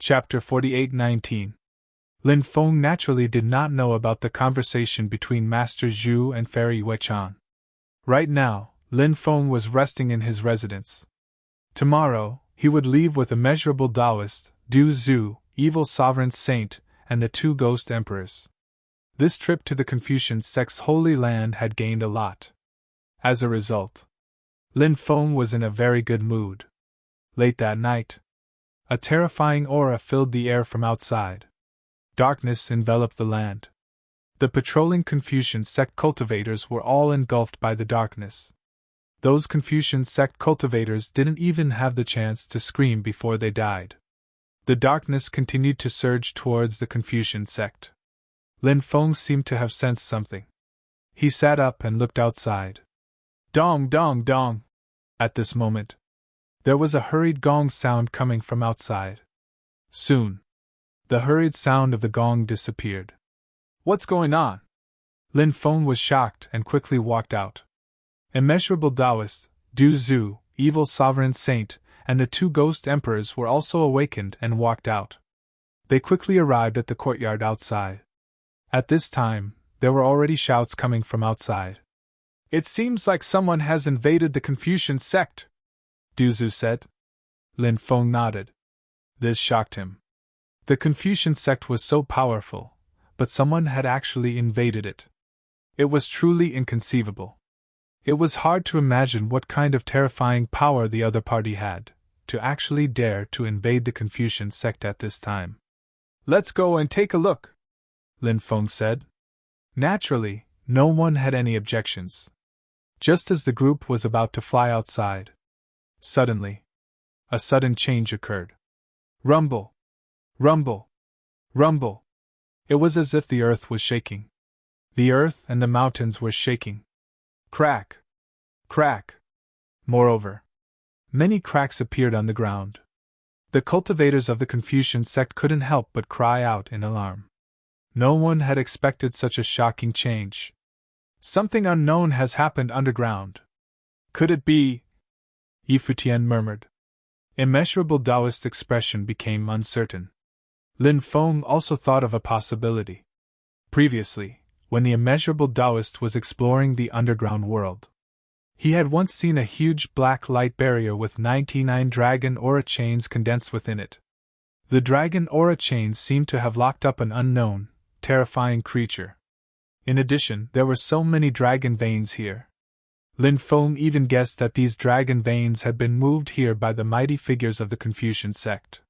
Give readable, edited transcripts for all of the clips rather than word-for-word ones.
Chapter 48-19. Lin Feng naturally did not know about the conversation between Master Zhu and Fairy Wei-chan. Right now, Lin Feng was resting in his residence. Tomorrow, he would leave with immeasurable Taoist, Du Zhu, evil sovereign saint, and the two ghost emperors. This trip to the Confucian sect's holy land had gained a lot. As a result, Lin Feng was in a very good mood. Late that night, a terrifying aura filled the air from outside. Darkness enveloped the land. The patrolling Confucian sect cultivators were all engulfed by the darkness. Those Confucian sect cultivators didn't even have the chance to scream before they died. The darkness continued to surge towards the Confucian sect. Lin Feng seemed to have sensed something. He sat up and looked outside. Dong, dong, dong! At this moment, there was a hurried gong sound coming from outside. Soon, the hurried sound of the gong disappeared. What's going on? Lin Feng was shocked and quickly walked out. Immeasurable Taoist, Du Zhu, evil sovereign saint, and the two ghost emperors were also awakened and walked out. They quickly arrived at the courtyard outside. At this time, there were already shouts coming from outside. It seems like someone has invaded the Confucian sect, Du Zhu said. Lin Feng nodded. This shocked him. The Confucian sect was so powerful, but someone had actually invaded it. It was truly inconceivable. It was hard to imagine what kind of terrifying power the other party had, to actually dare to invade the Confucian sect at this time. Let's go and take a look, Lin Feng said. Naturally, no one had any objections. Just as the group was about to fly outside, suddenly, a sudden change occurred. Rumble! Rumble! Rumble! It was as if the earth was shaking. The earth and the mountains were shaking. Crack! Crack! Moreover, many cracks appeared on the ground. The cultivators of the Confucian sect couldn't help but cry out in alarm. No one had expected such a shocking change. Something unknown has happened underground. Could it be? Yifutian murmured. Immeasurable Taoist expression became uncertain. Lin Feng also thought of a possibility. Previously, when the immeasurable Taoist was exploring the underground world, he had once seen a huge black light barrier with 99 dragon aura chains condensed within it. The dragon aura chains seemed to have locked up an unknown, terrifying creature. In addition, there were so many dragon veins here. Lin Feng even guessed that these dragon veins had been moved here by the mighty figures of the Confucian sect.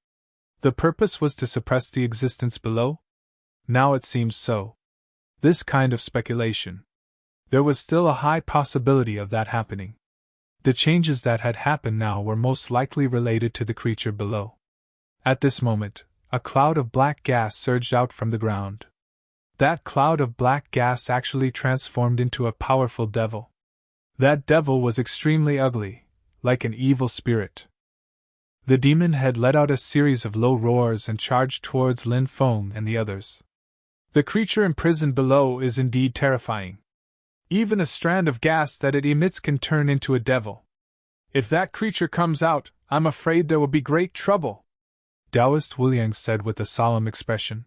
The purpose was to suppress the existence below? Now it seems so. This kind of speculation. There was still a high possibility of that happening. The changes that had happened now were most likely related to the creature below. At this moment, a cloud of black gas surged out from the ground. That cloud of black gas actually transformed into a powerful devil. That devil was extremely ugly, like an evil spirit. The demon head let out a series of low roars and charged towards Lin Feng and the others. The creature imprisoned below is indeed terrifying. Even a strand of gas that it emits can turn into a devil. If that creature comes out, I'm afraid there will be great trouble, Taoist Wuliang said with a solemn expression.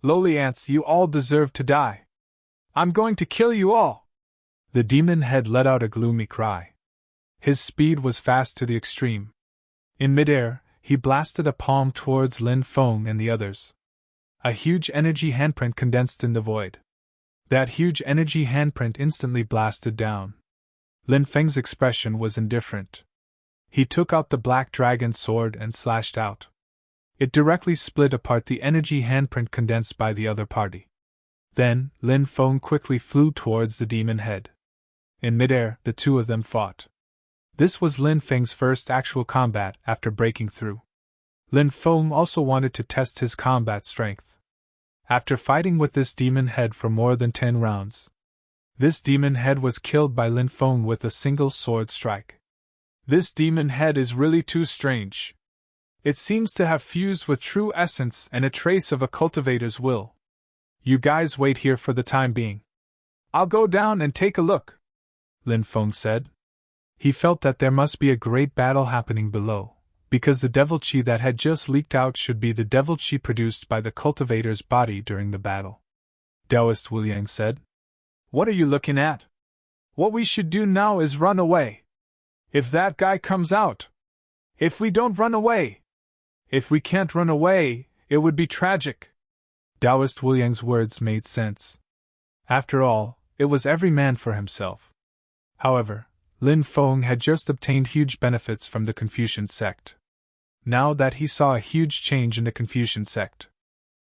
Lowly ants, you all deserve to die. I'm going to kill you all. The demon head let out a gloomy cry. His speed was fast to the extreme. In midair, he blasted a palm towards Lin Feng and the others. A huge energy handprint condensed in the void. That huge energy handprint instantly blasted down. Lin Feng's expression was indifferent. He took out the black dragon sword and slashed out. It directly split apart the energy handprint condensed by the other party. Then, Lin Feng quickly flew towards the demon head. In midair, the two of them fought. This was Lin Feng's first actual combat after breaking through. Lin Feng also wanted to test his combat strength. After fighting with this demon head for more than 10 rounds, this demon head was killed by Lin Feng with a single sword strike. This demon head is really too strange. It seems to have fused with true essence and a trace of a cultivator's will. You guys wait here for the time being. I'll go down and take a look, Lin Feng said. He felt that there must be a great battle happening below, because the devil chi that had just leaked out should be the devil chi produced by the cultivator's body during the battle. Taoist Wu Yang said. What are you looking at? What we should do now is run away. If that guy comes out. If we don't run away. If we can't run away, it would be tragic. Taoist Wu Yang's words made sense. After all, it was every man for himself. However, Lin Feng had just obtained huge benefits from the Confucian sect. Now that he saw a huge change in the Confucian sect,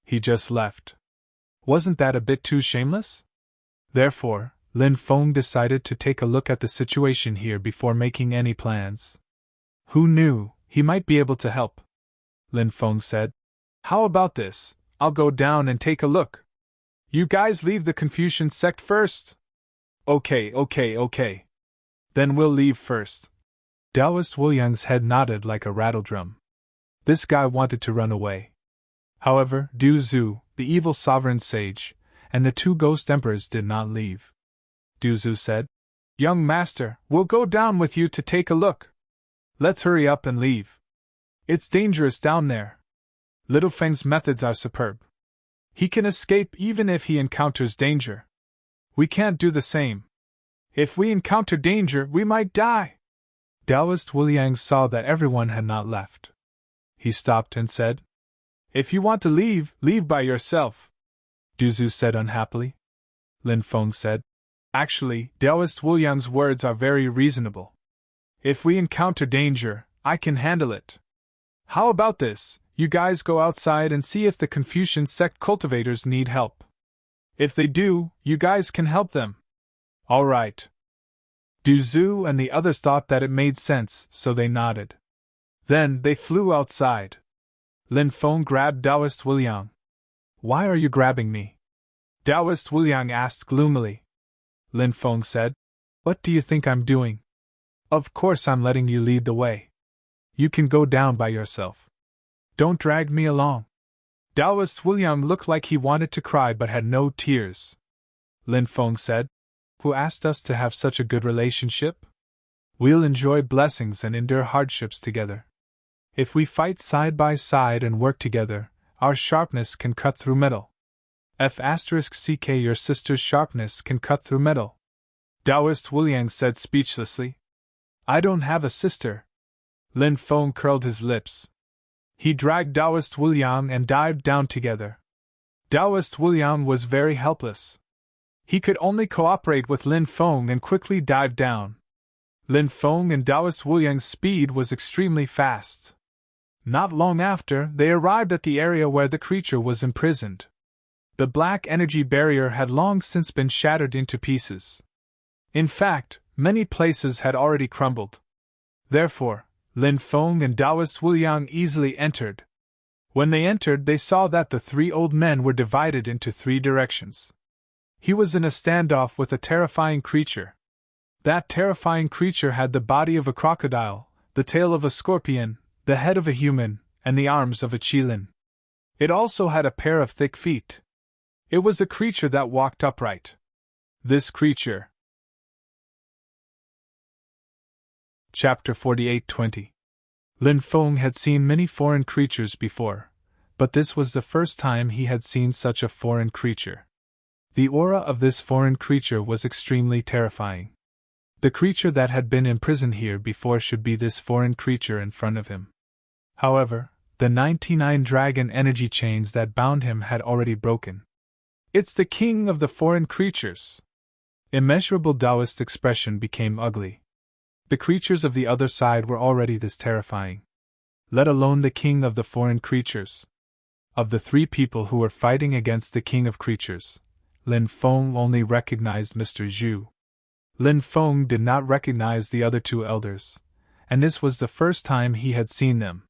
he just left. Wasn't that a bit too shameless? Therefore, Lin Feng decided to take a look at the situation here before making any plans. Who knew, he might be able to help. Lin Feng said. How about this? I'll go down and take a look. You guys leave the Confucian sect first. Okay. Then we'll leave first. Taoist Wu Yang's head nodded like a rattledrum. This guy wanted to run away. However, Du Zhu, the evil sovereign sage, and the two ghost emperors did not leave. Du Zhu said, Young master, we'll go down with you to take a look. Let's hurry up and leave. It's dangerous down there. Little Feng's methods are superb. He can escape even if he encounters danger. We can't do the same. If we encounter danger, we might die. Taoist Wu Yang saw that everyone had not left. He stopped and said, If you want to leave, leave by yourself. Du Zhu said unhappily. Lin Feng said, Actually, Taoist Wu Yang's words are very reasonable. If we encounter danger, I can handle it. How about this? You guys go outside and see if the Confucian sect cultivators need help. If they do, you guys can help them. All right. Du Zhu and the others thought that it made sense, so they nodded. Then they flew outside. Lin Feng grabbed Taoist Wu Yang. Why are you grabbing me? Taoist Wu Yang asked gloomily. Lin Feng said, What do you think I'm doing? Of course I'm letting you lead the way. You can go down by yourself. Don't drag me along. Taoist Wu Yang looked like he wanted to cry but had no tears. Lin Feng said, Who asked us to have such a good relationship? We'll enjoy blessings and endure hardships together. If we fight side by side and work together, our sharpness can cut through metal. F***ck your sister's sharpness can cut through metal. Taoist Wu Yang said speechlessly. I don't have a sister. Lin Feng curled his lips. He dragged Taoist Wu Yang and dived down together. Taoist Wu Yang was very helpless. He could only cooperate with Lin Feng and quickly dive down. Lin Feng and Taoist Wu Yang's speed was extremely fast. Not long after, they arrived at the area where the creature was imprisoned. The black energy barrier had long since been shattered into pieces. In fact, many places had already crumbled. Therefore, Lin Feng and Taoist Wu Yang easily entered. When they entered, they saw that the three old men were divided into three directions. He was in a standoff with a terrifying creature. That terrifying creature had the body of a crocodile, the tail of a scorpion, the head of a human, and the arms of a qilin. It also had a pair of thick feet. It was a creature that walked upright. This creature. Chapter 48:20. Lin Feng had seen many foreign creatures before, but this was the first time he had seen such a foreign creature. The aura of this foreign creature was extremely terrifying. The creature that had been imprisoned here before should be this foreign creature in front of him. However, the 99 dragon energy chains that bound him had already broken. It's the king of the foreign creatures! Immeasurable Taoist expression became ugly. The creatures of the other side were already this terrifying. Let alone the king of the foreign creatures. Of the three people who were fighting against the king of creatures, Lin Feng only recognized Mr. Zhu. Lin Feng did not recognize the other two elders, and this was the first time he had seen them.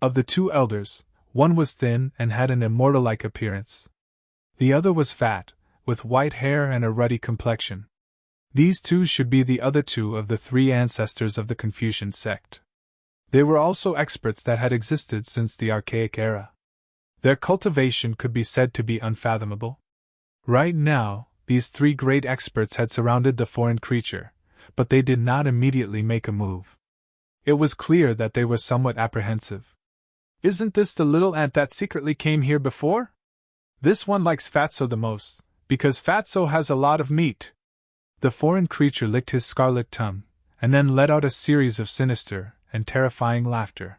Of the two elders, one was thin and had an immortal-like appearance. The other was fat, with white hair and a ruddy complexion. These two should be the other two of the three ancestors of the Confucian sect. They were also experts that had existed since the archaic era. Their cultivation could be said to be unfathomable. Right now, these three great experts had surrounded the foreign creature, but they did not immediately make a move. It was clear that they were somewhat apprehensive. Isn't this the little ant that secretly came here before? This one likes Fatso the most, because Fatso has a lot of meat. The foreign creature licked his scarlet tongue, and then let out a series of sinister and terrifying laughter.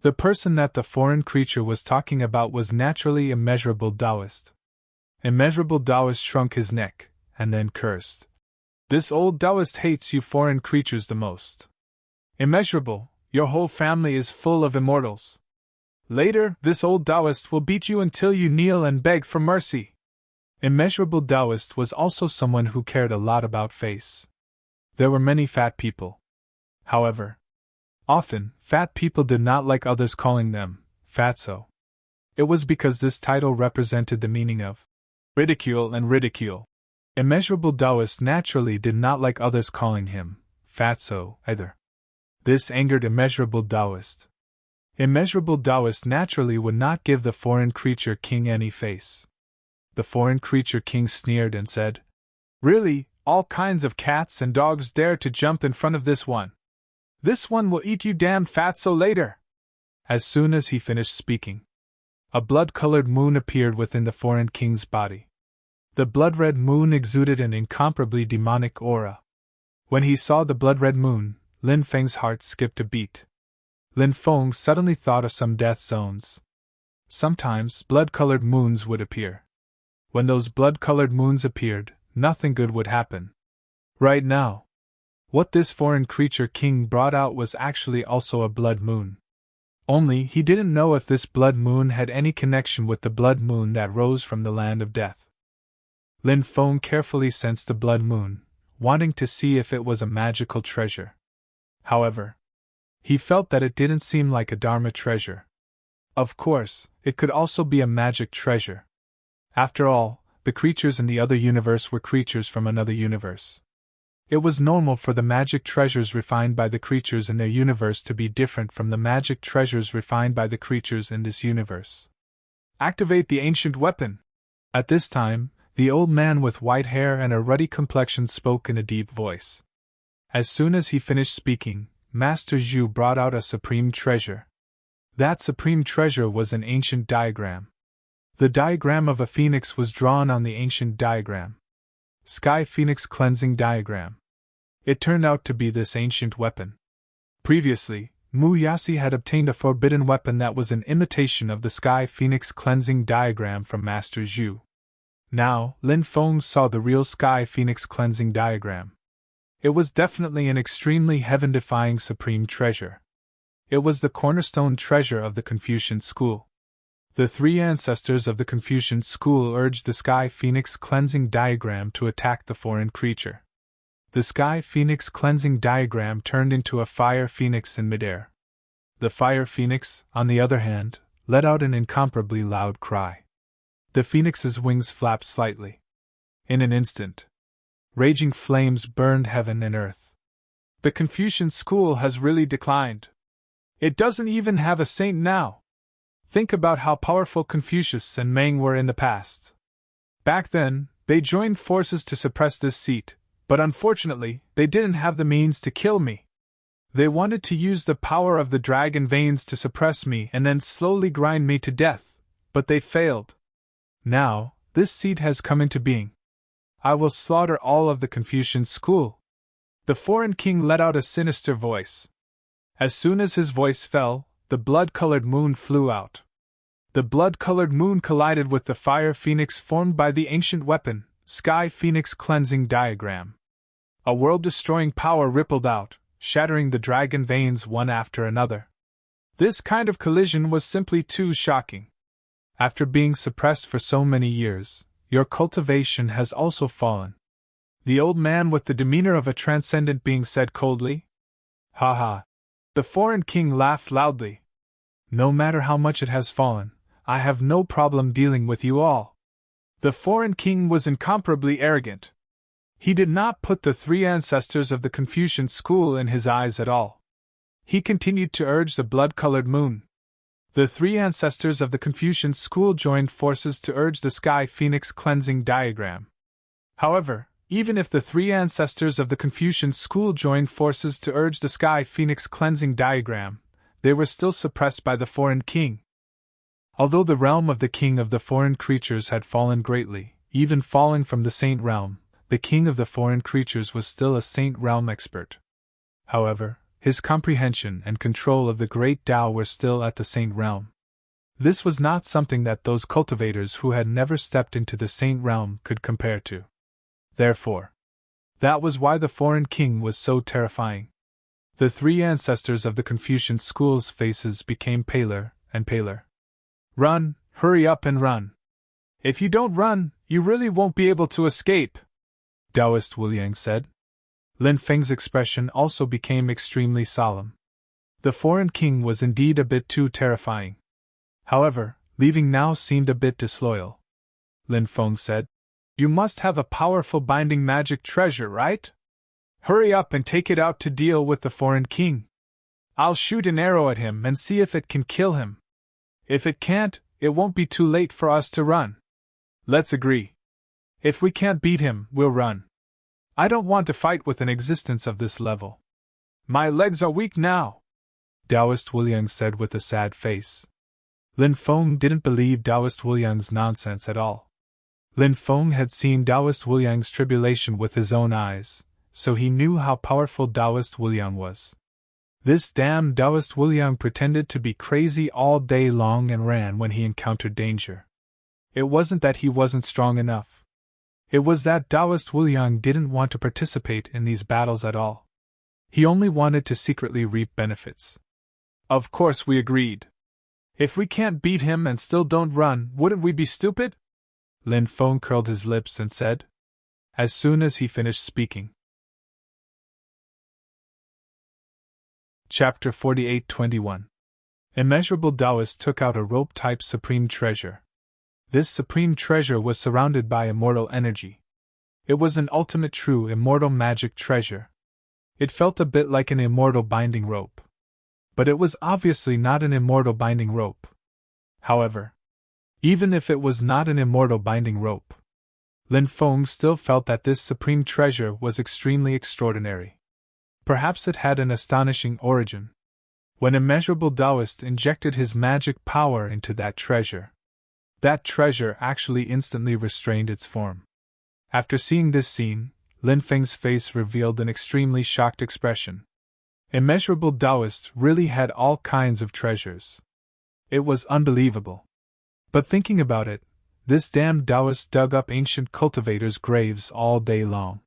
The person that the foreign creature was talking about was naturally Immeasurable Taoist. Immeasurable Taoist shrunk his neck, and then cursed. This old Taoist hates you foreign creatures the most. Immeasurable, your whole family is full of immortals. Later, this old Taoist will beat you until you kneel and beg for mercy. Immeasurable Taoist was also someone who cared a lot about face. There were many fat people. However, often, fat people did not like others calling them fatso. It was because this title represented the meaning of ridicule and ridicule. Immeasurable Taoist naturally did not like others calling him fatso either. This angered Immeasurable Taoist. Immeasurable Taoist naturally would not give the foreign creature king any face. The foreign creature king sneered and said, "Really, all kinds of cats and dogs dare to jump in front of this one. This one will eat you damn fatso later." As soon as he finished speaking, a blood-colored moon appeared within the foreign king's body. The blood-red moon exuded an incomparably demonic aura. When he saw the blood-red moon, Lin Feng's heart skipped a beat. Lin Feng suddenly thought of some death zones. Sometimes blood-colored moons would appear. When those blood-colored moons appeared, nothing good would happen. Right now, what this foreign creature king brought out was actually also a blood moon. Only he didn't know if this blood moon had any connection with the blood moon that rose from the land of death. Lin Feng carefully sensed the blood moon, wanting to see if it was a magical treasure. However, he felt that it didn't seem like a Dharma treasure. Of course, it could also be a magic treasure. After all, the creatures in the other universe were creatures from another universe. It was normal for the magic treasures refined by the creatures in their universe to be different from the magic treasures refined by the creatures in this universe. Activate the ancient weapon! At this time, the old man with white hair and a ruddy complexion spoke in a deep voice. As soon as he finished speaking, Master Zhu brought out a supreme treasure. That supreme treasure was an ancient diagram. The diagram of a phoenix was drawn on the ancient diagram. Sky Phoenix Cleansing Diagram. It turned out to be this ancient weapon. Previously, Mu Yasi had obtained a forbidden weapon that was an imitation of the Sky Phoenix Cleansing Diagram from Master Zhu. Now, Lin Feng saw the real Sky Phoenix Cleansing Diagram. It was definitely an extremely heaven-defying supreme treasure. It was the cornerstone treasure of the Confucian school. The three ancestors of the Confucian school urged the Sky Phoenix Cleansing Diagram to attack the foreign creature. The Sky Phoenix Cleansing Diagram turned into a fire phoenix in midair. The fire phoenix, on the other hand, let out an incomparably loud cry. The phoenix's wings flapped slightly. In an instant, raging flames burned heaven and earth. The Confucian school has really declined. It doesn't even have a saint now. Think about how powerful Confucius and Meng were in the past. Back then, they joined forces to suppress this seat, but unfortunately, they didn't have the means to kill me. They wanted to use the power of the dragon veins to suppress me and then slowly grind me to death, but they failed. Now, this seat has come into being. I will slaughter all of the Confucian school. The foreign king let out a sinister voice. As soon as his voice fell, the blood-colored moon flew out. The blood-colored moon collided with the fire phoenix formed by the ancient weapon, Sky Phoenix Cleansing Diagram. A world-destroying power rippled out, shattering the dragon veins one after another. This kind of collision was simply too shocking. After being suppressed for so many years, your cultivation has also fallen. The old man with the demeanor of a transcendent being said coldly. Ha ha. The foreign king laughed loudly. No matter how much it has fallen, I have no problem dealing with you all. The foreign king was incomparably arrogant. He did not put the three ancestors of the Confucian school in his eyes at all. He continued to urge the blood-colored moon. The three ancestors of the Confucian school joined forces to urge the Sky Phoenix Cleansing Diagram. However, Even if the three ancestors of the Confucian school joined forces to urge the Sky Phoenix cleansing diagram, they were still suppressed by the foreign king. Although the realm of the king of the foreign creatures had fallen greatly, even falling from the saint realm, the king of the foreign creatures was still a saint realm expert. However, his comprehension and control of the great Tao were still at the saint realm. This was not something that those cultivators who had never stepped into the saint realm could compare to. Therefore, that was why the foreign king was so terrifying. The three ancestors of the Confucian school's faces became paler and paler. Run, hurry up and run. If you don't run, you really won't be able to escape, Taoist Wu Liang said. Lin Feng's expression also became extremely solemn. The foreign king was indeed a bit too terrifying. However, leaving now seemed a bit disloyal. Lin Feng said, "You must have a powerful binding magic treasure, right? Hurry up and take it out to deal with the foreign king. I'll shoot an arrow at him and see if it can kill him. If it can't, it won't be too late for us to run. Let's agree. If we can't beat him, we'll run. I don't want to fight with an existence of this level. My legs are weak now," Taoist Wu Liang said with a sad face. Lin Feng didn't believe Taoist Wu Liang's nonsense at all. Lin Feng had seen Taoist Wu Liang's tribulation with his own eyes, so he knew how powerful Taoist Wu Liang was. This damn Taoist Wu Liang pretended to be crazy all day long and ran when he encountered danger. It wasn't that he wasn't strong enough. It was that Taoist Wu Liang didn't want to participate in these battles at all. He only wanted to secretly reap benefits. Of course we agreed. If we can't beat him and still don't run, wouldn't we be stupid? Lin Feng curled his lips and said, as soon as he finished speaking. Chapter 48-21. Immeasurable Taoist took out a rope-type supreme treasure. This supreme treasure was surrounded by immortal energy. It was an ultimate true immortal magic treasure. It felt a bit like an immortal binding rope. But it was obviously not an immortal binding rope. However, even if it was not an immortal binding rope, Lin Feng still felt that this supreme treasure was extremely extraordinary. Perhaps it had an astonishing origin. When Immeasurable Taoist injected his magic power into that treasure actually instantly restrained its form. After seeing this scene, Lin Feng's face revealed an extremely shocked expression. Immeasurable Taoist really had all kinds of treasures. It was unbelievable. But thinking about it, this damn Taoist dug up ancient cultivators' graves all day long.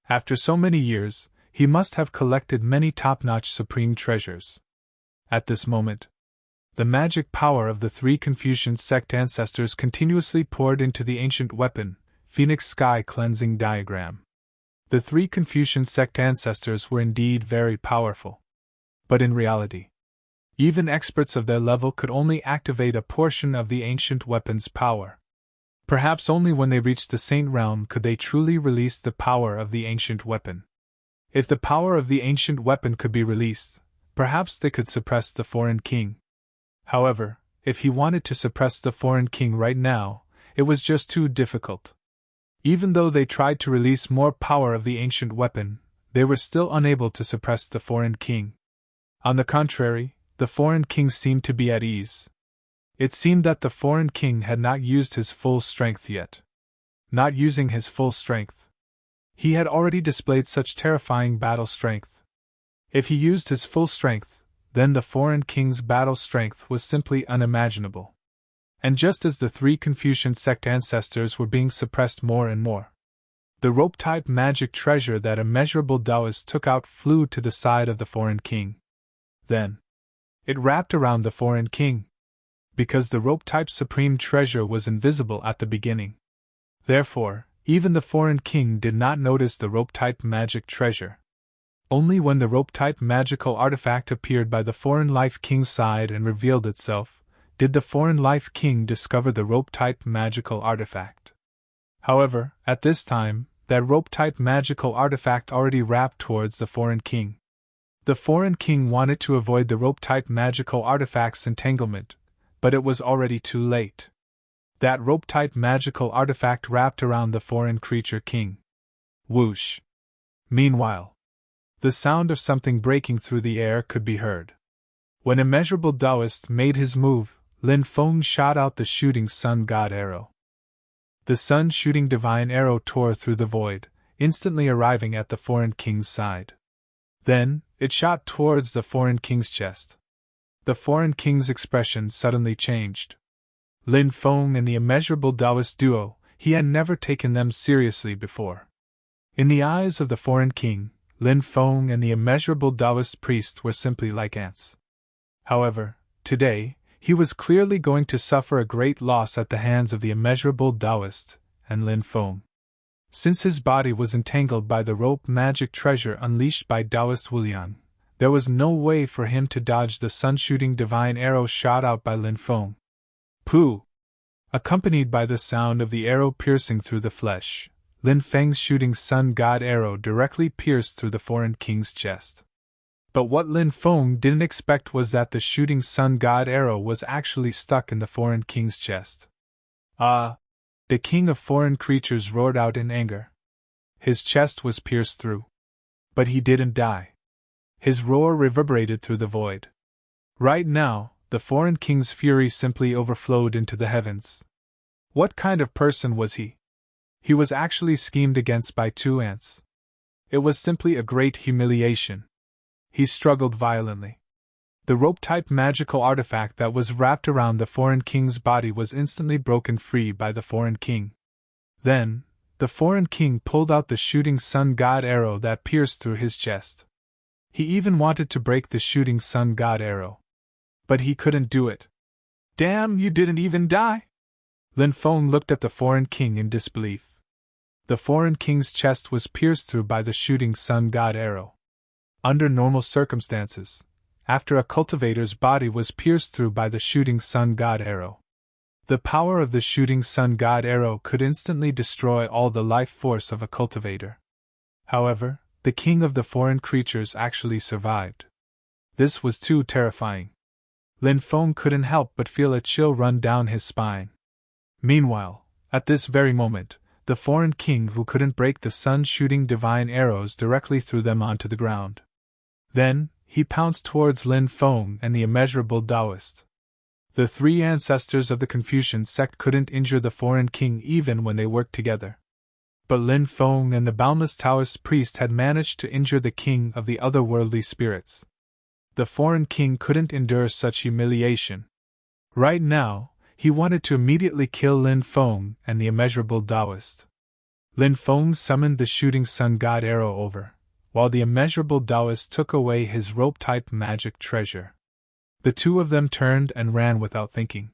After so many years, he must have collected many top-notch supreme treasures. At this moment, the magic power of the three Confucian sect ancestors continuously poured into the ancient weapon, Phoenix Sky Cleansing Diagram. The three Confucian sect ancestors were indeed very powerful. But in reality, even experts of their level could only activate a portion of the ancient weapon's power. Perhaps only when they reached the Saint Realm could they truly release the power of the ancient weapon. If the power of the ancient weapon could be released, perhaps they could suppress the foreign king. However, if he wanted to suppress the foreign king right now, it was just too difficult. Even though they tried to release more power of the ancient weapon, they were still unable to suppress the foreign king. On the contrary, the foreign king seemed to be at ease. It seemed that the foreign king had not used his full strength yet. Not using his full strength. He had already displayed such terrifying battle strength. If he used his full strength, then the foreign king's battle strength was simply unimaginable. And just as the three Confucian sect ancestors were being suppressed more and more, the rope-type magic treasure that Immeasurable Taoist took out flew to the side of the foreign king. Then, it wrapped around the foreign king. Because the rope-type supreme treasure was invisible at the beginning. Therefore, even the foreign king did not notice the rope-type magic treasure. Only when the rope-type magical artifact appeared by the foreign life king's side and revealed itself, did the foreign life king discover the rope-type magical artifact. However, at this time, that rope-type magical artifact already wrapped towards the foreign king. The foreign king wanted to avoid the rope-type magical artifact's entanglement, but it was already too late. That rope-type magical artifact wrapped around the foreign creature king. Whoosh. Meanwhile, the sound of something breaking through the air could be heard. When Immeasurable Taoist made his move, Lin Feng shot out the shooting sun god arrow. The sun-shooting divine arrow tore through the void, instantly arriving at the foreign king's side. Then, it shot towards the foreign king's chest. The foreign king's expression suddenly changed. Lin Feng and the Immeasurable Taoist duo, he had never taken them seriously before. In the eyes of the foreign king, Lin Feng and the Immeasurable Taoist priest were simply like ants. However, today, he was clearly going to suffer a great loss at the hands of the Immeasurable Taoist and Lin Feng. Since his body was entangled by the rope magic treasure unleashed by Taoist Wulian, there was no way for him to dodge the sun-shooting divine arrow shot out by Lin Feng. Pooh! Accompanied by the sound of the arrow piercing through the flesh, Lin Feng's shooting sun god arrow directly pierced through the foreign king's chest. But what Lin Feng didn't expect was that the shooting sun god arrow was actually stuck in the foreign king's chest. Ah! The king of foreign creatures roared out in anger. His chest was pierced through. But he didn't die. His roar reverberated through the void. Right now, the foreign king's fury simply overflowed into the heavens. What kind of person was he? He was actually schemed against by two ants. It was simply a great humiliation. He struggled violently. The rope-type magical artifact that was wrapped around the foreign king's body was instantly broken free by the foreign king. Then, the foreign king pulled out the shooting sun god arrow that pierced through his chest. He even wanted to break the shooting sun god arrow. But he couldn't do it. Damn, you didn't even die? Lin Feng looked at the foreign king in disbelief. The foreign king's chest was pierced through by the shooting sun god arrow. Under normal circumstances, after a cultivator's body was pierced through by the shooting sun god arrow, the power of the shooting sun god arrow could instantly destroy all the life force of a cultivator. However, the king of the foreign creatures actually survived. This was too terrifying. Lin Feng couldn't help but feel a chill run down his spine. Meanwhile, at this very moment, the foreign king who couldn't break the sun-shooting divine arrows directly threw them onto the ground. Then, he pounced towards Lin Feng and the Immeasurable Taoist. The three ancestors of the Confucian sect couldn't injure the foreign king even when they worked together. But Lin Feng and the boundless Taoist priest had managed to injure the king of the otherworldly spirits. The foreign king couldn't endure such humiliation. Right now, he wanted to immediately kill Lin Feng and the Immeasurable Taoist. Lin Feng summoned the shooting sun god arrow over, while the Immeasurable Taoist took away his rope-type magic treasure. The two of them turned and ran without thinking.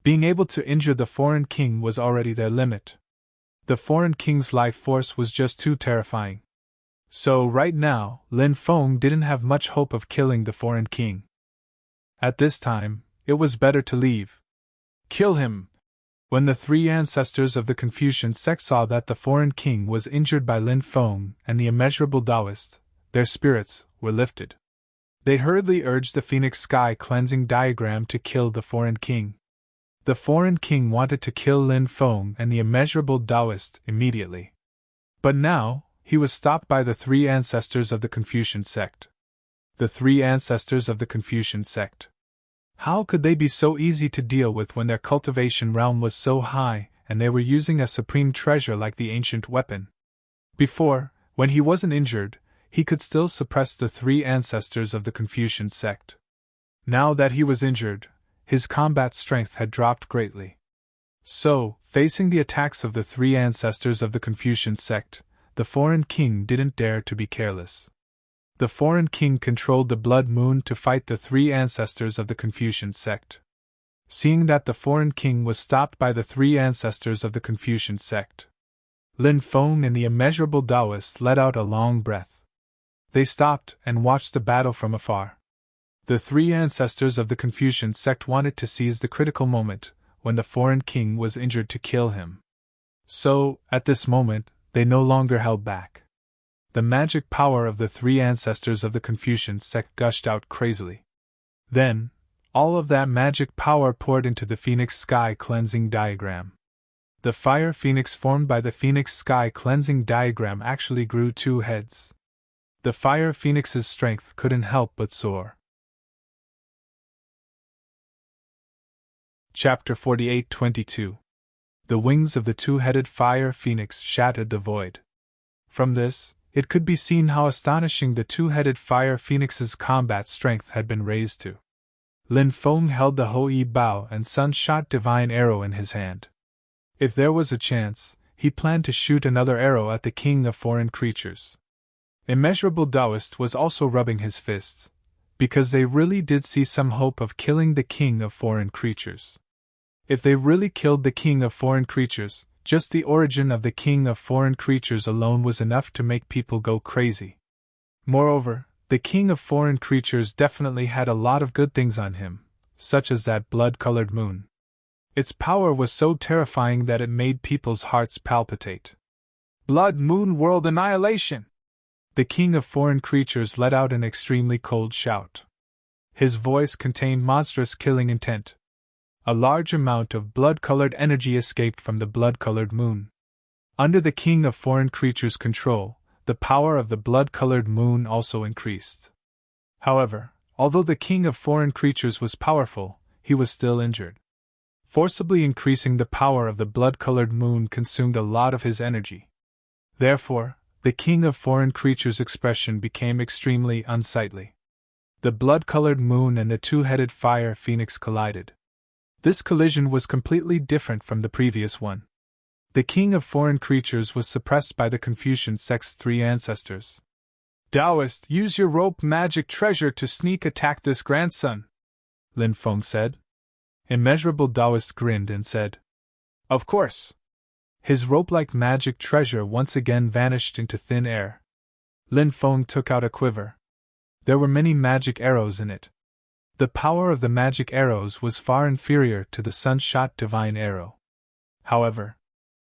Being able to injure the foreign king was already their limit. The foreign king's life force was just too terrifying. So right now, Lin Feng didn't have much hope of killing the foreign king. At this time, it was better to leave. Kill him! When the three ancestors of the Confucian sect saw that the foreign king was injured by Lin Feng and the Immeasurable Taoist, their spirits were lifted. They hurriedly urged the Phoenix Sky cleansing diagram to kill the foreign king. The foreign king wanted to kill Lin Feng and the Immeasurable Taoist immediately. But now, he was stopped by the three ancestors of the Confucian sect. The three ancestors of the Confucian sect. How could they be so easy to deal with when their cultivation realm was so high and they were using a supreme treasure like the ancient weapon? Before, when he wasn't injured, he could still suppress the three ancestors of the Confucian sect. Now that he was injured, his combat strength had dropped greatly. So, facing the attacks of the three ancestors of the Confucian sect, the foreign king didn't dare to be careless. The foreign king controlled the blood moon to fight the three ancestors of the Confucian sect. Seeing that the foreign king was stopped by the three ancestors of the Confucian sect, Lin Feng and the Immeasurable Taoist let out a long breath. They stopped and watched the battle from afar. The three ancestors of the Confucian sect wanted to seize the critical moment, when the foreign king was injured, to kill him. So, at this moment, they no longer held back. The magic power of the three ancestors of the Confucian sect gushed out crazily. Then, all of that magic power poured into the Phoenix Sky cleansing diagram. The fire phoenix formed by the phoenix sky cleansing diagram actually grew 2 heads. The fire phoenix's strength couldn't help but soar. Chapter 48:22. The wings of the 2-headed fire phoenix shattered the void. From this, it could be seen how astonishing the 2-headed fire phoenix's combat strength had been raised to. Lin Feng held the Hou Yi Bao and sun-shot divine arrow in his hand. If there was a chance, he planned to shoot another arrow at the king of foreign creatures. Immeasurable Taoist was also rubbing his fists, because they really did see some hope of killing the king of foreign creatures. If they really killed the king of foreign creatures, just the origin of the king of foreign creatures alone was enough to make people go crazy. Moreover, the king of foreign creatures definitely had a lot of good things on him, such as that blood-colored moon. Its power was so terrifying that it made people's hearts palpitate. Blood Moon World Annihilation! The king of foreign creatures let out an extremely cold shout. His voice contained monstrous killing intent. A large amount of blood-colored energy escaped from the blood-colored moon. Under the king of foreign creatures' control, the power of the blood-colored moon also increased. However, although the king of foreign creatures was powerful, he was still injured. Forcibly increasing the power of the blood-colored moon consumed a lot of his energy. Therefore, the king of foreign creatures' expression became extremely unsightly. The blood-colored moon and the 2-headed fire phoenix collided. This collision was completely different from the previous one. The king of foreign creatures was suppressed by the Confucian sect's 3 ancestors. Taoist, use your rope magic treasure to sneak attack this grandson, Lin Feng said. Immeasurable Taoist grinned and said, Of course. His rope-like magic treasure once again vanished into thin air. Lin Feng took out a quiver. There were many magic arrows in it. The power of the magic arrows was far inferior to the sun-shot divine arrow. However,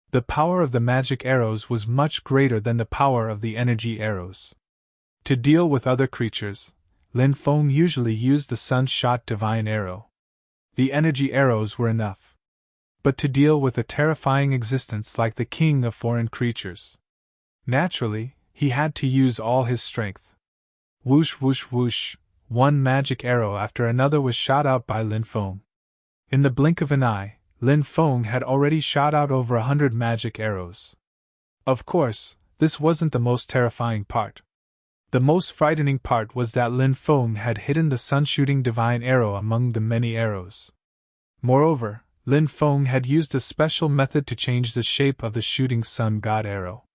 the power of the magic arrows was much greater than the power of the energy arrows. To deal with other creatures, Lin Feng usually used the sun-shot divine arrow. The energy arrows were enough. But to deal with a terrifying existence like the king of foreign creatures, naturally, he had to use all his strength. Whoosh whoosh whoosh, one magic arrow after another was shot out by Lin Feng. In the blink of an eye, Lin Feng had already shot out over 100 magic arrows. Of course, this wasn't the most terrifying part. The most frightening part was that Lin Feng had hidden the sun-shooting divine arrow among the many arrows. Moreover, Lin Feng had used a special method to change the shape of the shooting sun god arrow.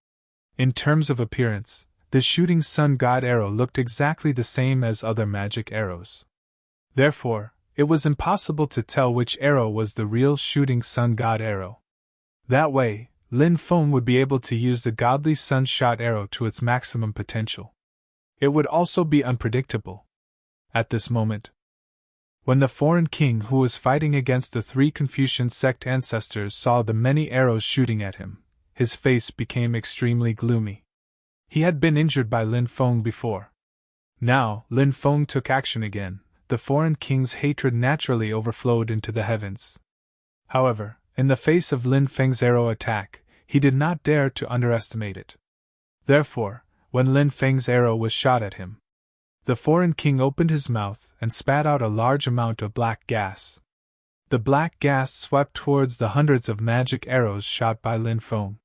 In terms of appearance, the shooting sun god arrow looked exactly the same as other magic arrows. Therefore, it was impossible to tell which arrow was the real shooting sun god arrow. That way, Lin Feng would be able to use the godly sun-shot arrow to its maximum potential. It would also be unpredictable. At this moment, when the foreign king who was fighting against the 3 Confucian sect ancestors saw the many arrows shooting at him, his face became extremely gloomy. He had been injured by Lin Feng before. Now, Lin Feng took action again. The foreign king's hatred naturally overflowed into the heavens. However, in the face of Lin Feng's arrow attack, he did not dare to underestimate it. Therefore, when Lin Feng's arrow was shot at him, the foreign king opened his mouth and spat out a large amount of black gas. The black gas swept towards the hundreds of magic arrows shot by Lin Feng.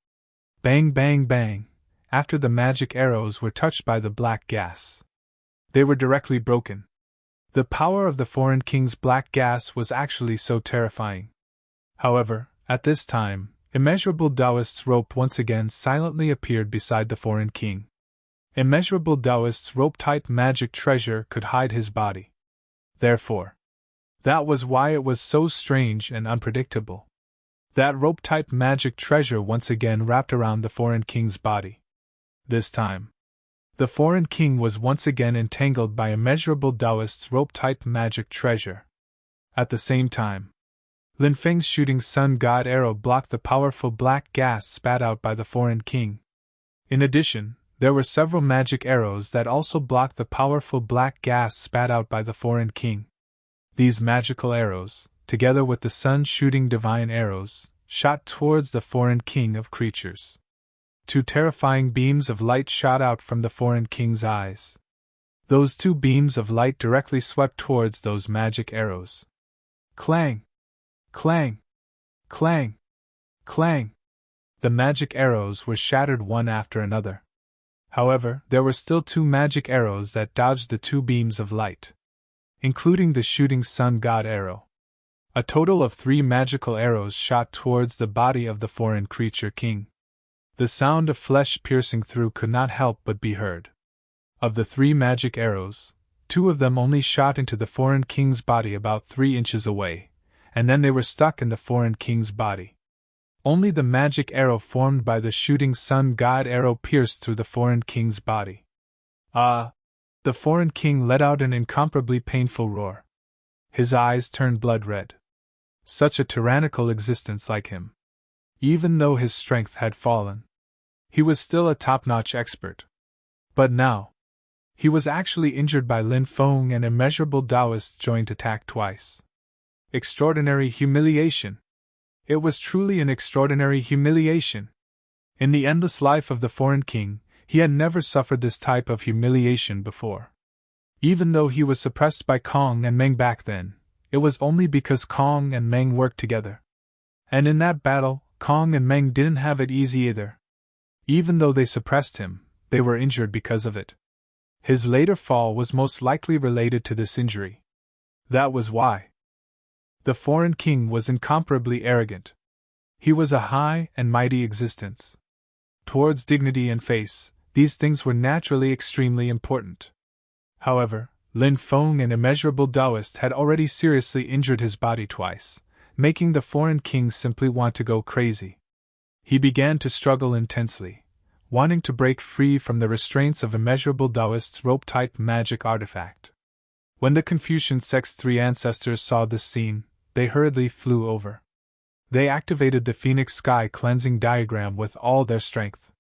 Bang bang bang, after the magic arrows were touched by the black gas, they were directly broken. The power of the foreign king's black gas was actually so terrifying. However, at this time, Immeasurable Taoist's rope once again silently appeared beside the foreign king. Immeasurable Taoist's rope-type magic treasure could hide his body. Therefore, that was why it was so strange and unpredictable. That rope-type magic treasure once again wrapped around the foreign king's body. This time, the foreign king was once again entangled by Immeasurable Taoist's rope-type magic treasure. At the same time, Lin Feng's shooting sun god arrow blocked the powerful black gas spat out by the foreign king. In addition, there were several magic arrows that also blocked the powerful black gas spat out by the foreign king. These magical arrows, together with the sun-shooting divine arrows, shot towards the foreign king of creatures. Two terrifying beams of light shot out from the foreign king's eyes. Those two beams of light directly swept towards those magic arrows. Clang! Clang! Clang! Clang! The magic arrows were shattered one after another. However, there were still two magic arrows that dodged the two beams of light, including the shooting sun god arrow. A total of 3 magical arrows shot towards the body of the foreign creature king. The sound of flesh piercing through could not help but be heard. Of the 3 magic arrows, 2 of them only shot into the foreign king's body about 3 inches away, and then they were stuck in the foreign king's body. Only the magic arrow formed by the shooting sun god arrow pierced through the foreign king's body. Ah! The foreign king let out an incomparably painful roar. His eyes turned blood red. Such a tyrannical existence like him. Even though his strength had fallen, he was still a top-notch expert. But now, he was actually injured by Lin Feng and immeasurable Taoist's joint attack twice. Extraordinary humiliation. It was truly an extraordinary humiliation. In the endless life of the foreign king, he had never suffered this type of humiliation before. Even though he was suppressed by Kong and Meng back then, it was only because Kong and Meng worked together. And in that battle, Kong and Meng didn't have it easy either. Even though they suppressed him, they were injured because of it. His later fall was most likely related to this injury. That was why. The foreign king was incomparably arrogant. He was a high and mighty existence. Towards dignity and face, these things were naturally extremely important. However, Lin Feng and immeasurable Taoist had already seriously injured his body twice, making the foreign king simply want to go crazy. He began to struggle intensely, wanting to break free from the restraints of immeasurable Taoist's rope-type magic artifact. When the Confucian sect's 3 ancestors saw this scene, they hurriedly flew over. They activated the Phoenix Sky Cleansing Diagram with all their strength.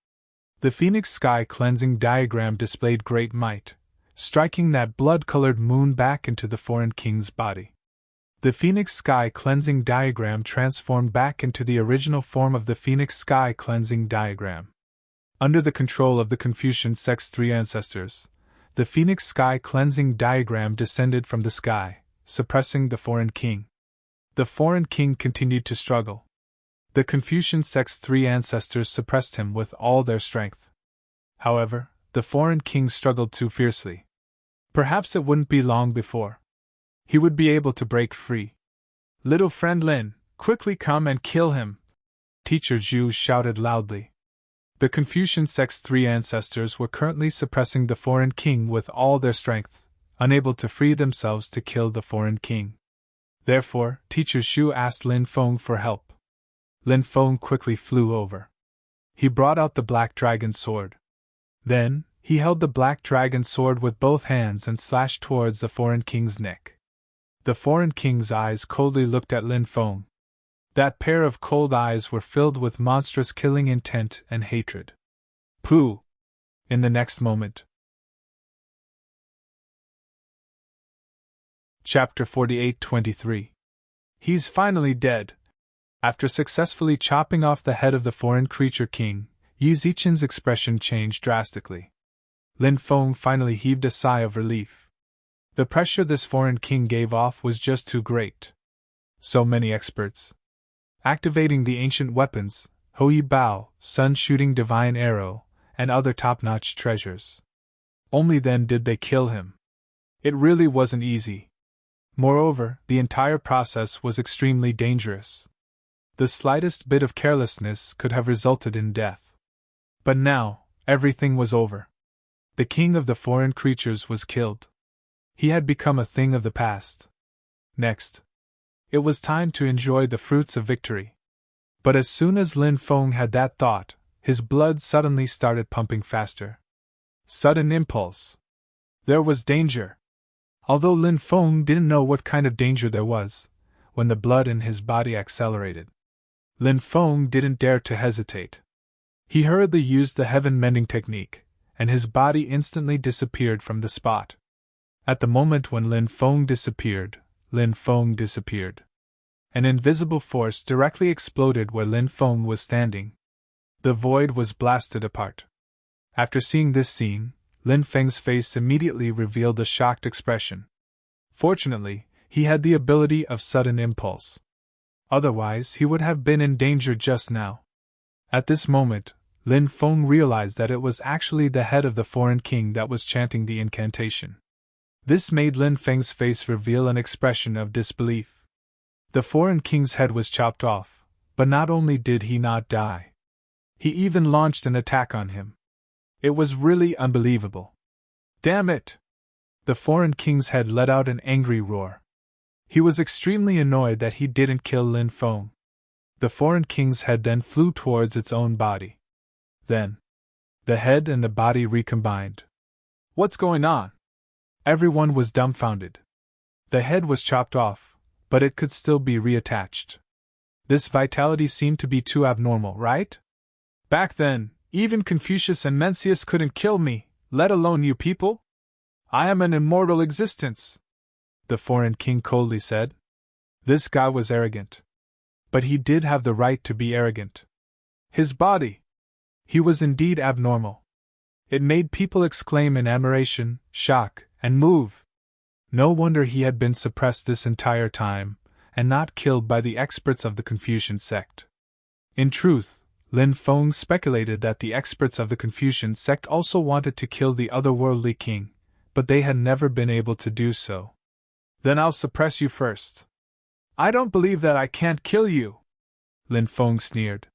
The Phoenix Sky Cleansing Diagram displayed great might, striking that blood-colored moon back into the foreign king's body. The Phoenix Sky Cleansing Diagram transformed back into the original form of the Phoenix Sky Cleansing Diagram. Under the control of the Confucian sect's 3 ancestors, the Phoenix Sky Cleansing Diagram descended from the sky, suppressing the foreign king. The foreign king continued to struggle. The Confucian sect's 3 ancestors suppressed him with all their strength. However, the foreign king struggled too fiercely. Perhaps it wouldn't be long before he would be able to break free. "Little friend Lin, quickly come and kill him!" Teacher Zhu shouted loudly. The Confucian sect's 3 ancestors were currently suppressing the foreign king with all their strength, unable to free themselves to kill the foreign king. Therefore, Teacher Zhu asked Lin Feng for help. Lin Feng quickly flew over. He brought out the black dragon sword. Then, he held the black dragon sword with both hands and slashed towards the foreign king's neck. The foreign king's eyes coldly looked at Lin Feng. That pair of cold eyes were filled with monstrous killing intent and hatred. Pooh! In the next moment. Chapter 48-23. He's finally dead. After successfully chopping off the head of the foreign creature king, Yi Zichen's expression changed drastically. Lin Feng finally heaved a sigh of relief. The pressure this foreign king gave off was just too great. So many experts. Activating the ancient weapons, Hou Bao, sun-shooting divine arrow, and other top-notch treasures. Only then did they kill him. It really wasn't easy. Moreover, the entire process was extremely dangerous. The slightest bit of carelessness could have resulted in death. But now, everything was over. The king of the foreign creatures was killed. He had become a thing of the past. Next, it was time to enjoy the fruits of victory. But as soon as Lin Feng had that thought, his blood suddenly started pumping faster. Sudden impulse. There was danger. Although Lin Feng didn't know what kind of danger there was, when the blood in his body accelerated, Lin Feng didn't dare to hesitate. He hurriedly used the heaven mending technique, and his body instantly disappeared from the spot. At the moment when Lin Feng disappeared, An invisible force directly exploded where Lin Feng was standing. The void was blasted apart. After seeing this scene, Lin Feng's face immediately revealed a shocked expression. Fortunately, he had the ability of sudden impulse. Otherwise, he would have been in danger just now. At this moment, Lin Feng realized that it was actually the head of the foreign king that was chanting the incantation. This made Lin Feng's face reveal an expression of disbelief. The foreign king's head was chopped off, but not only did he not die, he even launched an attack on him. It was really unbelievable. Damn it! The foreign king's head let out an angry roar. He was extremely annoyed that he didn't kill Lin Feng. The foreign king's head then flew towards its own body. Then, the head and the body recombined. What's going on? Everyone was dumbfounded. The head was chopped off, but it could still be reattached. This vitality seemed to be too abnormal, right? Back then, even Confucius and Mencius couldn't kill me, let alone you people? I am an immortal existence, the foreign king coldly said. This guy was arrogant. But he did have the right to be arrogant. His body. He was indeed abnormal. It made people exclaim in admiration, shock, and move. No wonder he had been suppressed this entire time, and not killed by the experts of the Confucian sect. In truth, Lin Feng speculated that the experts of the Confucian sect also wanted to kill the otherworldly king, but they had never been able to do so. Then I'll suppress you first. I don't believe that I can't kill you, Lin Feng sneered.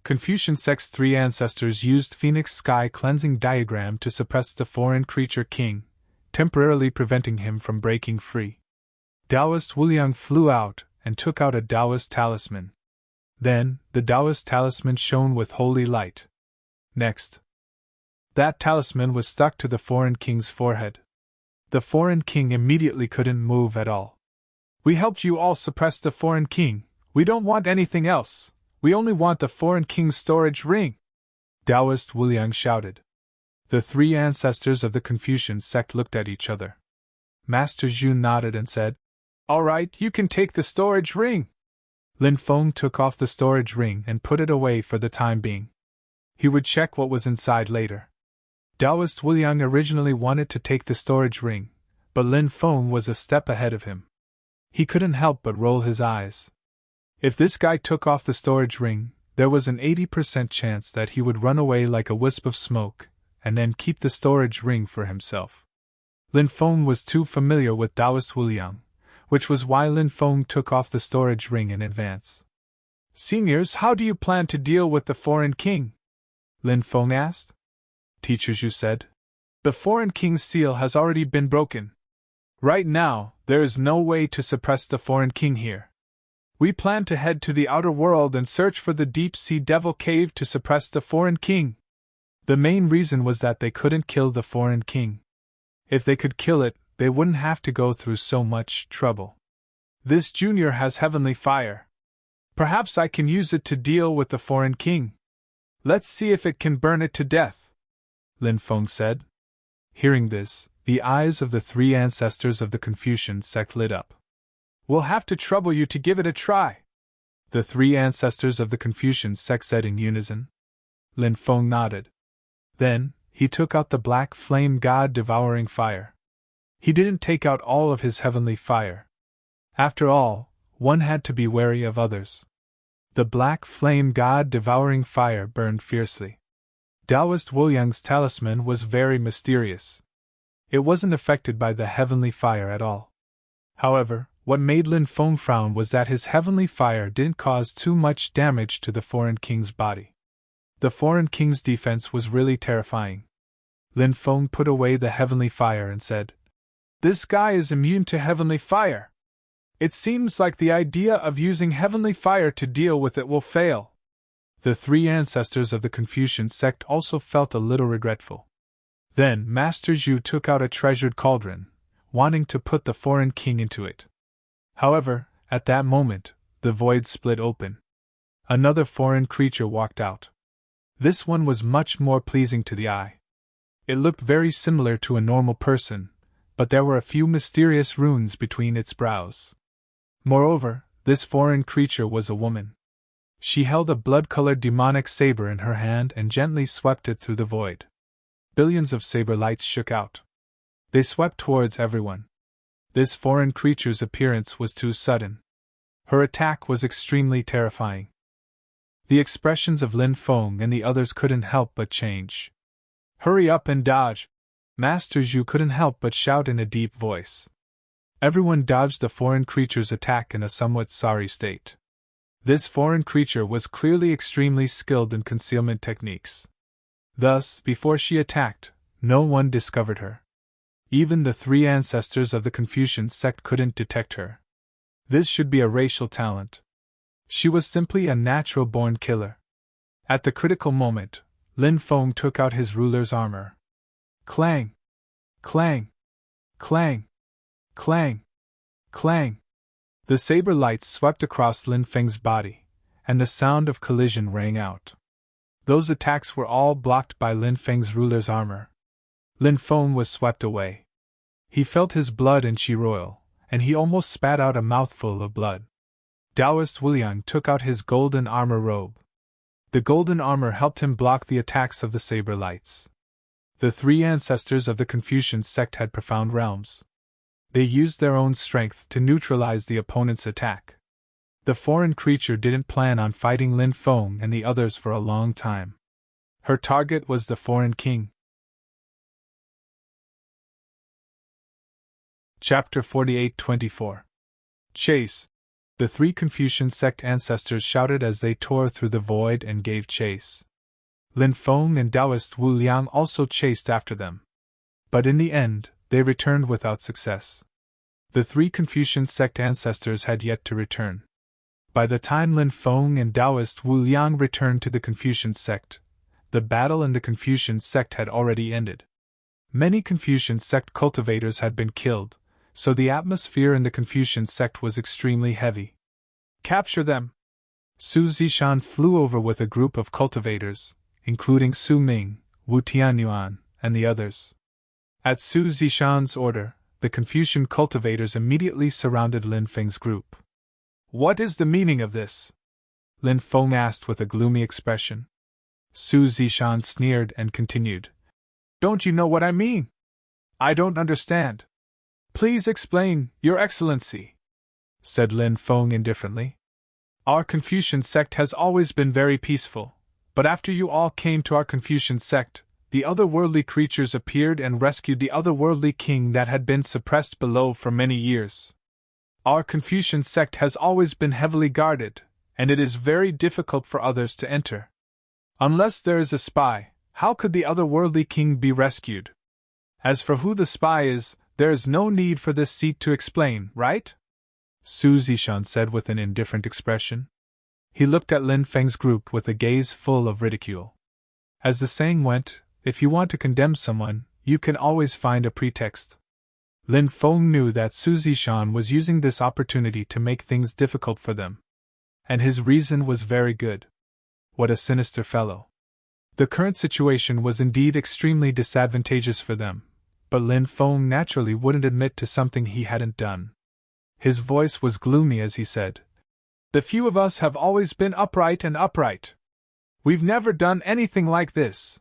Confucian sect's three ancestors used Phoenix Sky Cleansing Diagram to suppress the foreign creature king, temporarily preventing him from breaking free. Taoist Wuliang flew out and took out a Taoist talisman. Then, the Taoist talisman shone with holy light. Next, that talisman was stuck to the foreign king's forehead. The foreign king immediately couldn't move at all. We helped you all suppress the foreign king. We don't want anything else. We only want the foreign king's storage ring, Taoist Wuliang shouted. The three ancestors of the Confucian sect looked at each other. Master Zhu nodded and said, All right, you can take the storage ring. Lin Feng took off the storage ring and put it away for the time being. He would check what was inside later. Taoist Wuliang originally wanted to take the storage ring, but Lin Feng was a step ahead of him. He couldn't help but roll his eyes. If this guy took off the storage ring, there was an 80% chance that he would run away like a wisp of smoke, and then keep the storage ring for himself. Lin Feng was too familiar with Taoist Wuliang, which was why Lin Feng took off the storage ring in advance. Seniors, how do you plan to deal with the foreign king? Lin Feng asked. Teacher Zhu said. The foreign king's seal has already been broken. Right now, there is no way to suppress the foreign king here. We plan to head to the outer world and search for the deep-sea devil cave to suppress the foreign king. The main reason was that they couldn't kill the foreign king. If they could kill it, they wouldn't have to go through so much trouble. This junior has heavenly fire. Perhaps I can use it to deal with the foreign king. Let's see if it can burn it to death, Lin Feng said. Hearing this, the eyes of the three ancestors of the Confucian sect lit up. We'll have to trouble you to give it a try, the three ancestors of the Confucian sect said in unison. Lin Feng nodded. Then, he took out the black flame god devouring fire. He didn't take out all of his heavenly fire. After all, one had to be wary of others. The black flame god devouring fire burned fiercely. Taoist Wuliang's talisman was very mysterious. It wasn't affected by the heavenly fire at all. However, what made Lin Feng frown was that his heavenly fire didn't cause too much damage to the foreign king's body. The foreign king's defense was really terrifying. Lin Feng put away the heavenly fire and said, This guy is immune to heavenly fire. It seems like the idea of using heavenly fire to deal with it will fail. The three ancestors of the Confucian sect also felt a little regretful. Then Master Zhu took out a treasured cauldron, wanting to put the foreign king into it. However, at that moment, the void split open. Another foreign creature walked out. This one was much more pleasing to the eye. It looked very similar to a normal person, but there were a few mysterious runes between its brows. Moreover, the This foreign creature was a woman. She held a blood-colored demonic saber in her hand and gently swept it through the void. Billions of saber lights shook out. They swept towards everyone. This foreign creature's appearance was too sudden. Her attack was extremely terrifying. The expressions of Lin Feng and the others couldn't help but change. "Hurry up and dodge!" Master Zhu couldn't help but shout in a deep voice. Everyone dodged the foreign creature's attack in a somewhat sorry state. This foreign creature was clearly extremely skilled in concealment techniques. Thus, before she attacked, no one discovered her. Even the three ancestors of the Confucian sect couldn't detect her. This should be a racial talent. She was simply a natural-born killer. At the critical moment, Lin Feng took out his ruler's armor. Clang! Clang! Clang! Clang! Clang! The saber lights swept across Lin Feng's body, and the sound of collision rang out. Those attacks were all blocked by Lin Feng's ruler's armor. Lin Feng was swept away. He felt his blood in Qi Royal, and he almost spat out a mouthful of blood. Taoist Wuliang took out his golden armor robe. The golden armor helped him block the attacks of the saber lights. The three ancestors of the Confucian sect had profound realms. They used their own strength to neutralize the opponent's attack. The foreign creature didn't plan on fighting Lin Feng and the others for a long time. Her target was the foreign king. Chapter 48-24. Chase! The three Confucian sect ancestors shouted as they tore through the void and gave chase. Lin Feng and Taoist Wu Liang also chased after them. But in the end, they returned without success. The three Confucian sect ancestors had yet to return. By the time Lin Feng and Taoist Wu Liang returned to the Confucian sect, the battle in the Confucian sect had already ended. Many Confucian sect cultivators had been killed, so the atmosphere in the Confucian sect was extremely heavy. "Capture them!" Su Zishan flew over with a group of cultivators, including Su Ming, Wu Tianyuan, and the others. At Su Zishan's order, the Confucian cultivators immediately surrounded Lin Feng's group. "What is the meaning of this?" Lin Feng asked with a gloomy expression. Su Zishan sneered and continued. "Don't you know what I mean? I don't understand." "Please explain, Your Excellency," said Lin Feng indifferently. "Our Confucian sect has always been very peaceful, but after you all came to our Confucian sect, the otherworldly creatures appeared and rescued the otherworldly king that had been suppressed below for many years. Our Confucian sect has always been heavily guarded, and it is very difficult for others to enter. Unless there is a spy, how could the otherworldly king be rescued? As for who the spy is, there is no need for this seat to explain, right?" Su Zishan said with an indifferent expression. He looked at Lin Feng's group with a gaze full of ridicule. As the saying went, if you want to condemn someone, you can always find a pretext. Lin Feng knew that Su Zishan was using this opportunity to make things difficult for them. And his reason was very good. What a sinister fellow. The current situation was indeed extremely disadvantageous for them, but Lin Feng naturally wouldn't admit to something he hadn't done. His voice was gloomy as he said, "The few of us have always been upright and upright. We've never done anything like this.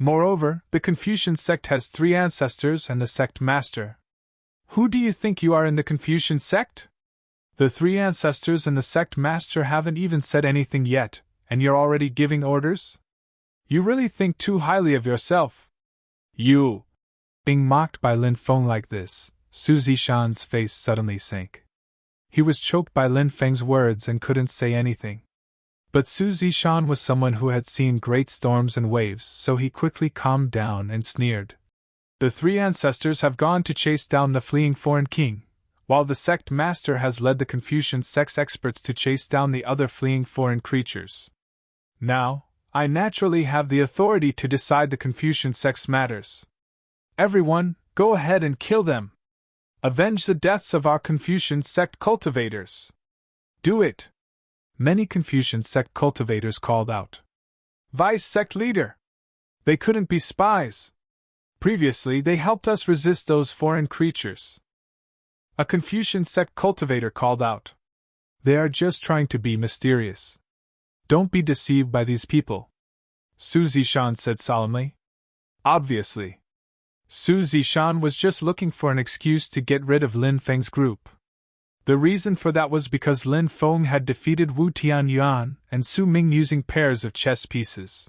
Moreover, the Confucian sect has 3 ancestors and the sect master. Who do you think you are in the Confucian sect? The 3 ancestors and the sect master haven't even said anything yet, and you're already giving orders? You really think too highly of yourself. You!" Being mocked by Lin Feng like this, Su Zishan's face suddenly sank. He was choked by Lin Feng's words and couldn't say anything. But Su Zishan was someone who had seen great storms and waves, so he quickly calmed down and sneered. "The 3 ancestors have gone to chase down the fleeing foreign king, while the sect master has led the Confucian sect's experts to chase down the other fleeing foreign creatures. Now, I naturally have the authority to decide the Confucian sect's matters. Everyone, go ahead and kill them. Avenge the deaths of our Confucian sect cultivators. Do it." Many Confucian sect cultivators called out. "Vice sect leader! They couldn't be spies. Previously they helped us resist those foreign creatures." A Confucian sect cultivator called out. They are just trying to be mysterious. Don't be deceived by these people, Su Zishan said solemnly. Obviously. Su Zishan was just looking for an excuse to get rid of Lin Feng's group. The reason for that was because Lin Feng had defeated Wu Tianyuan and Su Ming using pairs of chess pieces.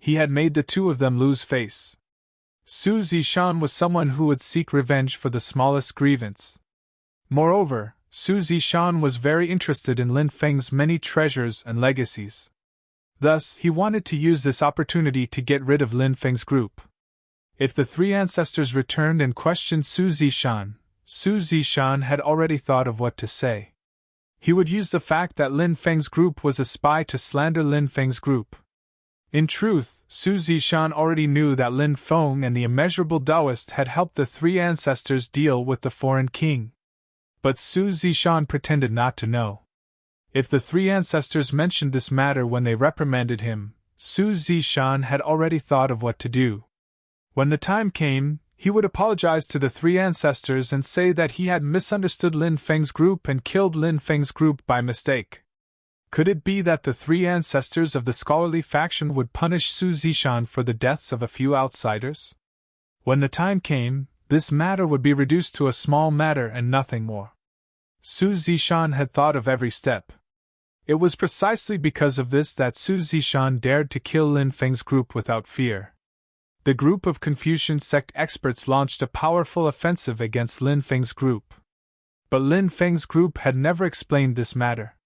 He had made the two of them lose face. Su Zishan was someone who would seek revenge for the smallest grievance. Moreover, Su Zishan was very interested in Lin Feng's many treasures and legacies. Thus, he wanted to use this opportunity to get rid of Lin Feng's group. If the three ancestors returned and questioned Su Zishan had already thought of what to say. He would use the fact that Lin Feng's group was a spy to slander Lin Feng's group. In truth, Su Zishan already knew that Lin Feng and the immeasurable Taoist had helped the three ancestors deal with the foreign king. But Su Zishan pretended not to know. If the three ancestors mentioned this matter when they reprimanded him, Su Zishan had already thought of what to do. When the time came, he would apologize to the three ancestors and say that he had misunderstood Lin Feng's group and killed Lin Feng's group by mistake. Could it be that the three ancestors of the scholarly faction would punish Su Zishan for the deaths of a few outsiders? When the time came, this matter would be reduced to a small matter and nothing more. Su Zishan had thought of every step. It was precisely because of this that Su Zishan dared to kill Lin Feng's group without fear. The group of Confucian sect experts launched a powerful offensive against Lin Feng's group. But Lin Feng's group had never explained this matter.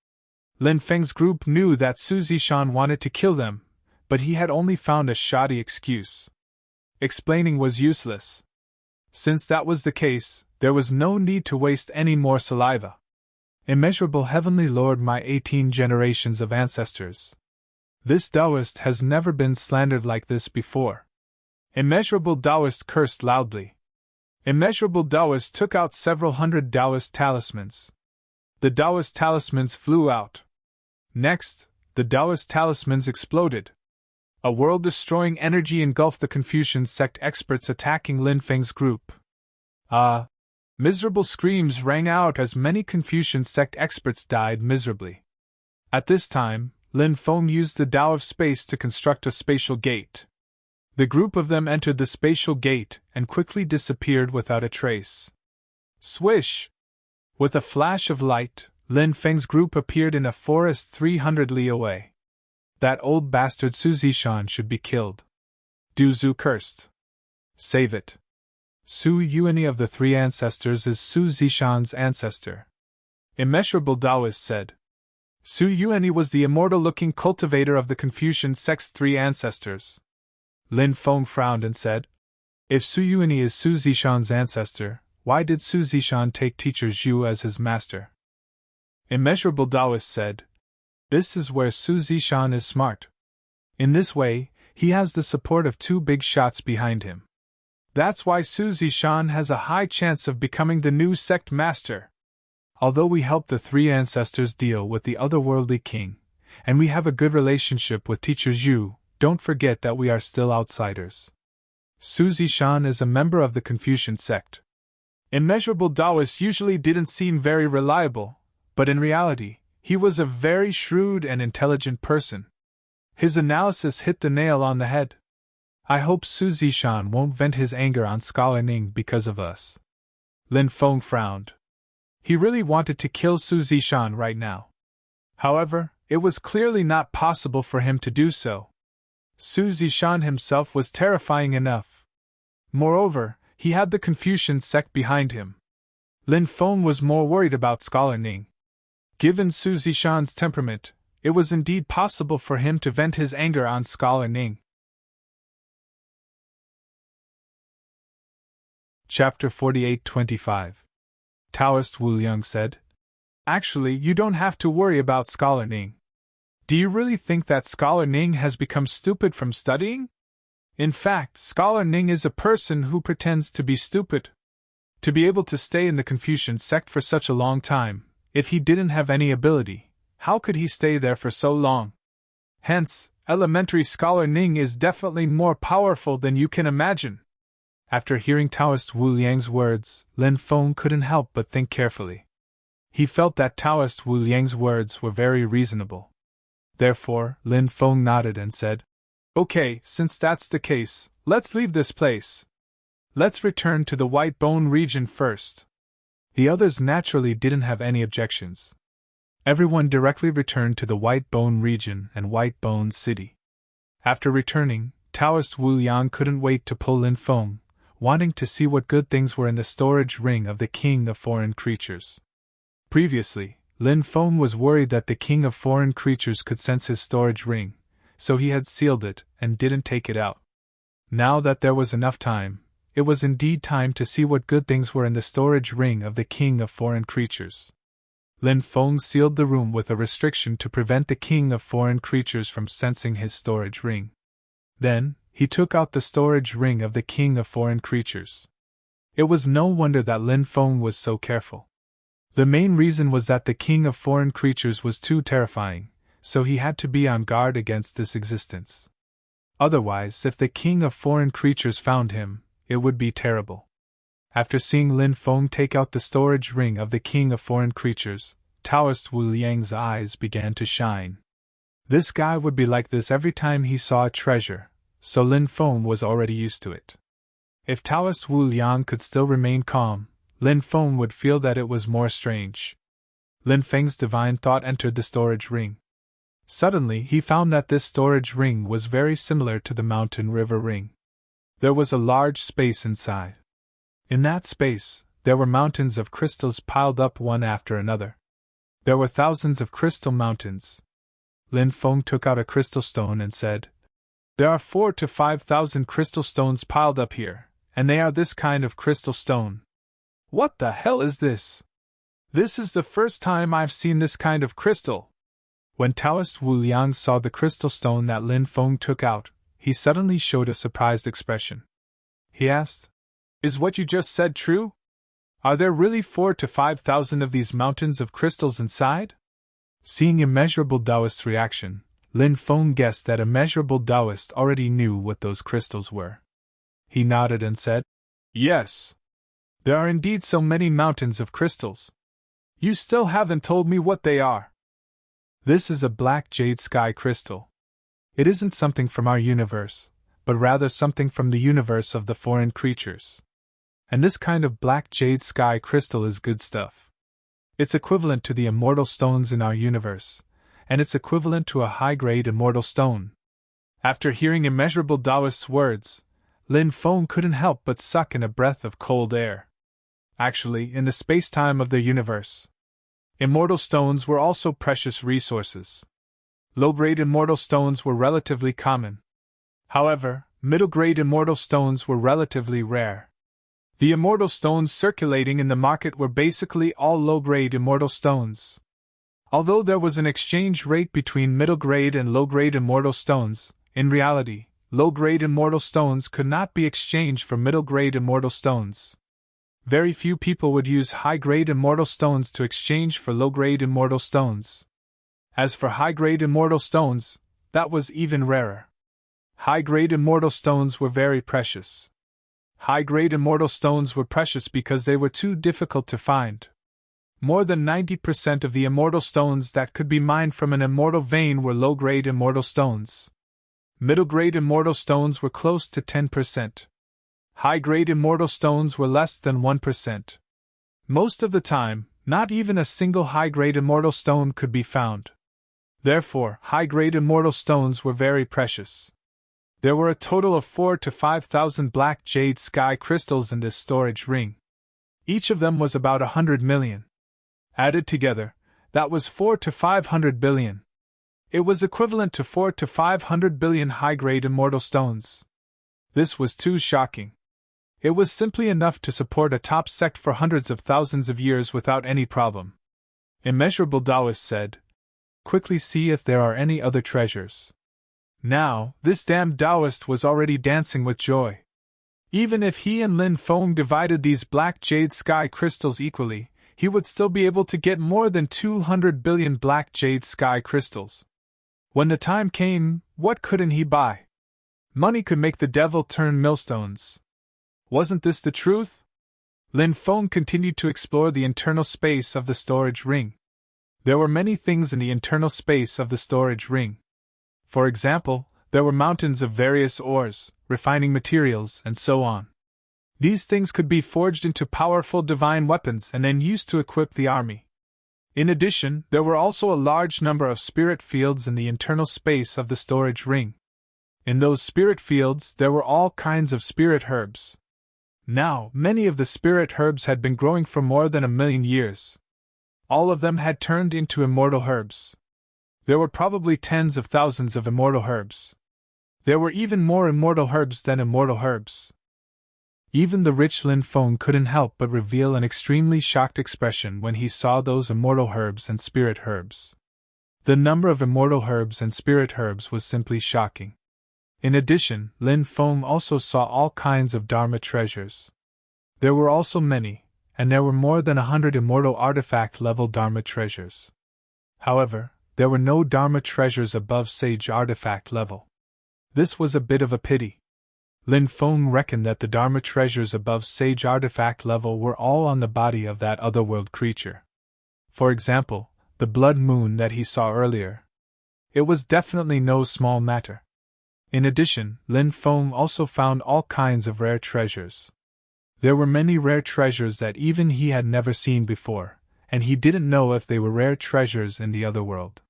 Lin Feng's group knew that Su Zishan wanted to kill them, but he had only found a shoddy excuse. Explaining was useless. Since that was the case, there was no need to waste any more saliva. Immeasurable Heavenly Lord, my 18 generations of ancestors. This Taoist has never been slandered like this before. Immeasurable Taoist cursed loudly. Immeasurable Taoist took out several hundred Taoist talismans. The Taoist talismans flew out. Next, the Taoist talismans exploded. A world-destroying energy engulfed the Confucian sect experts attacking Lin Feng's group. Miserable screams rang out as many Confucian sect experts died miserably. At this time, Lin Feng used the Tao of space to construct a spatial gate. The group of them entered the spatial gate and quickly disappeared without a trace. Swish! With a flash of light, Lin Feng's group appeared in a forest 300 li away. That old bastard Su Zishan should be killed. Du Zhu cursed. Save it. Su Yuani of the three ancestors is Su Zishan's ancestor. Immeasurable Taoist said. Su Yuani was the immortal-looking cultivator of the Confucian sect's three ancestors. Lin Feng frowned and said, If Su Yuani is Su Zishan's ancestor, why did Su Zishan take teacher Zhu as his master? Immeasurable Taoist said, This is where Su Zishan is smart. In this way, he has the support of two big shots behind him. That's why Su Zishan has a high chance of becoming the new sect master. Although we helped the three ancestors deal with the otherworldly king, and we have a good relationship with teacher Zhu, don't forget that we are still outsiders. Su Zishan is a member of the Confucian sect. Immeasurable Taoist usually didn't seem very reliable, but in reality, he was a very shrewd and intelligent person. His analysis hit the nail on the head. I hope Su Zishan won't vent his anger on Scholar Ning because of us. Lin Feng frowned. He really wanted to kill Su Zishan right now. However, it was clearly not possible for him to do so. Su Zishan himself was terrifying enough. Moreover, he had the Confucian sect behind him. Lin Feng was more worried about Scholar Ning. Given Su Zishan's temperament, it was indeed possible for him to vent his anger on Scholar Ning. Chapter 48-25. Taoist Wu Liang said, Actually, you don't have to worry about Scholar Ning. Do you really think that Scholar Ning has become stupid from studying? In fact, Scholar Ning is a person who pretends to be stupid. To be able to stay in the Confucian sect for such a long time, if he didn't have any ability, how could he stay there for so long? Hence, elementary Scholar Ning is definitely more powerful than you can imagine. After hearing Taoist Wu Liang's words, Lin Feng couldn't help but think carefully. He felt that Taoist Wu Liang's words were very reasonable. Therefore, Lin Feng nodded and said, "Okay, since that's the case, let's leave this place. Let's return to the White Bone region first." The others naturally didn't have any objections. Everyone directly returned to the White Bone region and White Bone City. After returning, Taoist Wu Liang couldn't wait to pull Lin Feng, wanting to see what good things were in the storage ring of the King of Foreign Creatures. Previously, Lin Feng was worried that the King of Foreign Creatures could sense his storage ring, so he had sealed it and didn't take it out. Now that there was enough time, it was indeed time to see what good things were in the storage ring of the King of Foreign Creatures. Lin Feng sealed the room with a restriction to prevent the King of Foreign Creatures from sensing his storage ring. Then, he took out the storage ring of the King of Foreign Creatures. It was no wonder that Lin Feng was so careful. The main reason was that the King of Foreign Creatures was too terrifying, so he had to be on guard against this existence. Otherwise, if the King of Foreign Creatures found him, it would be terrible. After seeing Lin Feng take out the storage ring of the King of Foreign Creatures, Taoist Wu Liang's eyes began to shine. This guy would be like this every time he saw a treasure, so Lin Feng was already used to it. If Taoist Wu Liang could still remain calm, Lin Feng would feel that it was more strange. Lin Feng's divine thought entered the storage ring. Suddenly he found that this storage ring was very similar to the mountain river ring. There was a large space inside. In that space, there were mountains of crystals piled up one after another. There were thousands of crystal mountains. Lin Feng took out a crystal stone and said, "There are 4,000 to 5,000 crystal stones piled up here, and they are this kind of crystal stone." "What the hell is this? This is the first time I've seen this kind of crystal." When Taoist Wu Liang saw the crystal stone that Lin Feng took out, he suddenly showed a surprised expression. He asked, "Is what you just said true? Are there really 4,000 to 5,000 of these mountains of crystals inside?" Seeing Immeasurable Taoist's reaction, Lin Feng guessed that Immeasurable Taoist already knew what those crystals were. He nodded and said, "Yes. There are indeed so many mountains of crystals. You still haven't told me what they are." "This is a black jade sky crystal. It isn't something from our universe, but rather something from the universe of the foreign creatures. And this kind of black jade sky crystal is good stuff. It's equivalent to the immortal stones in our universe, and it's equivalent to a high-grade immortal stone." After hearing Immeasurable Taoist's words, Lin Feng couldn't help but suck in a breath of cold air. Actually, in the space-time of their universe, immortal stones were also precious resources. Low-grade immortal stones were relatively common. However, middle-grade immortal stones were relatively rare. The immortal stones circulating in the market were basically all low-grade immortal stones. Although there was an exchange rate between middle-grade and low-grade immortal stones, in reality, low-grade immortal stones could not be exchanged for middle-grade immortal stones. Very few people would use high-grade immortal stones to exchange for low-grade immortal stones. As for high-grade immortal stones, that was even rarer. High-grade immortal stones were very precious. High-grade immortal stones were precious because they were too difficult to find. More than 90% of the immortal stones that could be mined from an immortal vein were low-grade immortal stones. Middle-grade immortal stones were close to 10%. High-grade immortal stones were less than 1%. Most of the time, not even a single high-grade immortal stone could be found. Therefore, high-grade immortal stones were very precious. There were a total of 4,000 to 5,000 black jade sky crystals in this storage ring. Each of them was about 100 million. Added together, that was 4 to 500 billion. It was equivalent to 4 to 500 billion high-grade immortal stones. This was too shocking. It was simply enough to support a top sect for hundreds of thousands of years without any problem. Immeasurable Taoist said, "Quickly see if there are any other treasures." Now, this damned Taoist was already dancing with joy. Even if he and Lin Feng divided these black jade sky crystals equally, he would still be able to get more than 200 billion black jade sky crystals. When the time came, what couldn't he buy? Money could make the devil turn millstones. Wasn't this the truth? Lin Feng continued to explore the internal space of the storage ring. There were many things in the internal space of the storage ring. For example, there were mountains of various ores, refining materials, and so on. These things could be forged into powerful divine weapons and then used to equip the army. In addition, there were also a large number of spirit fields in the internal space of the storage ring. In those spirit fields, there were all kinds of spirit herbs. Now, many of the spirit herbs had been growing for more than 1,000,000 years. All of them had turned into immortal herbs. There were probably tens of thousands of immortal herbs. There were even more immortal herbs than immortal herbs. Even the rich Lin Feng couldn't help but reveal an extremely shocked expression when he saw those immortal herbs and spirit herbs. The number of immortal herbs and spirit herbs was simply shocking. In addition, Lin Feng also saw all kinds of Dharma treasures. There were also many, and there were more than 100 immortal artifact-level Dharma treasures. However, there were no Dharma treasures above Sage artifact level. This was a bit of a pity. Lin Feng reckoned that the Dharma treasures above Sage artifact level were all on the body of that otherworld creature. For example, the blood moon that he saw earlier. It was definitely no small matter. In addition, Lin Feng also found all kinds of rare treasures. There were many rare treasures that even he had never seen before, and he didn't know if they were rare treasures in the other world.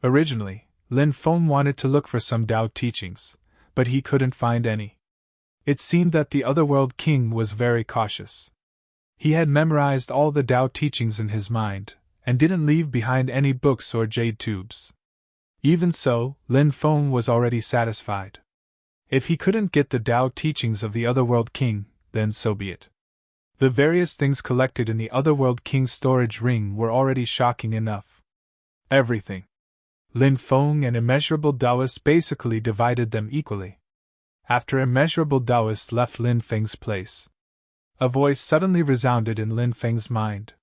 Originally, Lin Feng wanted to look for some Tao teachings, but he couldn't find any. It seemed that the otherworld king was very cautious. He had memorized all the Tao teachings in his mind, and didn't leave behind any books or jade tubes. Even so, Lin Feng was already satisfied. If he couldn't get the Tao teachings of the otherworld king, then so be it. The various things collected in the otherworld king's storage ring were already shocking enough. Everything. Lin Feng and Immeasurable Taoist basically divided them equally. After Immeasurable Taoist left Lin Feng's place, a voice suddenly resounded in Lin Feng's mind.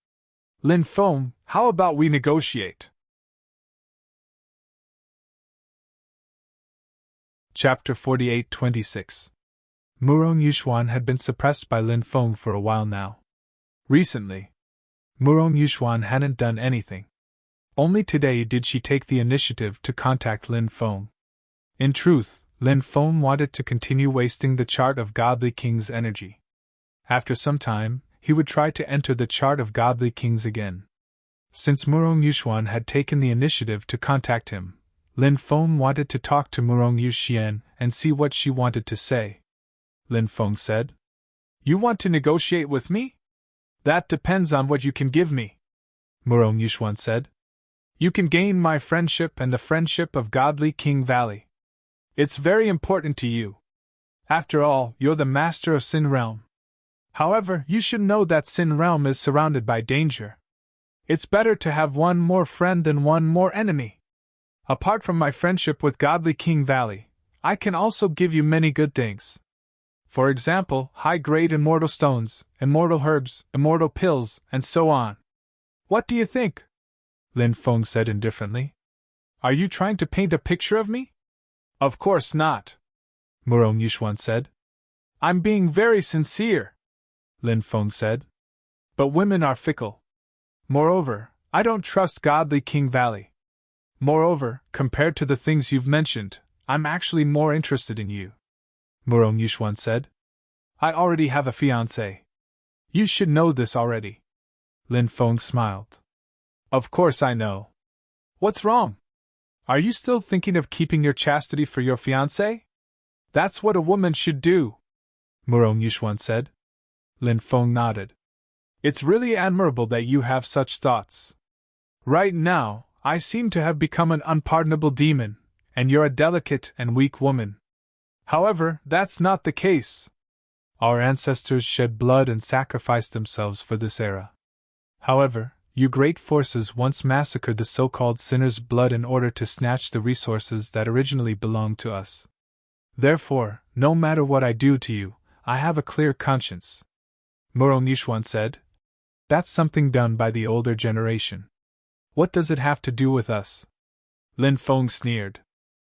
Lin Feng, how about we negotiate? Chapter 48-26. Murong Yushuan had been suppressed by Lin Feng for a while now. Recently, Murong Yushuan hadn't done anything. Only today did she take the initiative to contact Lin Feng. In truth, Lin Feng wanted to continue wasting the chart of Godly King's energy. After some time, he would try to enter the chart of Godly Kings again. Since Murong Yushuan had taken the initiative to contact him, Lin Feng wanted to talk to Murong Yuxian and see what she wanted to say. Lin Feng said, "You want to negotiate with me? That depends on what you can give me," Murong Yushuan said. "You can gain my friendship and the friendship of Godly King Valley. It's very important to you. After all, you're the master of Sin Realm. However, you should know that Sin Realm is surrounded by danger. It's better to have one more friend than one more enemy. Apart from my friendship with Godly King Valley, I can also give you many good things. For example, high-grade immortal stones, immortal herbs, immortal pills, and so on. What do you think?" Lin Feng said indifferently. "Are you trying to paint a picture of me?" "Of course not," Murong Yushuan said. "I'm being very sincere," Lin Feng said. "But women are fickle. Moreover, I don't trust Godly King Valley. Moreover, compared to the things you've mentioned, I'm actually more interested in you," Murong Yushuan said. "I already have a fiancé. You should know this already." Lin Feng smiled. "Of course I know. What's wrong? Are you still thinking of keeping your chastity for your fiancé? That's what a woman should do," Murong Yushuan said. Lin Feng nodded. "It's really admirable that you have such thoughts. Right now, I seem to have become an unpardonable demon, and you're a delicate and weak woman. However, that's not the case. Our ancestors shed blood and sacrificed themselves for this era. However, you great forces once massacred the so-called sinners' blood in order to snatch the resources that originally belonged to us. Therefore, no matter what I do to you, I have a clear conscience," Murong Yushuan said. "That's something done by the older generation. What does it have to do with us?" Lin Feng sneered.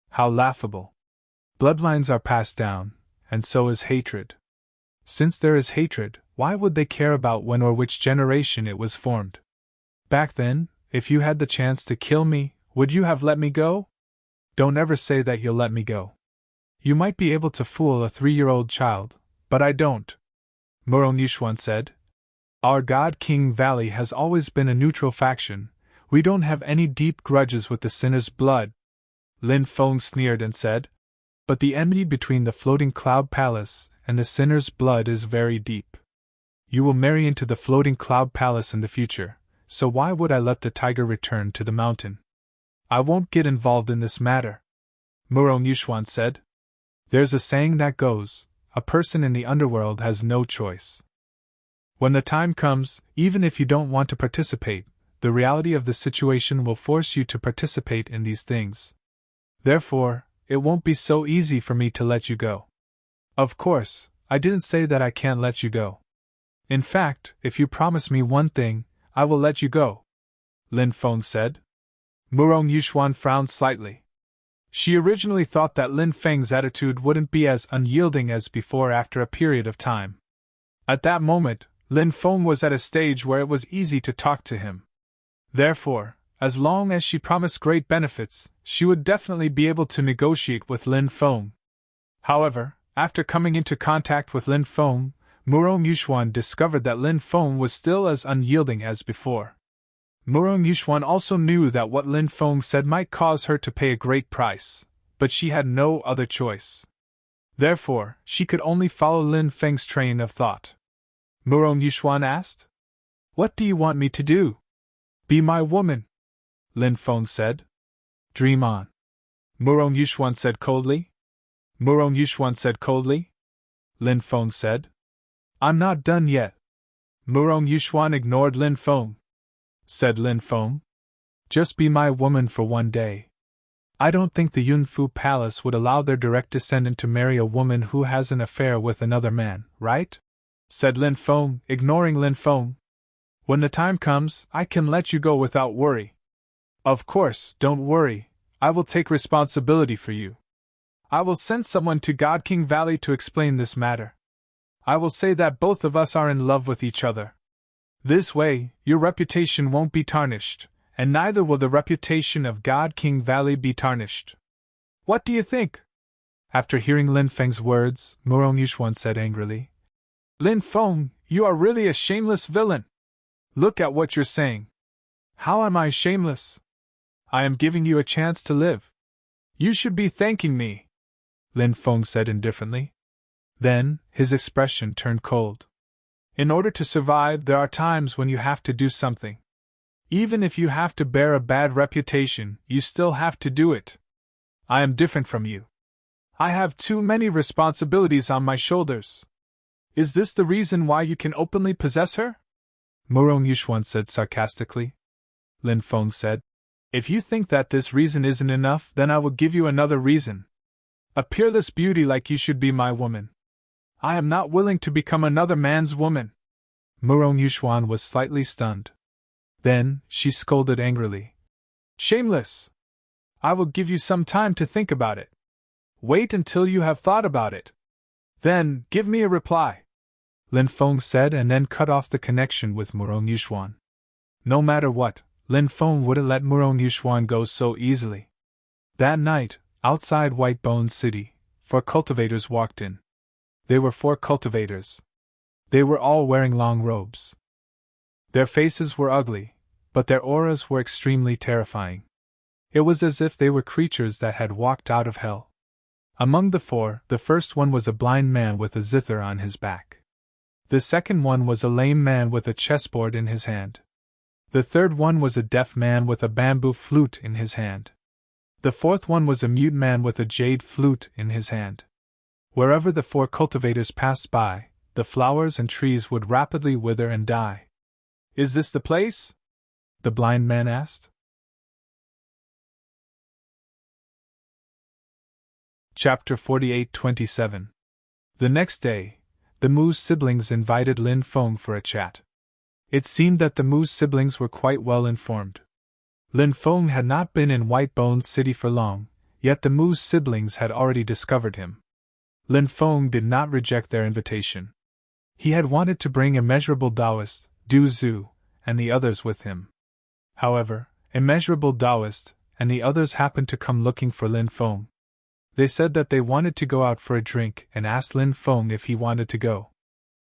"How laughable. Bloodlines are passed down, and so is hatred. Since there is hatred, why would they care about when or which generation it was formed? Back then, if you had the chance to kill me, would you have let me go? Don't ever say that you'll let me go. You might be able to fool a 3-year-old child, but I don't. Murong Yuxuan said. Our God King Valley has always been a neutral faction. We don't have any deep grudges with the sinner's blood. Lin Feng sneered and said. But the enmity between the floating cloud palace and the sinner's blood is very deep. You will marry into the floating cloud palace in the future, so why would I let the tiger return to the mountain? I won't get involved in this matter. Murong Yuxuan said. There's a saying that goes, a person in the underworld has no choice. When the time comes, even if you don't want to participate, the reality of the situation will force you to participate in these things. Therefore, it won't be so easy for me to let you go. Of course, I didn't say that I can't let you go. In fact, if you promise me one thing, I will let you go, Lin Feng said. Murong Yuxuan frowned slightly. She originally thought that Lin Feng's attitude wouldn't be as unyielding as before after a period of time. At that moment, Lin Feng was at a stage where it was easy to talk to him. Therefore, as long as she promised great benefits, she would definitely be able to negotiate with Lin Feng. However, after coming into contact with Lin Feng, Murong Yuxuan discovered that Lin Feng was still as unyielding as before. Murong Yuxuan also knew that what Lin Feng said might cause her to pay a great price, but she had no other choice. Therefore, she could only follow Lin Feng's train of thought. Murong Yuxuan asked. What do you want me to do? Be my woman, Lin Feng said. Dream on, Murong Yuxuan said coldly. Murong Yuxuan said coldly. Lin Feng said. I'm not done yet. Murong Yuxuan ignored Lin Feng. Said Lin Feng. Just be my woman for one day. I don't think the Yunfu Palace would allow their direct descendant to marry a woman who has an affair with another man, right? Said Lin Feng, ignoring Lin Feng. When the time comes, I can let you go without worry. Of course, don't worry, I will take responsibility for you. I will send someone to God King Valley to explain this matter. I will say that both of us are in love with each other. This way, your reputation won't be tarnished, and neither will the reputation of God King Valley be tarnished. What do you think? After hearing Lin Feng's words, Murong Yuxuan said angrily. Lin Feng, you are really a shameless villain. Look at what you're saying. How am I shameless? I am giving you a chance to live. You should be thanking me, Lin Feng said indifferently. Then, his expression turned cold. In order to survive, there are times when you have to do something. Even if you have to bear a bad reputation, you still have to do it. I am different from you. I have too many responsibilities on my shoulders. Is this the reason why you can openly possess her? Murong Yuxuan said sarcastically. Lin Feng said. If you think that this reason isn't enough, then I will give you another reason. A peerless beauty like you should be my woman. I am not willing to become another man's woman. Murong Yuxuan was slightly stunned. Then, she scolded angrily. Shameless! I will give you some time to think about it. Wait until you have thought about it. Then, give me a reply. Lin Feng said and then cut off the connection with Murong Yuxuan. No matter what, Lin Feng wouldn't let Murong Yuxuan go so easily. That night, outside White Bones City, 4 cultivators walked in. They were 4 cultivators. They were all wearing long robes. Their faces were ugly, but their auras were extremely terrifying. It was as if they were creatures that had walked out of hell. Among the 4, the first one was a blind man with a zither on his back. The second one was a lame man with a chessboard in his hand. The third one was a deaf man with a bamboo flute in his hand. The fourth one was a mute man with a jade flute in his hand. Wherever the 4 cultivators passed by, the flowers and trees would rapidly wither and die. Is this the place? The blind man asked. Chapter 48-27. The next day, the Mu's siblings invited Lin Feng for a chat. It seemed that the Mu's siblings were quite well informed. Lin Feng had not been in White Bones City for long, yet the Mu's siblings had already discovered him. Lin Feng did not reject their invitation. He had wanted to bring Immeasurable Taoist, Du Zhu, and the others with him. However, Immeasurable Taoist and the others happened to come looking for Lin Feng. They said that they wanted to go out for a drink and asked Lin Feng if he wanted to go.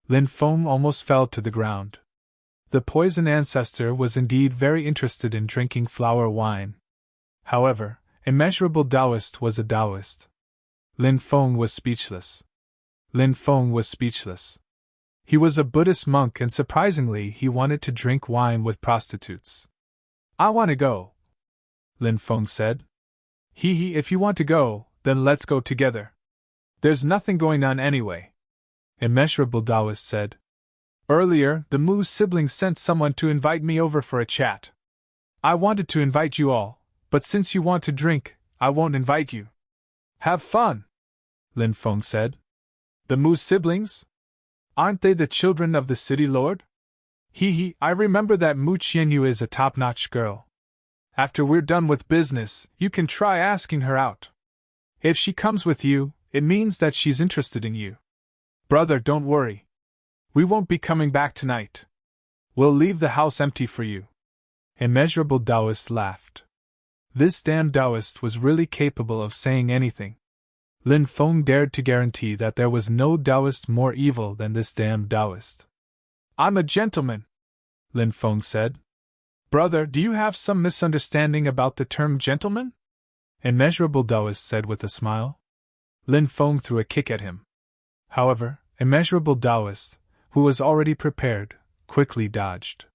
Lin Feng almost fell to the ground. The poison ancestor was indeed very interested in drinking flower wine. However, Immeasurable Taoist was a Taoist. Lin Feng was speechless. Lin Feng was speechless. He was a Buddhist monk and surprisingly he wanted to drink wine with prostitutes. I want to go, Lin Feng said. Hee, if you want to go, then let's go together. There's nothing going on anyway, Immeasurable Taoist said. Earlier, the Mu siblings sent someone to invite me over for a chat. I wanted to invite you all, but since you want to drink, I won't invite you. Have fun, Lin Feng said. The Mu siblings? Aren't they the children of the city lord? Hee, I remember that Mu Qianyu is a top-notch girl. After we're done with business, you can try asking her out. If she comes with you, it means that she's interested in you. Brother, don't worry. We won't be coming back tonight. We'll leave the house empty for you. Immeasurable Taoist laughed. This damn Taoist was really capable of saying anything. Lin Feng dared to guarantee that there was no Taoist more evil than this damn Taoist. I'm a gentleman, Lin Feng said. Brother, do you have some misunderstanding about the term gentleman? Immeasurable Taoist said with a smile. Lin Feng threw a kick at him. However, Immeasurable Taoist, who was already prepared, quickly dodged.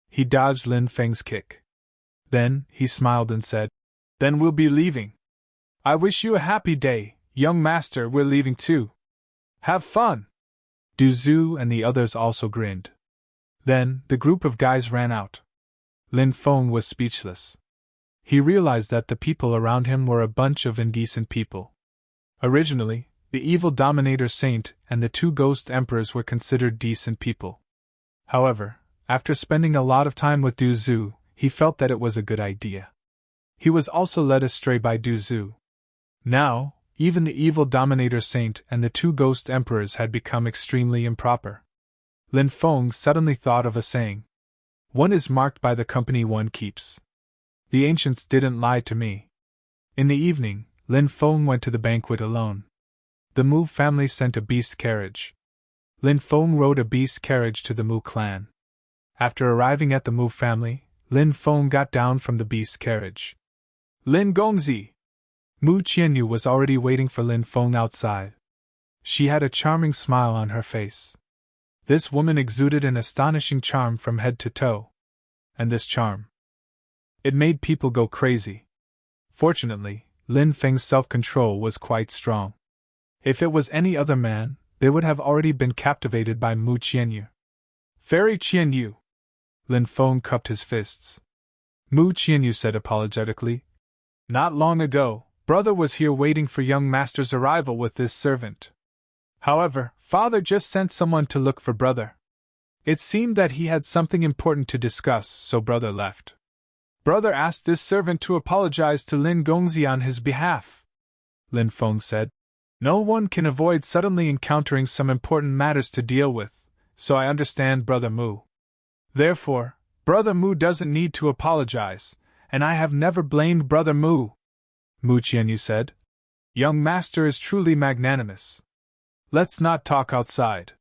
He dodged Lin Feng's kick. Then, he smiled and said, Then we'll be leaving. I wish you a happy day, young master, we're leaving too. Have fun! Du Zhu and the others also grinned. Then, the group of guys ran out. Lin Feng was speechless. He realized that the people around him were a bunch of indecent people. Originally, the evil Dominator Saint and the two ghost emperors were considered decent people. However, after spending a lot of time with Du Zhu, he felt that it was a good idea. He was also led astray by Du Zhu. Now, even the evil Dominator Saint and the two ghost emperors had become extremely improper. Lin Feng suddenly thought of a saying. One is marked by the company one keeps. The ancients didn't lie to me. In the evening, Lin Feng went to the banquet alone. The Mu family sent a beast carriage. Lin Feng rode a beast carriage to the Mu clan. After arriving at the Mu family, Lin Feng got down from the beast carriage. Lin Gongzi! Mu Qianyu was already waiting for Lin Feng outside. She had a charming smile on her face. This woman exuded an astonishing charm from head to toe. And this charm, it made people go crazy. Fortunately, Lin Feng's self-control was quite strong. If it was any other man, they would have already been captivated by Mu Qianyu. Fairy Qianyu! Lin Feng cupped his fists. Mu Qianyu said apologetically, Not long ago, brother was here waiting for young master's arrival with this servant. However, father just sent someone to look for brother. It seemed that he had something important to discuss, so brother left. Brother asked this servant to apologize to Lin Gongzi on his behalf. Lin Feng said, No one can avoid suddenly encountering some important matters to deal with, so I understand Brother Mu. Therefore, Brother Mu doesn't need to apologize, and I have never blamed Brother Mu. Mu Qianyu said, Young master is truly magnanimous. Let's not talk outside.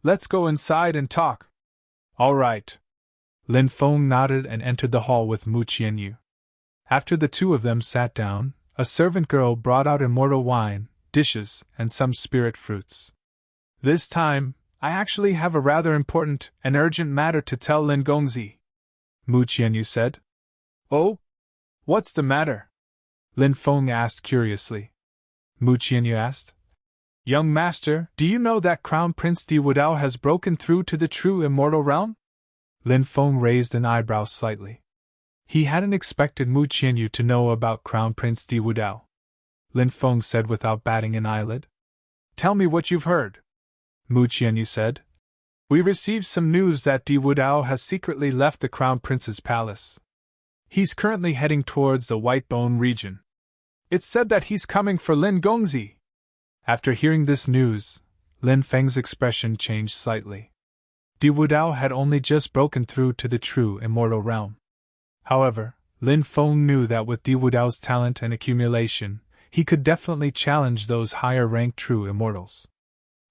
Let's go inside and talk. All right. Lin Feng nodded and entered the hall with Mu Qianyu. After the two of them sat down, a servant girl brought out immortal wine, dishes, and some spirit fruits. This time, I actually have a rather important and urgent matter to tell Lin Gongzi, Mu Qianyu said. Oh? What's the matter? Lin Feng asked curiously. Mu Qianyu asked. Young master, do you know that Crown Prince Di Wudao has broken through to the true immortal realm? Lin Feng raised an eyebrow slightly. He hadn't expected Mu Qianyu to know about Crown Prince Di Wudao. Lin Feng said without batting an eyelid. Tell me what you've heard, Mu Qianyu said. We received some news that Di Wudao has secretly left the Crown Prince's palace. He's currently heading towards the White Bone region. It's said that he's coming for Lin Gongzi. After hearing this news, Lin Feng's expression changed slightly. Di Wudao had only just broken through to the true immortal realm. However, Lin Feng knew that with Di Wudao's talent and accumulation, he could definitely challenge those higher-ranked true immortals.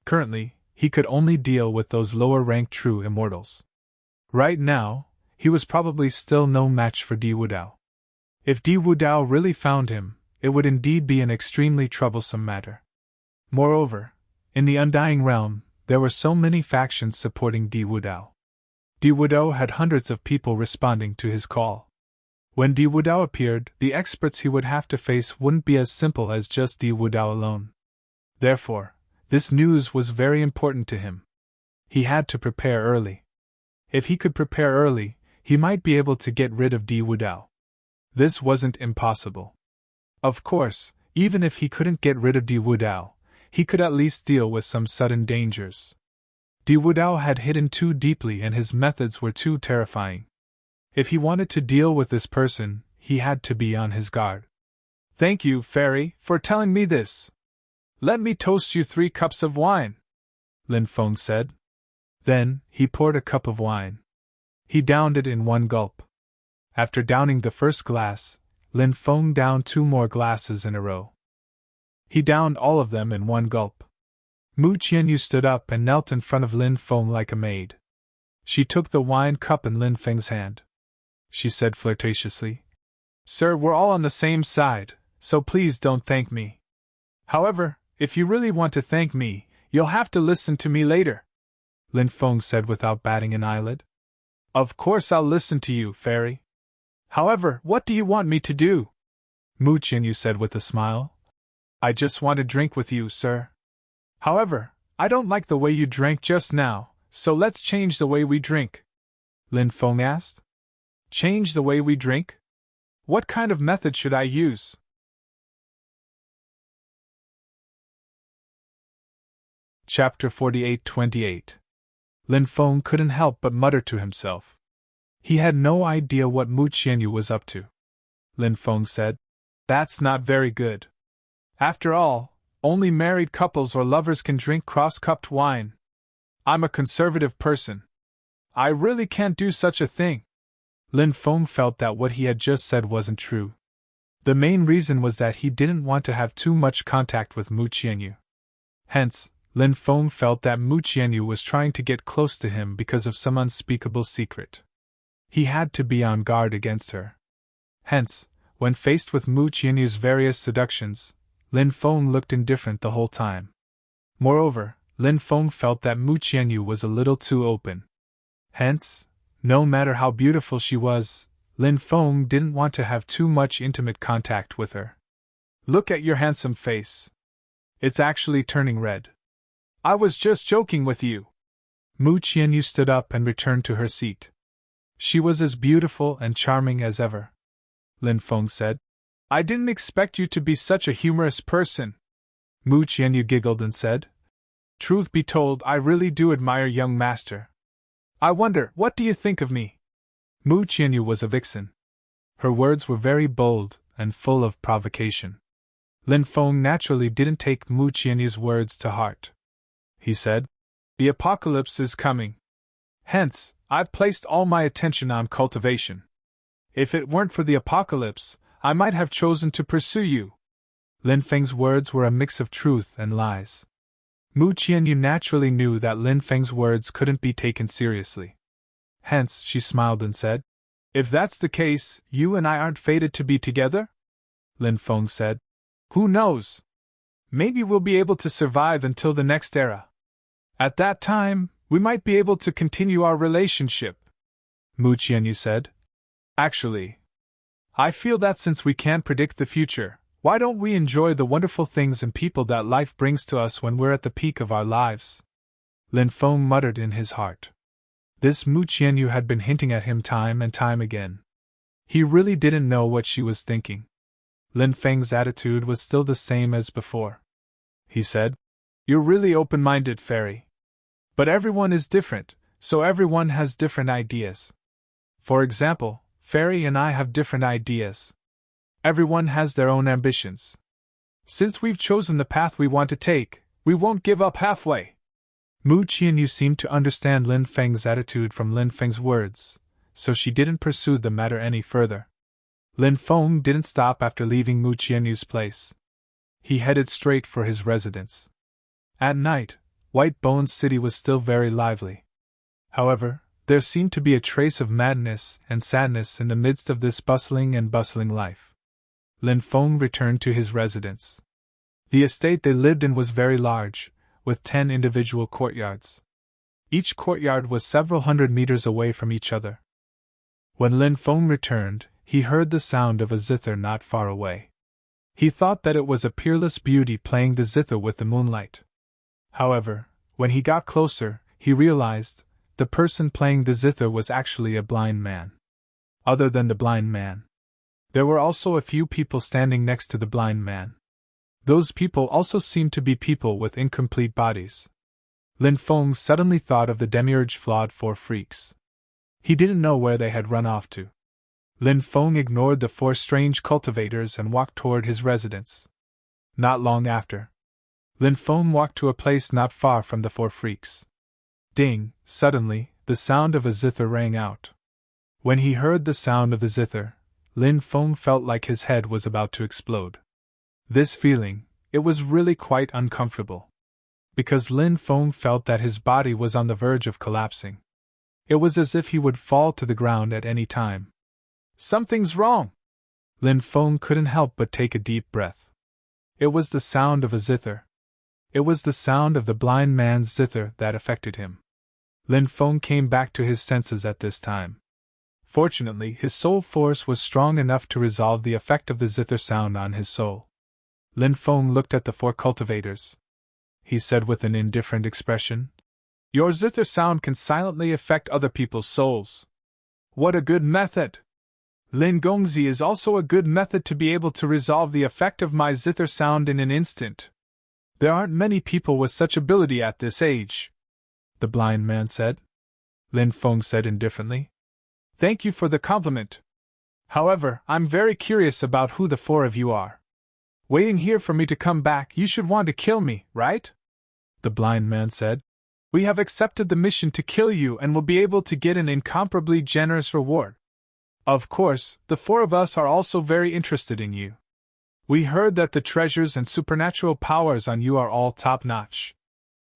Currently, he could only deal with those lower-ranked true immortals. Right now, he was probably still no match for Di Wudao. If Di Wudao really found him, it would indeed be an extremely troublesome matter. Moreover, in the Undying Realm, there were so many factions supporting Di Wudao. Di Wudao had hundreds of people responding to his call. When Di Wudao appeared, the experts he would have to face wouldn't be as simple as just Di Wudao alone. Therefore, this news was very important to him. He had to prepare early. If he could prepare early, he might be able to get rid of Di Wudao. This wasn't impossible. Of course, even if he couldn't get rid of Di Wudao, he could at least deal with some sudden dangers. Di Wudao had hidden too deeply and his methods were too terrifying. If he wanted to deal with this person, he had to be on his guard. "Thank you, Fairy, for telling me this. Let me toast you 3 cups of wine," Lin Feng said. Then, he poured a cup of wine. He downed it in 1 gulp. After downing the first glass, Lin Feng downed 2 more glasses in a row. He downed all of them in 1 gulp. Mu Qianyu stood up and knelt in front of Lin Feng like a maid. She took the wine cup in Lin Feng's hand. She said flirtatiously, "Sir, we're all on the same side, so please don't thank me. However, if you really want to thank me, you'll have to listen to me later," Lin Feng said without batting an eyelid. "Of course I'll listen to you, Fairy. However, what do you want me to do?" Mu Qianyu said with a smile. "I just want to drink with you, sir. However, I don't like the way you drank just now, so let's change the way we drink," Lin Feng asked. "Change the way we drink? What kind of method should I use?" Chapter 48-28. Lin Feng couldn't help but mutter to himself. He had no idea what Mu Qianyu was up to. Lin Feng said, "That's not very good. After all, only married couples or lovers can drink cross-cupped wine. I'm a conservative person. I really can't do such a thing." Lin Feng felt that what he had just said wasn't true. The main reason was that he didn't want to have too much contact with Mu Qianyu. Hence, Lin Feng felt that Mu Qianyu was trying to get close to him because of some unspeakable secret. He had to be on guard against her. Hence, when faced with Mu Qianyu's various seductions, Lin Feng looked indifferent the whole time. Moreover, Lin Feng felt that Mu Qianyu was a little too open. Hence, no matter how beautiful she was, Lin Feng didn't want to have too much intimate contact with her. "Look at your handsome face. It's actually turning red. I was just joking with you." Mu Qianyu stood up and returned to her seat. She was as beautiful and charming as ever. Lin Feng said, "I didn't expect you to be such a humorous person." Mu Qianyu giggled and said, "Truth be told, I really do admire young master. I wonder, what do you think of me?" Mu Qianyu was a vixen. Her words were very bold and full of provocation. Lin Feng naturally didn't take Mu Qianyu's words to heart. He said, "The apocalypse is coming. Hence, I've placed all my attention on cultivation. If it weren't for the apocalypse, I might have chosen to pursue you." Lin Feng's words were a mix of truth and lies. Mu Qianyu naturally knew that Lin Feng's words couldn't be taken seriously. Hence, she smiled and said, "If that's the case, you and I aren't fated to be together?" Lin Feng said, "Who knows? Maybe we'll be able to survive until the next era. At that time, we might be able to continue our relationship," Mu Qianyu said. "Actually, I feel that since we can't predict the future, why don't we enjoy the wonderful things and people that life brings to us when we're at the peak of our lives?" Lin Feng muttered in his heart. This Mu Qianyu had been hinting at him time and time again. He really didn't know what she was thinking. Lin Feng's attitude was still the same as before. He said, "You're really open-minded, Fairy. But everyone is different, so everyone has different ideas. For example, Fairy and I have different ideas. Everyone has their own ambitions. Since we've chosen the path we want to take, we won't give up halfway. Mu Qianyu seemed to understand Lin Feng's attitude from Lin Feng's words, so she didn't pursue the matter any further. Lin Feng didn't stop after leaving Mu Qianyu's place. He headed straight for his residence. At night, White Bones City was still very lively. However, there seemed to be a trace of madness and sadness in the midst of this bustling life. Lin Feng returned to his residence. The estate they lived in was very large, with 10 individual courtyards. Each courtyard was several hundred meters away from each other. When Lin Feng returned, he heard the sound of a zither not far away. He thought that it was a peerless beauty playing the zither with the moonlight. However, when he got closer, he realized the person playing the zither was actually a blind man. Other than the blind man, there were also a few people standing next to the blind man. Those people also seemed to be people with incomplete bodies. Lin Feng suddenly thought of the demiurge flawed 4 freaks. He didn't know where they had run off to. Lin Feng ignored the 4 strange cultivators and walked toward his residence. Not long after, Lin Feng walked to a place not far from the 4 freaks. Ding! Suddenly, the sound of a zither rang out. When he heard the sound of the zither, Lin Feng felt like his head was about to explode. This feeling, it was really quite uncomfortable. Because Lin Feng felt that his body was on the verge of collapsing. It was as if he would fall to the ground at any time. Something's wrong! Lin Feng couldn't help but take a deep breath. It was the sound of a zither. It was the sound of the blind man's zither that affected him. Lin Feng came back to his senses at this time. Fortunately, his soul force was strong enough to resolve the effect of the zither sound on his soul. Lin Feng looked at the 4 cultivators. He said with an indifferent expression, "Your zither sound can silently affect other people's souls. What a good method! Lin Gongzi is also a good method to be able to resolve the effect of my zither sound in an instant. There aren't many people with such ability at this age," the blind man said. Lin Feng said indifferently, "Thank you for the compliment. However, I'm very curious about who the 4 of you are. Waiting here for me to come back, you should want to kill me, right?" the blind man said. "We have accepted the mission to kill you and will be able to get an incomparably generous reward. Of course, the 4 of us are also very interested in you. We heard that the treasures and supernatural powers on you are all top-notch.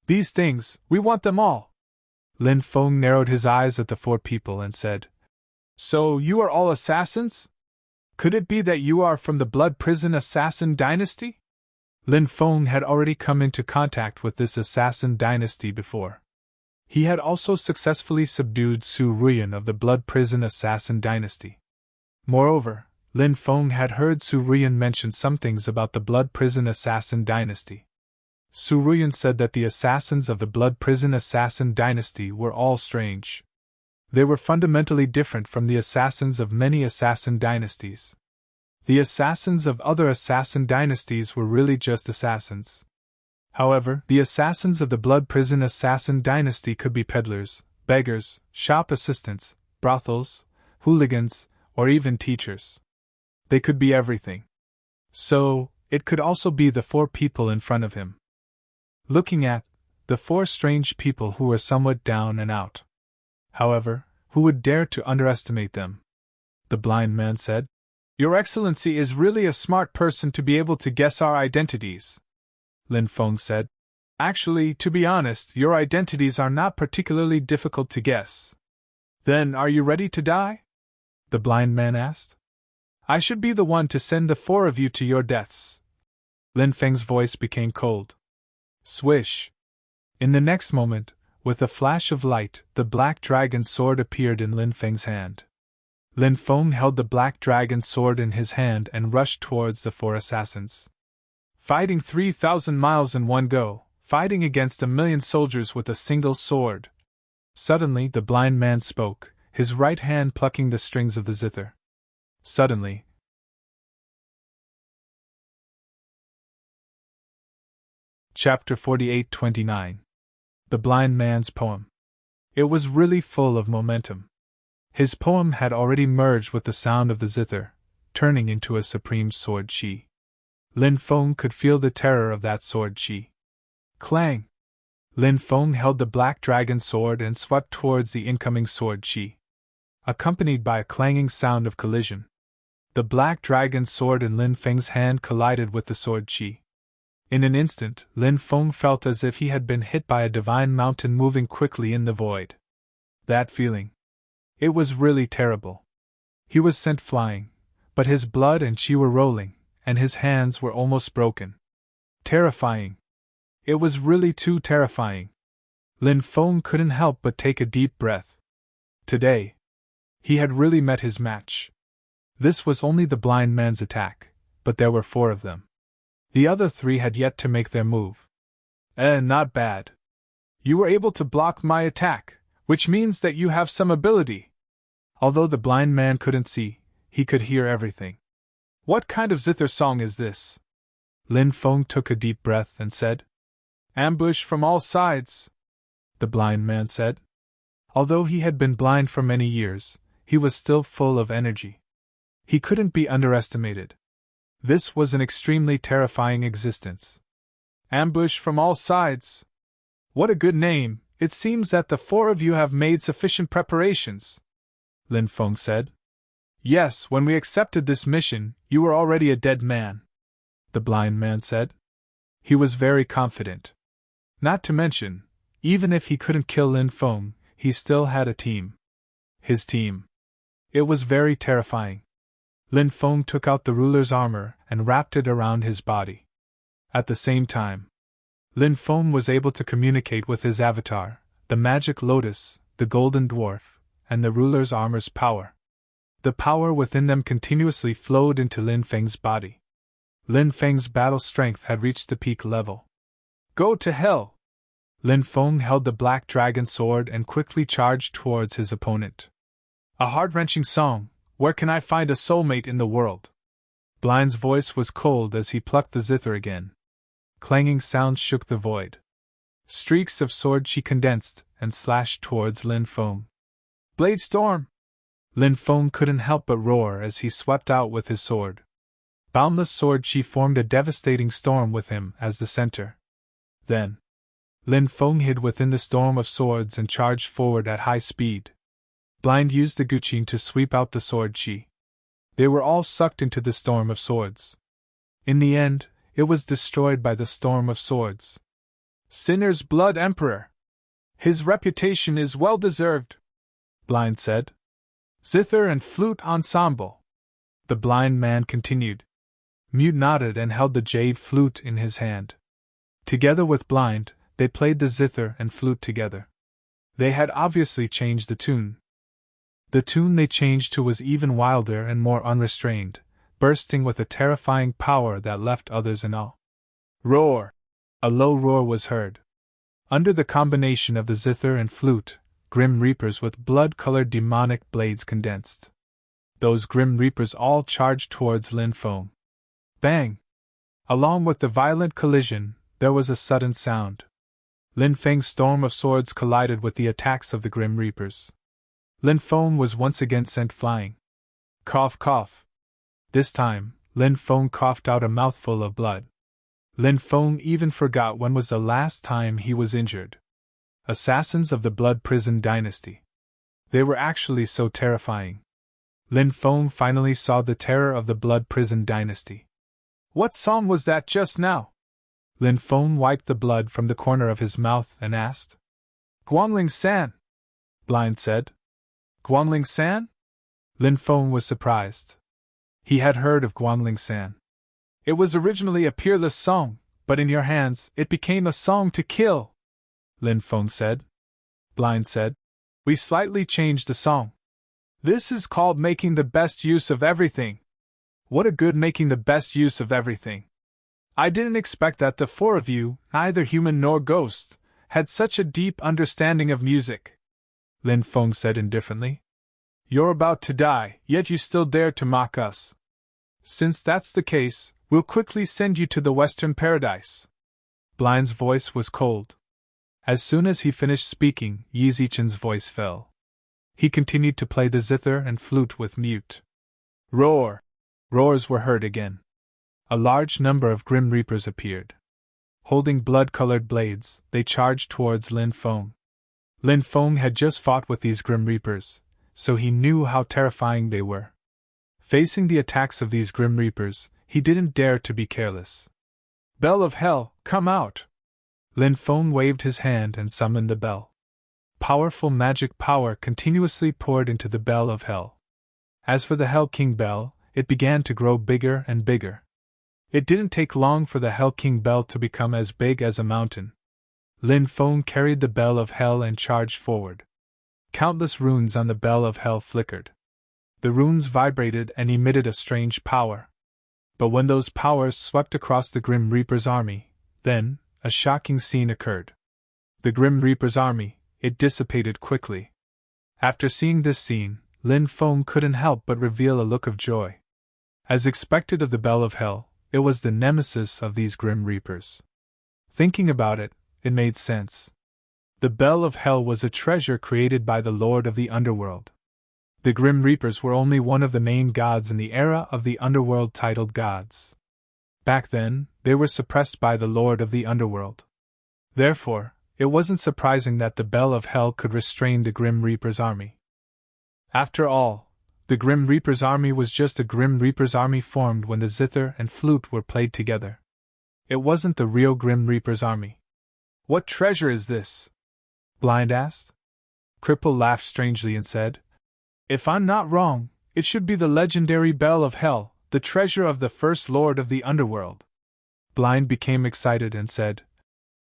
These things, we want them all." Lin Feng narrowed his eyes at the 4 people and said, "So you are all assassins? Could it be that you are from the Blood Prison Assassin Dynasty?" Lin Feng had already come into contact with this assassin dynasty before. He had also successfully subdued Su Ruyan of the Blood Prison Assassin Dynasty. Moreover, Lin Feng had heard Su Ruyan mention some things about the Blood Prison Assassin Dynasty. Su Ruyan said that the assassins of the Blood Prison Assassin Dynasty were all strange. They were fundamentally different from the assassins of many assassin dynasties. The assassins of other assassin dynasties were really just assassins. However, the assassins of the Blood Prison Assassin Dynasty could be peddlers, beggars, shop assistants, brothels, hooligans, or even teachers. They could be everything. So, it could also be the 4 people in front of him. Looking at the 4 strange people who were somewhat down and out. However, who would dare to underestimate them? The blind man said, "Your Excellency is really a smart person to be able to guess our identities," Lin Feng said. "Actually, to be honest, your identities are not particularly difficult to guess." "Then are you ready to die?" the blind man asked. "I should be the one to send the 4 of you to your deaths." Lin Feng's voice became cold. Swish! In the next moment, with a flash of light, the black dragon sword appeared in Lin Feng's hand. Lin Feng held the black dragon sword in his hand and rushed towards the 4 assassins. Fighting 3,000 miles in one go, fighting against 1,000,000 soldiers with a single sword. Suddenly the blind man spoke, his right hand plucking the strings of the zither. Suddenly. Chapter 48-29. The Blind Man's Poem. It was really full of momentum. His poem had already merged with the sound of the zither, turning into a supreme sword chi. Lin Feng could feel the terror of that sword chi. Clang! Lin Feng held the black dragon sword and swept towards the incoming sword chi, accompanied by a clanging sound of collision. The black dragon's sword in Lin Feng's hand collided with the sword chi. In an instant, Lin Feng felt as if he had been hit by a divine mountain moving quickly in the void. That feeling. It was really terrible. He was sent flying, but his blood and chi were rolling, and his hands were almost broken. Terrifying. It was really too terrifying. Lin Feng couldn't help but take a deep breath. Today, he had really met his match. This was only the blind man's attack, but there were 4 of them. The other 3 had yet to make their move. Not bad. You were able to block my attack, which means that you have some ability. Although the blind man couldn't see, he could hear everything. What kind of zither song is this? Lin Feng took a deep breath and said. Ambush from all sides, the blind man said. Although he had been blind for many years, he was still full of energy. He couldn't be underestimated. This was an extremely terrifying existence. Ambush from all sides. What a good name! It seems that the 4 of you have made sufficient preparations, Lin Feng said. Yes, when we accepted this mission, you were already a dead man, the blind man said. He was very confident. Not to mention, even if he couldn't kill Lin Feng, he still had a team. His team. It was very terrifying. Lin Feng took out the ruler's armor and wrapped it around his body. At the same time, Lin Feng was able to communicate with his avatar, the magic lotus, the golden dwarf, and the ruler's armor's power. The power within them continuously flowed into Lin Feng's body. Lin Feng's battle strength had reached the peak level. Go to hell! Lin Feng held the black dragon sword and quickly charged towards his opponent. A heart-wrenching song, where can I find a soulmate in the world? Blind's voice was cold as he plucked the zither again. Clanging sounds shook the void. Streaks of sword chi condensed and slashed towards Lin Feng. Blade storm! Lin Feng couldn't help but roar as he swept out with his sword. Boundless sword chi formed a devastating storm with him as the center. Then, Lin Feng hid within the storm of swords and charged forward at high speed. Blind used the guqin to sweep out the sword chi. They were all sucked into the storm of swords. In the end, it was destroyed by the storm of swords. Sinner's blood emperor! His reputation is well deserved, Blind said. Zither and flute ensemble, the blind man continued. Mute nodded and held the jade flute in his hand. Together with Blind, they played the zither and flute together. They had obviously changed the tune. The tune they changed to was even wilder and more unrestrained, bursting with a terrifying power that left others in awe. Roar! A low roar was heard. Under the combination of the zither and flute, grim reapers with blood-colored demonic blades condensed. Those grim reapers all charged towards Lin Feng. Bang! Along with the violent collision, there was a sudden sound. Lin Feng's storm of swords collided with the attacks of the grim reapers. Lin Feng was once again sent flying. Cough, cough. This time, Lin Feng coughed out a mouthful of blood. Lin Feng even forgot when was the last time he was injured. Assassins of the Blood Prison Dynasty. They were actually so terrifying. Lin Feng finally saw the terror of the Blood Prison Dynasty. What song was that just now? Lin Feng wiped the blood from the corner of his mouth and asked. Guangling San, Blind said. Guangling San? Lin Feng was surprised. He had heard of Guangling San. It was originally a peerless song, but in your hands, it became a song to kill, Lin Feng said. Blind said. We slightly changed the song. This is called making the best use of everything. What a good making the best use of everything. I didn't expect that the 4 of you, neither human nor ghost, had such a deep understanding of music, Lin Feng said indifferently. You're about to die, yet you still dare to mock us. Since that's the case, we'll quickly send you to the Western Paradise. Blind's voice was cold. As soon as he finished speaking, Yi Zichen's voice fell. He continued to play the zither and flute with mute. Roar! Roars were heard again. A large number of grim reapers appeared. Holding blood-colored blades, they charged towards Lin Feng. Lin Feng had just fought with these Grim Reapers, so he knew how terrifying they were. Facing the attacks of these Grim Reapers, he didn't dare to be careless. Bell of Hell, come out! Lin Feng waved his hand and summoned the bell. Powerful magic power continuously poured into the Bell of Hell. As for the Hell King Bell, it began to grow bigger and bigger. It didn't take long for the Hell King Bell to become as big as a mountain. Lin Feng carried the Bell of Hell and charged forward. Countless runes on the Bell of Hell flickered. The runes vibrated and emitted a strange power. But when those powers swept across the Grim Reaper's army, then, a shocking scene occurred. The Grim Reaper's army, it dissipated quickly. After seeing this scene, Lin Feng couldn't help but reveal a look of joy. As expected of the Bell of Hell, it was the nemesis of these Grim Reapers. Thinking about it, it made sense. The Bell of Hell was a treasure created by the Lord of the Underworld. The Grim Reapers were only one of the main gods in the era of the Underworld titled gods. Back then, they were suppressed by the Lord of the Underworld. Therefore, it wasn't surprising that the Bell of Hell could restrain the Grim Reaper's army. After all, the Grim Reaper's army was just a Grim Reaper's army formed when the zither and flute were played together. It wasn't the real Grim Reaper's army. What treasure is this? Blind asked. Cripple laughed strangely and said, If I'm not wrong, it should be the legendary Bell of Hell, the treasure of the first Lord of the Underworld. Blind became excited and said,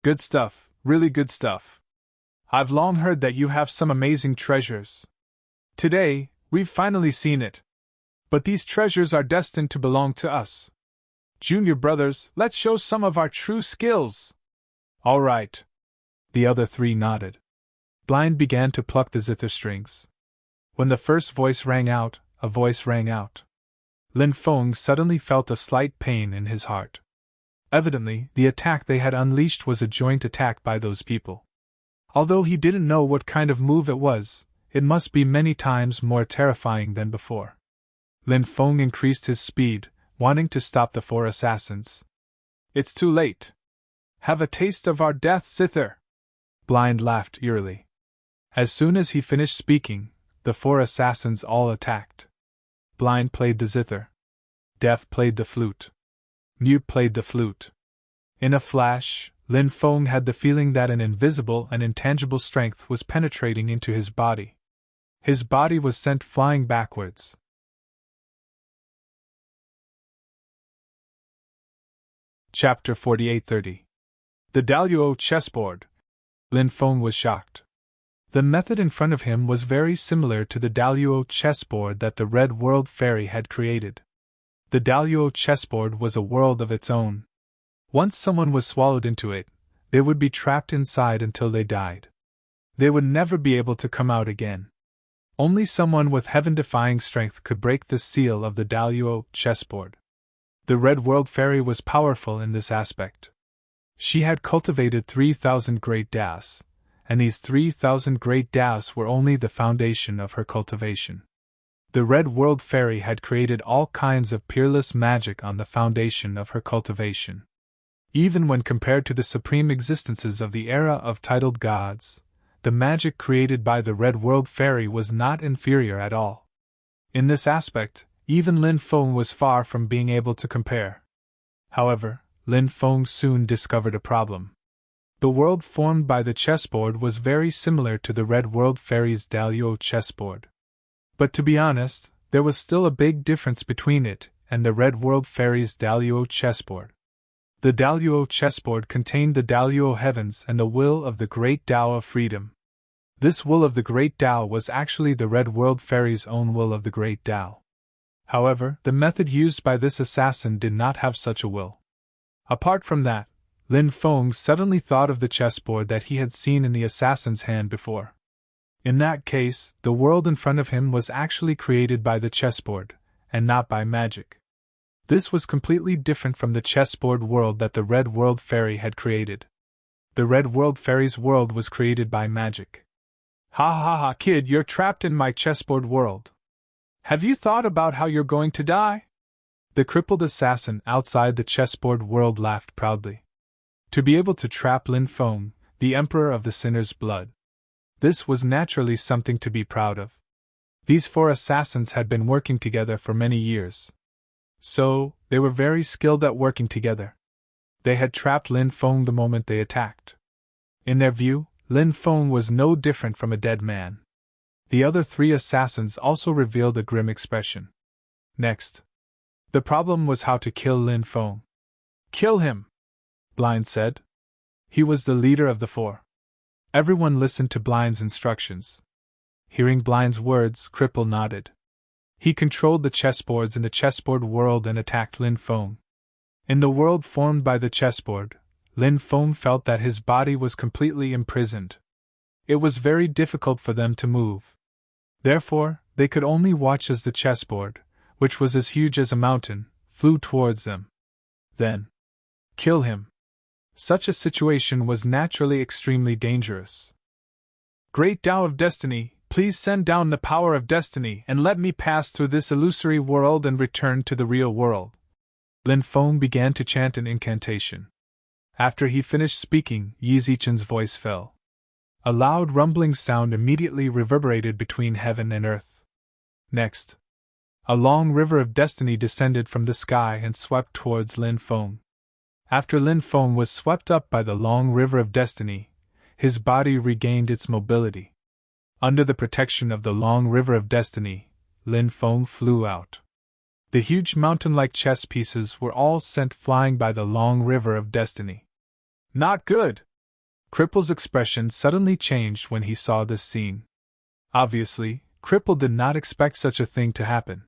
Good stuff, really good stuff. I've long heard that you have some amazing treasures. Today, we've finally seen it. But these treasures are destined to belong to us. Junior brothers, let's show some of our true skills. All right. The other three nodded. Blind began to pluck the zither strings. When the first voice rang out, a voice rang out. Lin Feng suddenly felt a slight pain in his heart. Evidently, the attack they had unleashed was a joint attack by those people. Although he didn't know what kind of move it was, it must be many times more terrifying than before. Lin Feng increased his speed, wanting to stop the four assassins. It's too late. Have a taste of our death zither! Blind laughed eerily. As soon as he finished speaking, the four assassins all attacked. Blind played the zither. Deaf played the flute. Mute played the flute. In a flash, Lin Feng had the feeling that an invisible and intangible strength was penetrating into his body. His body was sent flying backwards. Chapter 4830. The Daluo chessboard. Lin Feng was shocked. The method in front of him was very similar to the Daluo chessboard that the Red World Fairy had created. The Daluo chessboard was a world of its own. Once someone was swallowed into it, they would be trapped inside until they died. They would never be able to come out again. Only someone with heaven-defying strength could break the seal of the Daluo chessboard. The Red World Fairy was powerful in this aspect. She had cultivated 3,000 great Daos, and these 3,000 great Daos were only the foundation of her cultivation. The Red World Fairy had created all kinds of peerless magic on the foundation of her cultivation. Even when compared to the supreme existences of the era of titled gods, the magic created by the Red World Fairy was not inferior at all. In this aspect, even Lin Feng was far from being able to compare. However, Lin Feng soon discovered a problem. The world formed by the chessboard was very similar to the Red World Fairy's Daluo chessboard. But to be honest, there was still a big difference between it and the Red World Fairy's Daluo chessboard. The Daluo chessboard contained the Daluo heavens and the will of the Great Tao of Freedom. This will of the Great Tao was actually the Red World Fairy's own will of the Great Tao. However, the method used by this assassin did not have such a will. Apart from that, Lin Feng suddenly thought of the chessboard that he had seen in the assassin's hand before. In that case, the world in front of him was actually created by the chessboard, and not by magic. This was completely different from the chessboard world that the Red World Fairy had created. The Red World Fairy's world was created by magic. Ha ha ha, kid, you're trapped in my chessboard world. Have you thought about how you're going to die? The crippled assassin outside the chessboard world laughed proudly. To be able to trap Lin Feng, the Emperor of the Sinner's blood. This was naturally something to be proud of. These 4 assassins had been working together for many years. So, they were very skilled at working together. They had trapped Lin Feng the moment they attacked. In their view, Lin Feng was no different from a dead man. The other 3 assassins also revealed a grim expression. Next. The problem was how to kill Lin Feng. Kill him, Blind said. He was the leader of the 4. Everyone listened to Blind's instructions. Hearing Blind's words, Cripple nodded. He controlled the chessboards in the chessboard world and attacked Lin Feng. In the world formed by the chessboard, Lin Feng felt that his body was completely imprisoned. It was very difficult for them to move. Therefore, they could only watch as the chessboard, which was as huge as a mountain, flew towards them. Then, kill him. Such a situation was naturally extremely dangerous. Great Tao of Destiny, please send down the power of destiny and let me pass through this illusory world and return to the real world. Lin Feng began to chant an incantation. After he finished speaking, Yi Zichen's voice fell. A loud rumbling sound immediately reverberated between heaven and earth. Next, a long river of destiny descended from the sky and swept towards Lin Feng. After Lin Feng was swept up by the long river of destiny, his body regained its mobility. Under the protection of the long river of destiny, Lin Feng flew out. The huge mountain-like chess pieces were all sent flying by the long river of destiny. Not good! Cripple's expression suddenly changed when he saw this scene. Obviously, Cripple did not expect such a thing to happen.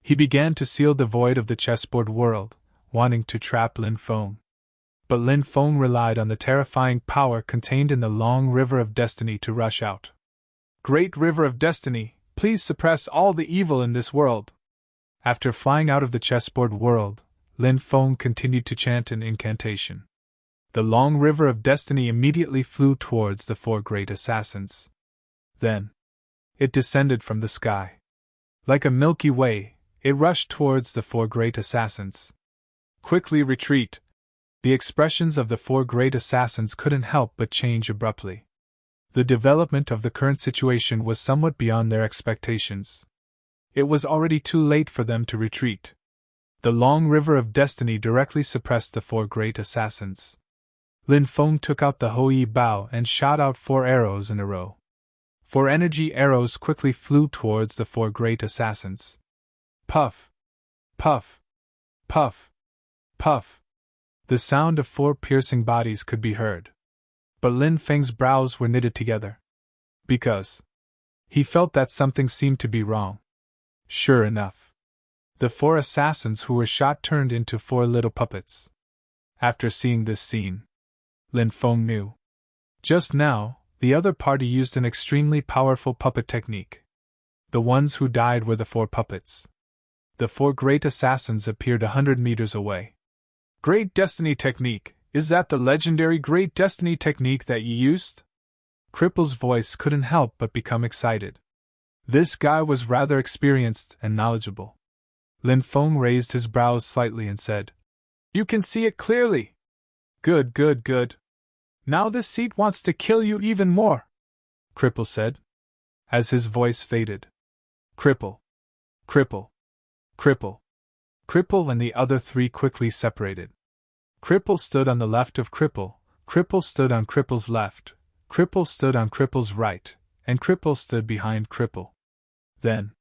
He began to seal the void of the chessboard world, wanting to trap Lin Feng. But Lin Feng relied on the terrifying power contained in the long river of destiny to rush out. Great River of Destiny, please suppress all the evil in this world. After flying out of the chessboard world, Lin Feng continued to chant an incantation. The long river of destiny immediately flew towards the 4 great assassins. Then, it descended from the sky. Like a Milky Way, it rushed towards the 4 great assassins. Quickly retreat! The expressions of the 4 great assassins couldn't help but change abruptly. The development of the current situation was somewhat beyond their expectations. It was already too late for them to retreat. The long river of destiny directly suppressed the 4 great assassins. Lin Feng took out the Hou Yi Bao and shot out 4 arrows in a row. 4 energy arrows quickly flew towards the 4 great assassins. Puff! Puff! Puff! Puff! The sound of 4 piercing bodies could be heard. But Lin Feng's brows were knitted together. Because he felt that something seemed to be wrong. Sure enough, the 4 assassins who were shot turned into 4 little puppets. After seeing this scene, Lin Feng knew. Just now, the other party used an extremely powerful puppet technique. The ones who died were the 4 puppets. The 4 great assassins appeared 100 meters away. Great Destiny Technique, is that the legendary Great Destiny Technique that you used? Cripple's voice couldn't help but become excited. This guy was rather experienced and knowledgeable. Lin Feng raised his brows slightly and said, "You can see it clearly. Good, good, good. Now this seat wants to kill you even more," Cripple said, as his voice faded. Cripple. Cripple. Cripple. Cripple and the other 3 quickly separated. Cripple stood on the left of Cripple, Cripple stood on Cripple's left, Cripple stood on Cripple's right, and Cripple stood behind Cripple. Then,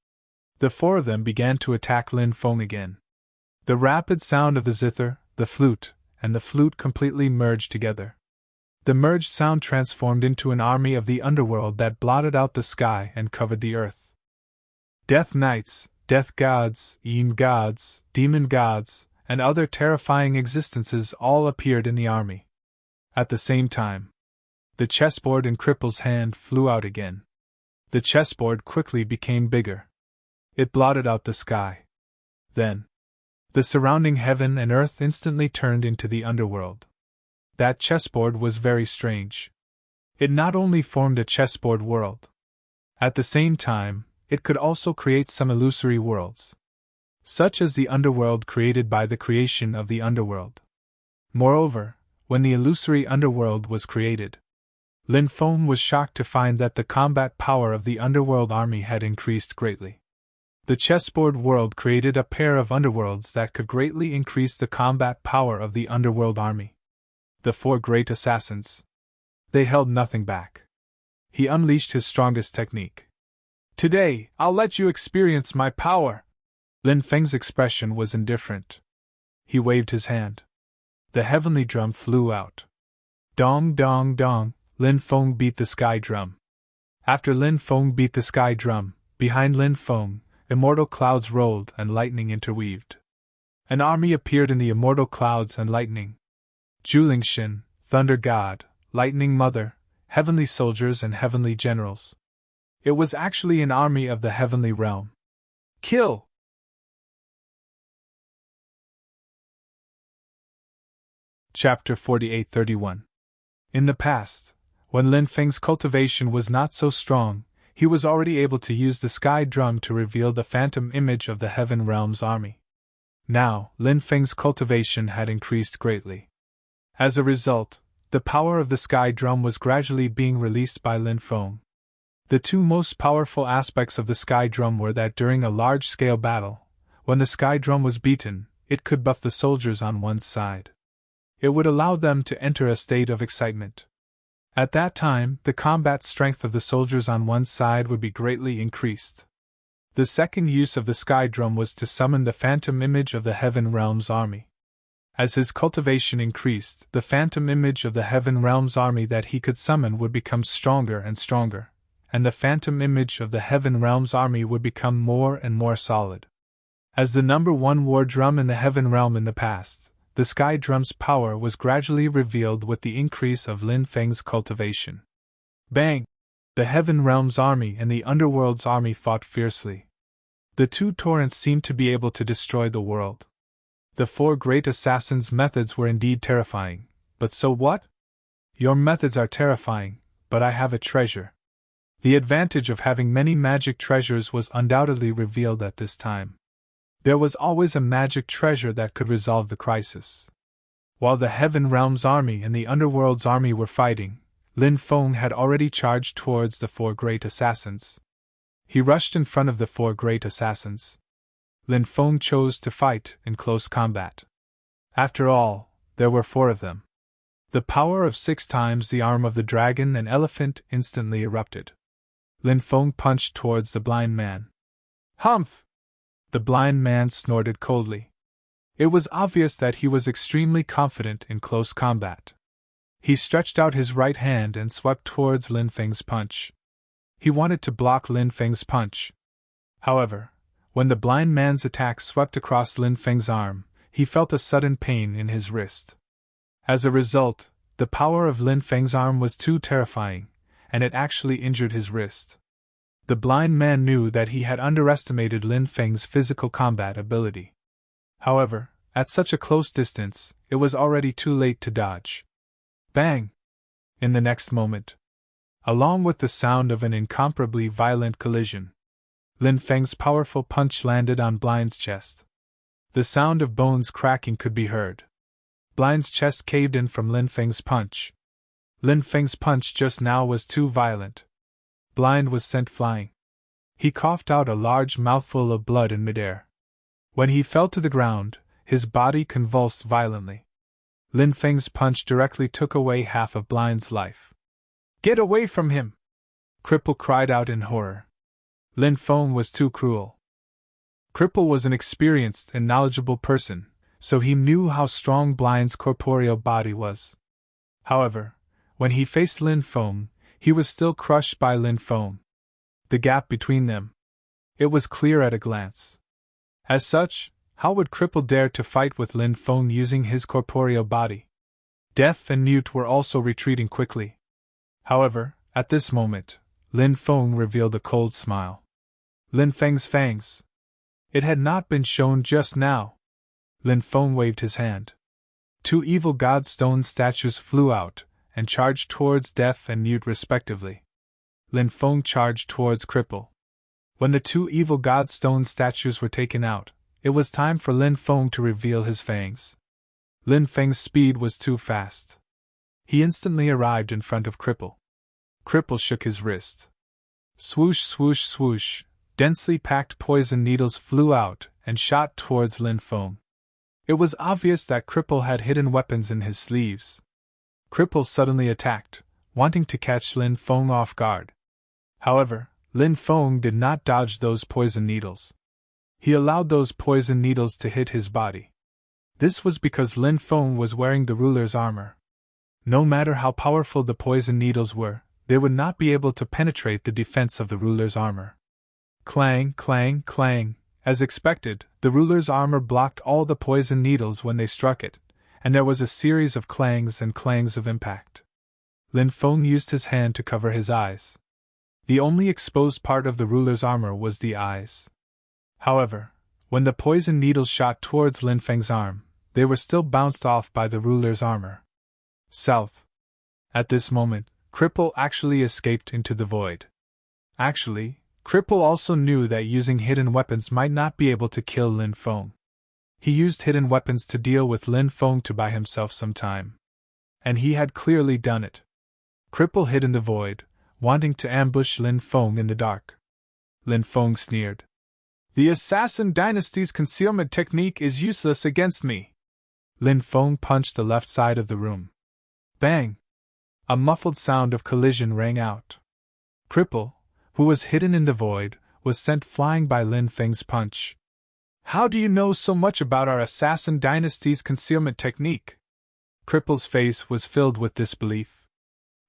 the 4 of them began to attack Lin Feng again. The rapid sound of the zither, the flute, and the flute completely merged together. The merged sound transformed into an army of the underworld that blotted out the sky and covered the earth. Death knights, death gods, yin gods, demon gods, and other terrifying existences all appeared in the army. At the same time, the chessboard in Cripple's hand flew out again. The chessboard quickly became bigger. It blotted out the sky. Then, the surrounding heaven and earth instantly turned into the underworld. That chessboard was very strange. It not only formed a chessboard world. At the same time, it could also create some illusory worlds, such as the underworld created by the creation of the underworld. Moreover, when the illusory underworld was created. Lin Feng was shocked to find that the combat power of the underworld army had increased greatly. The chessboard world created a pair of underworlds that could greatly increase the combat power of the underworld army. The four great assassins. They held nothing back. He unleashed his strongest technique. "Today, I'll let you experience my power!" Lin Feng's expression was indifferent. He waved his hand. The heavenly drum flew out. Dong, dong, dong, Lin Feng beat the sky drum. After Lin Feng beat the sky drum, behind Lin Feng, immortal clouds rolled and lightning interweaved. An army appeared in the immortal clouds and lightning. Julingshin, Thunder God, Lightning Mother, heavenly soldiers and heavenly generals. It was actually an army of the heavenly realm. Kill! Chapter 48-31. In the past, when Lin Feng's cultivation was not so strong, he was already able to use the sky drum to reveal the phantom image of the Heaven Realm's army. Now, Lin Feng's cultivation had increased greatly. As a result, the power of the sky drum was gradually being released by Lin Feng. The two most powerful aspects of the sky drum were that during a large-scale battle, when the sky drum was beaten, it could buff the soldiers on one's side. It would allow them to enter a state of excitement. At that time, the combat strength of the soldiers on one side would be greatly increased. The second use of the sky drum was to summon the phantom image of the Heaven Realm's army. As his cultivation increased, the phantom image of the Heaven Realm's army that he could summon would become stronger and stronger, and the phantom image of the Heaven Realm's army would become more and more solid. As the number one war drum in the Heaven Realm in the past, the sky drum's power was gradually revealed with the increase of Lin Feng's cultivation. Bang! The Heaven Realm's army and the Underworld's army fought fiercely. The two torrents seemed to be able to destroy the world. The four great assassins' methods were indeed terrifying, but so what? Your methods are terrifying, but I have a treasure. The advantage of having many magic treasures was undoubtedly revealed at this time. There was always a magic treasure that could resolve the crisis. While the Heaven Realm's army and the Underworld's army were fighting, Lin Feng had already charged towards the four great assassins. He rushed in front of the four great assassins. Lin Feng chose to fight in close combat. After all, there were four of them. The power of 6 times the arm of the dragon and elephant instantly erupted. Lin Feng punched towards the blind man. Humph! The blind man snorted coldly. It was obvious that he was extremely confident in close combat. He stretched out his right hand and swept towards Lin Feng's punch. He wanted to block Lin Feng's punch. However, when the blind man's attack swept across Lin Feng's arm, he felt a sudden pain in his wrist. As a result, the power of Lin Feng's arm was too terrifying, and it actually injured his wrist. The blind man knew that he had underestimated Lin Feng's physical combat ability. However, at such a close distance, it was already too late to dodge. Bang! In the next moment, along with the sound of an incomparably violent collision, Lin Feng's powerful punch landed on Blind's chest. The sound of bones cracking could be heard. Blind's chest caved in from Lin Feng's punch. Lin Feng's punch just now was too violent. Blind was sent flying. He coughed out a large mouthful of blood in midair. When he fell to the ground, his body convulsed violently. Lin Feng's punch directly took away half of Blind's life. Get away from him! Cripple cried out in horror. Lin Feng was too cruel. Cripple was an experienced and knowledgeable person, so he knew how strong Blind's corporeal body was. However, when he faced Lin Feng, he was still crushed by Lin Feng. The gap between them. It was clear at a glance. As such, how would Cripple dare to fight with Lin Feng using his corporeal body? Deaf and Mute were also retreating quickly. However, at this moment, Lin Feng revealed a cold smile. Lin Feng's fangs. It had not been shown just now. Lin Feng waved his hand. 2 evil god stone statues flew out and charged towards Deaf and Mute respectively. Lin Feng charged towards Cripple. When the 2 evil god stone statues were taken out, it was time for Lin Feng to reveal his fangs. Lin Feng's speed was too fast. He instantly arrived in front of Cripple. Cripple shook his wrist. Swoosh, swoosh, swoosh, densely packed poison needles flew out and shot towards Lin Feng. It was obvious that Cripple had hidden weapons in his sleeves. Cripple suddenly attacked, wanting to catch Lin Feng off guard. However, Lin Feng did not dodge those poison needles. He allowed those poison needles to hit his body. This was because Lin Feng was wearing the ruler's armor. No matter how powerful the poison needles were, they would not be able to penetrate the defense of the ruler's armor. Clang, clang, clang. As expected, the ruler's armor blocked all the poison needles when they struck it, and there was a series of clangs and clangs of impact. Lin Feng used his hand to cover his eyes. The only exposed part of the ruler's armor was the eyes. However, when the poison needles shot towards Lin Feng's arm, they were still bounced off by the ruler's armor. South. At this moment, Cripple actually escaped into the void. Actually, Cripple also knew that using hidden weapons might not be able to kill Lin Feng. He used hidden weapons to deal with Lin Feng to buy himself some time. And he had clearly done it. Cripple hid in the void, wanting to ambush Lin Feng in the dark. Lin Feng sneered. "The Assassin Dynasty's concealment technique is useless against me." Lin Feng punched the left side of the room. Bang! A muffled sound of collision rang out. Cripple, who was hidden in the void, was sent flying by Lin Feng's punch. "How do you know so much about our Assassin Dynasty's concealment technique?" Cripple's face was filled with disbelief.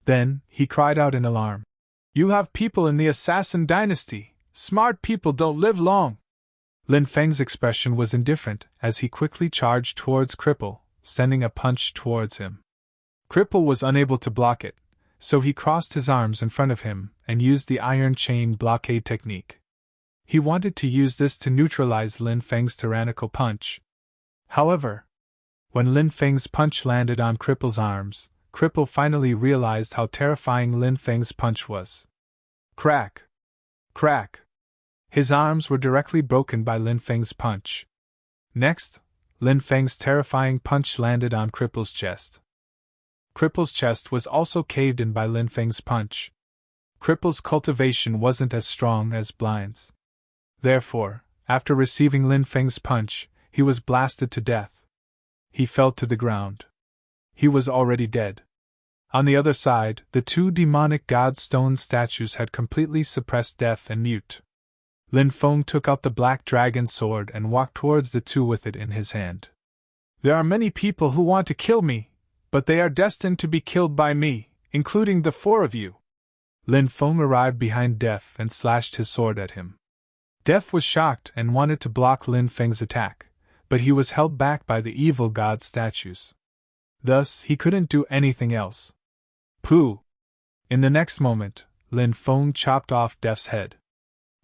Then, he cried out in alarm. "You have people in the Assassin Dynasty! Smart people don't live long!" Lin Feng's expression was indifferent as he quickly charged towards Cripple, sending a punch towards him. Cripple was unable to block it, so he crossed his arms in front of him and used the iron chain blockade technique. He wanted to use this to neutralize Lin Feng's tyrannical punch. However, when Lin Feng's punch landed on Cripple's arms, Cripple finally realized how terrifying Lin Feng's punch was. Crack! Crack! His arms were directly broken by Lin Feng's punch. Next, Lin Feng's terrifying punch landed on Cripple's chest. Cripple's chest was also caved in by Lin Feng's punch. Cripple's cultivation wasn't as strong as Blind's. Therefore, after receiving Lin Feng's punch, he was blasted to death. He fell to the ground. He was already dead. On the other side, the two demonic god stone statues had completely suppressed deaf and mute. Lin Feng took out the black dragon sword and walked towards the two with it in his hand. "There are many people who want to kill me, but they are destined to be killed by me, including the four of you." Lin Feng arrived behind Deaf and slashed his sword at him. Deaf was shocked and wanted to block Lin Feng's attack, but he was held back by the evil god statues. Thus, he couldn't do anything else. Pooh! In the next moment, Lin Feng chopped off Deaf's head.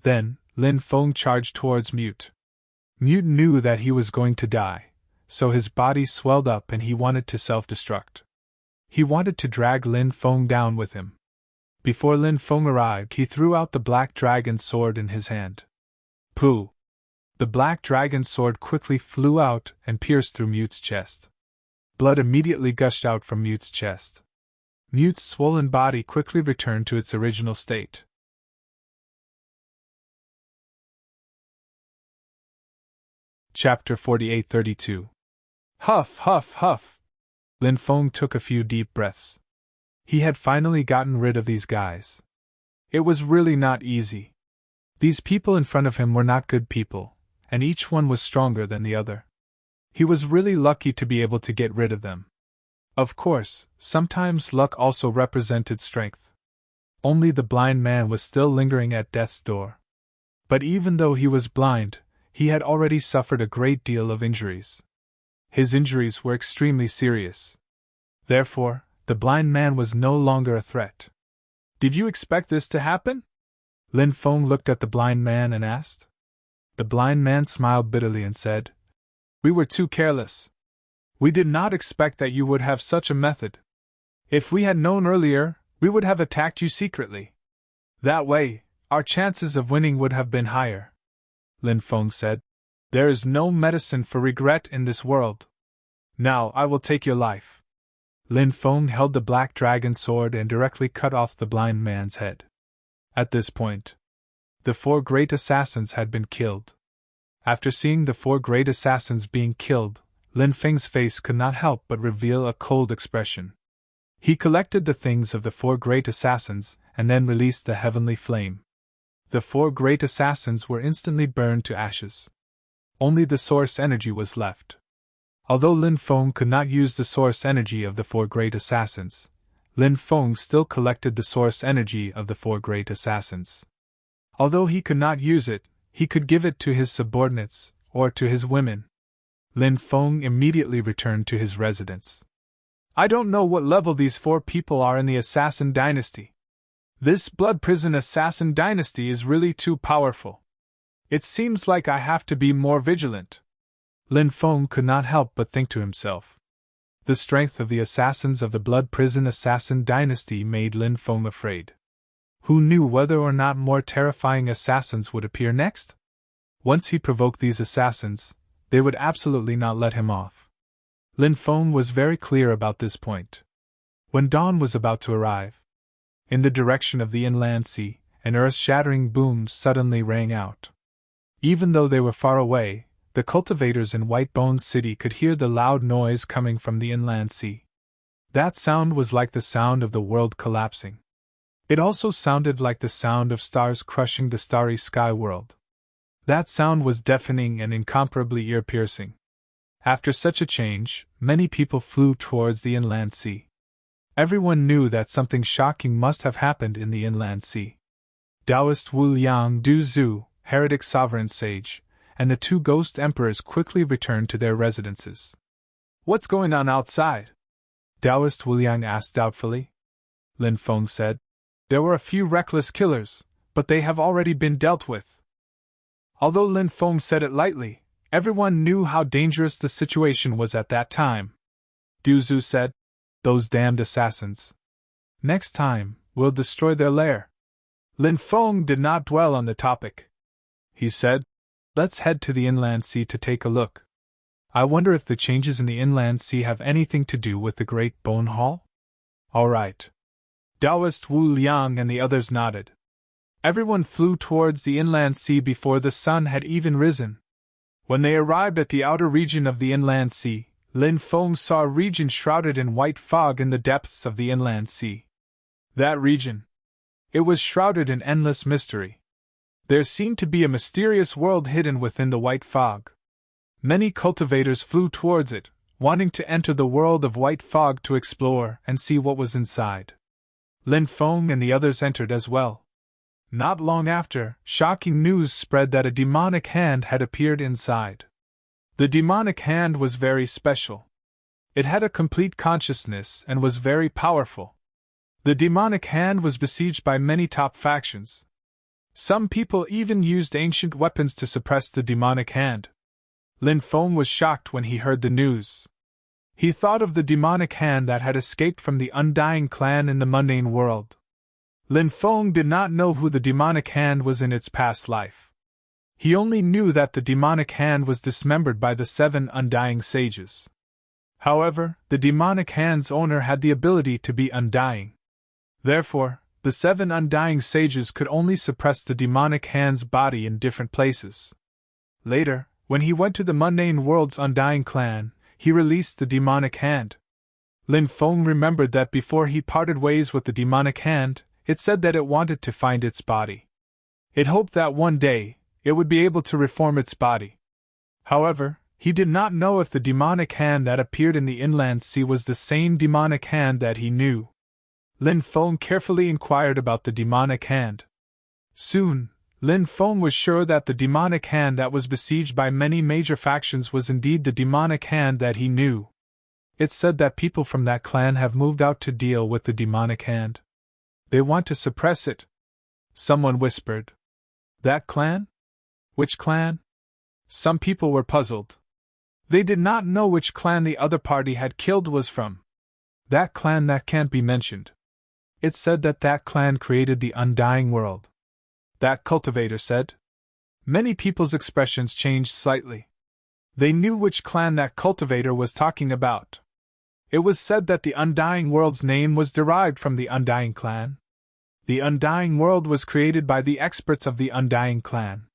Then, Lin Feng charged towards Mute. Mute knew that he was going to die, so his body swelled up and he wanted to self-destruct. He wanted to drag Lin Feng down with him. Before Lin Feng arrived, he threw out the black dragon sword in his hand. Pooh! The black dragon sword quickly flew out and pierced through Mute's chest. Blood immediately gushed out from Mute's chest. Mute's swollen body quickly returned to its original state. Chapter 48-32. Huff, huff, huff! Lin Feng took a few deep breaths. He had finally gotten rid of these guys. It was really not easy. These people in front of him were not good people, and each one was stronger than the other. He was really lucky to be able to get rid of them. Of course, sometimes luck also represented strength. Only the blind man was still lingering at death's door. But even though he was blind, he had already suffered a great deal of injuries. His injuries were extremely serious. Therefore, the blind man was no longer a threat. "Did you expect this to happen?" Lin Feng looked at the blind man and asked. The blind man smiled bitterly and said, "We were too careless. We did not expect that you would have such a method. If we had known earlier, we would have attacked you secretly. That way, our chances of winning would have been higher." Lin Feng said, "There is no medicine for regret in this world. Now I will take your life." Lin Feng held the black dragon sword and directly cut off the blind man's head. At this point, the 4 great assassins had been killed. After seeing the 4 great assassins being killed, Lin Feng's face could not help but reveal a cold expression. He collected the things of the 4 great assassins and then released the heavenly flame. The 4 great assassins were instantly burned to ashes. Only the source energy was left. Although Lin Feng could not use the source energy of the 4 great assassins, Lin Feng still collected the source energy of the 4 great assassins. Although he could not use it, he could give it to his subordinates, or to his women. Lin Feng immediately returned to his residence. I don't know what level these 4 people are in the assassin dynasty. This blood prison assassin dynasty is really too powerful. It seems like I have to be more vigilant. Lin Feng could not help but think to himself. The strength of the assassins of the blood prison assassin dynasty made Lin Feng afraid. Who knew whether or not more terrifying assassins would appear next? Once he provoked these assassins, they would absolutely not let him off. Lin Feng was very clear about this point. When dawn was about to arrive, in the direction of the inland sea, an earth-shattering boom suddenly rang out. Even though they were far away, the cultivators in White Bones City could hear the loud noise coming from the inland sea. That sound was like the sound of the world collapsing. It also sounded like the sound of stars crushing the starry sky world. That sound was deafening and incomparably ear-piercing. After such a change, many people flew towards the inland sea. Everyone knew that something shocking must have happened in the inland sea. Taoist Wu Liang Du Zhu, heretic sovereign sage, and the 2 ghost emperors quickly returned to their residences. What's going on outside? Taoist Wu Liang asked doubtfully. Lin Feng said, There were a few reckless killers, but they have already been dealt with. Although Lin Feng said it lightly, everyone knew how dangerous the situation was at that time. Du Zhu said, Those damned assassins. Next time, we'll destroy their lair. Lin Feng did not dwell on the topic. He said, Let's head to the inland sea to take a look. I wonder if the changes in the inland sea have anything to do with the Great Bone Hall? All right. Taoist Wu Liang and the others nodded. Everyone flew towards the inland sea before the sun had even risen. When they arrived at the outer region of the inland sea, Lin Feng saw a region shrouded in white fog in the depths of the inland sea. That region. It was shrouded in endless mystery. There seemed to be a mysterious world hidden within the white fog. Many cultivators flew towards it, wanting to enter the world of white fog to explore and see what was inside. Lin Feng and the others entered as well. Not long after, shocking news spread that a demonic hand had appeared inside. The demonic hand was very special. It had a complete consciousness and was very powerful. The demonic hand was besieged by many top factions. Some people even used ancient weapons to suppress the demonic hand. Lin Feng was shocked when he heard the news. He thought of the demonic hand that had escaped from the Undying clan in the mundane world. Lin Feng did not know who the demonic hand was in its past life. He only knew that the demonic hand was dismembered by the 7 Undying sages. However, the demonic hand's owner had the ability to be undying. Therefore, the 7 Undying sages could only suppress the demonic hand's body in different places. Later, when he went to the mundane world's Undying clan, he released the demonic hand. Lin Feng remembered that before he parted ways with the demonic hand, it said that it wanted to find its body. It hoped that one day, it would be able to reform its body. However, he did not know if the demonic hand that appeared in the inland sea was the same demonic hand that he knew. Lin Feng carefully inquired about the demonic hand. Soon, Lin Feng was sure that the demonic hand that was besieged by many major factions was indeed the demonic hand that he knew. It said that people from that clan have moved out to deal with the demonic hand. They want to suppress it. Someone whispered. That clan? Which clan? Some people were puzzled. They did not know which clan the other party had killed was from. That clan that can't be mentioned. It said that that clan created the Undying world. That cultivator said. Many people's expressions changed slightly. They knew which clan that cultivator was talking about. It was said that the Undying World's name was derived from the Undying Clan. The Undying World was created by the experts of the Undying Clan.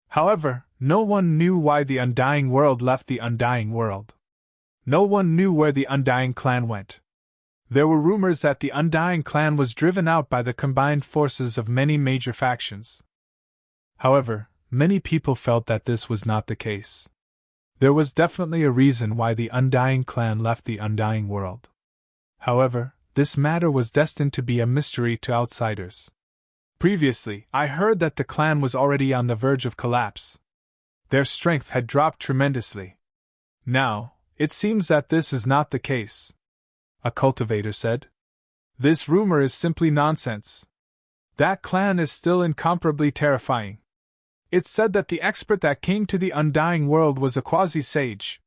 However, no one knew why the Undying World left the Undying World. No one knew where the Undying Clan went. There were rumors that the Undying Clan was driven out by the combined forces of many major factions. However, many people felt that this was not the case. There was definitely a reason why the Undying Clan left the Undying World. However, this matter was destined to be a mystery to outsiders. Previously, I heard that the clan was already on the verge of collapse. Their strength had dropped tremendously. Now, it seems that this is not the case, a cultivator said. This rumor is simply nonsense. That clan is still incomparably terrifying. It's said that the expert that came to the Undying World was a quasi-sage.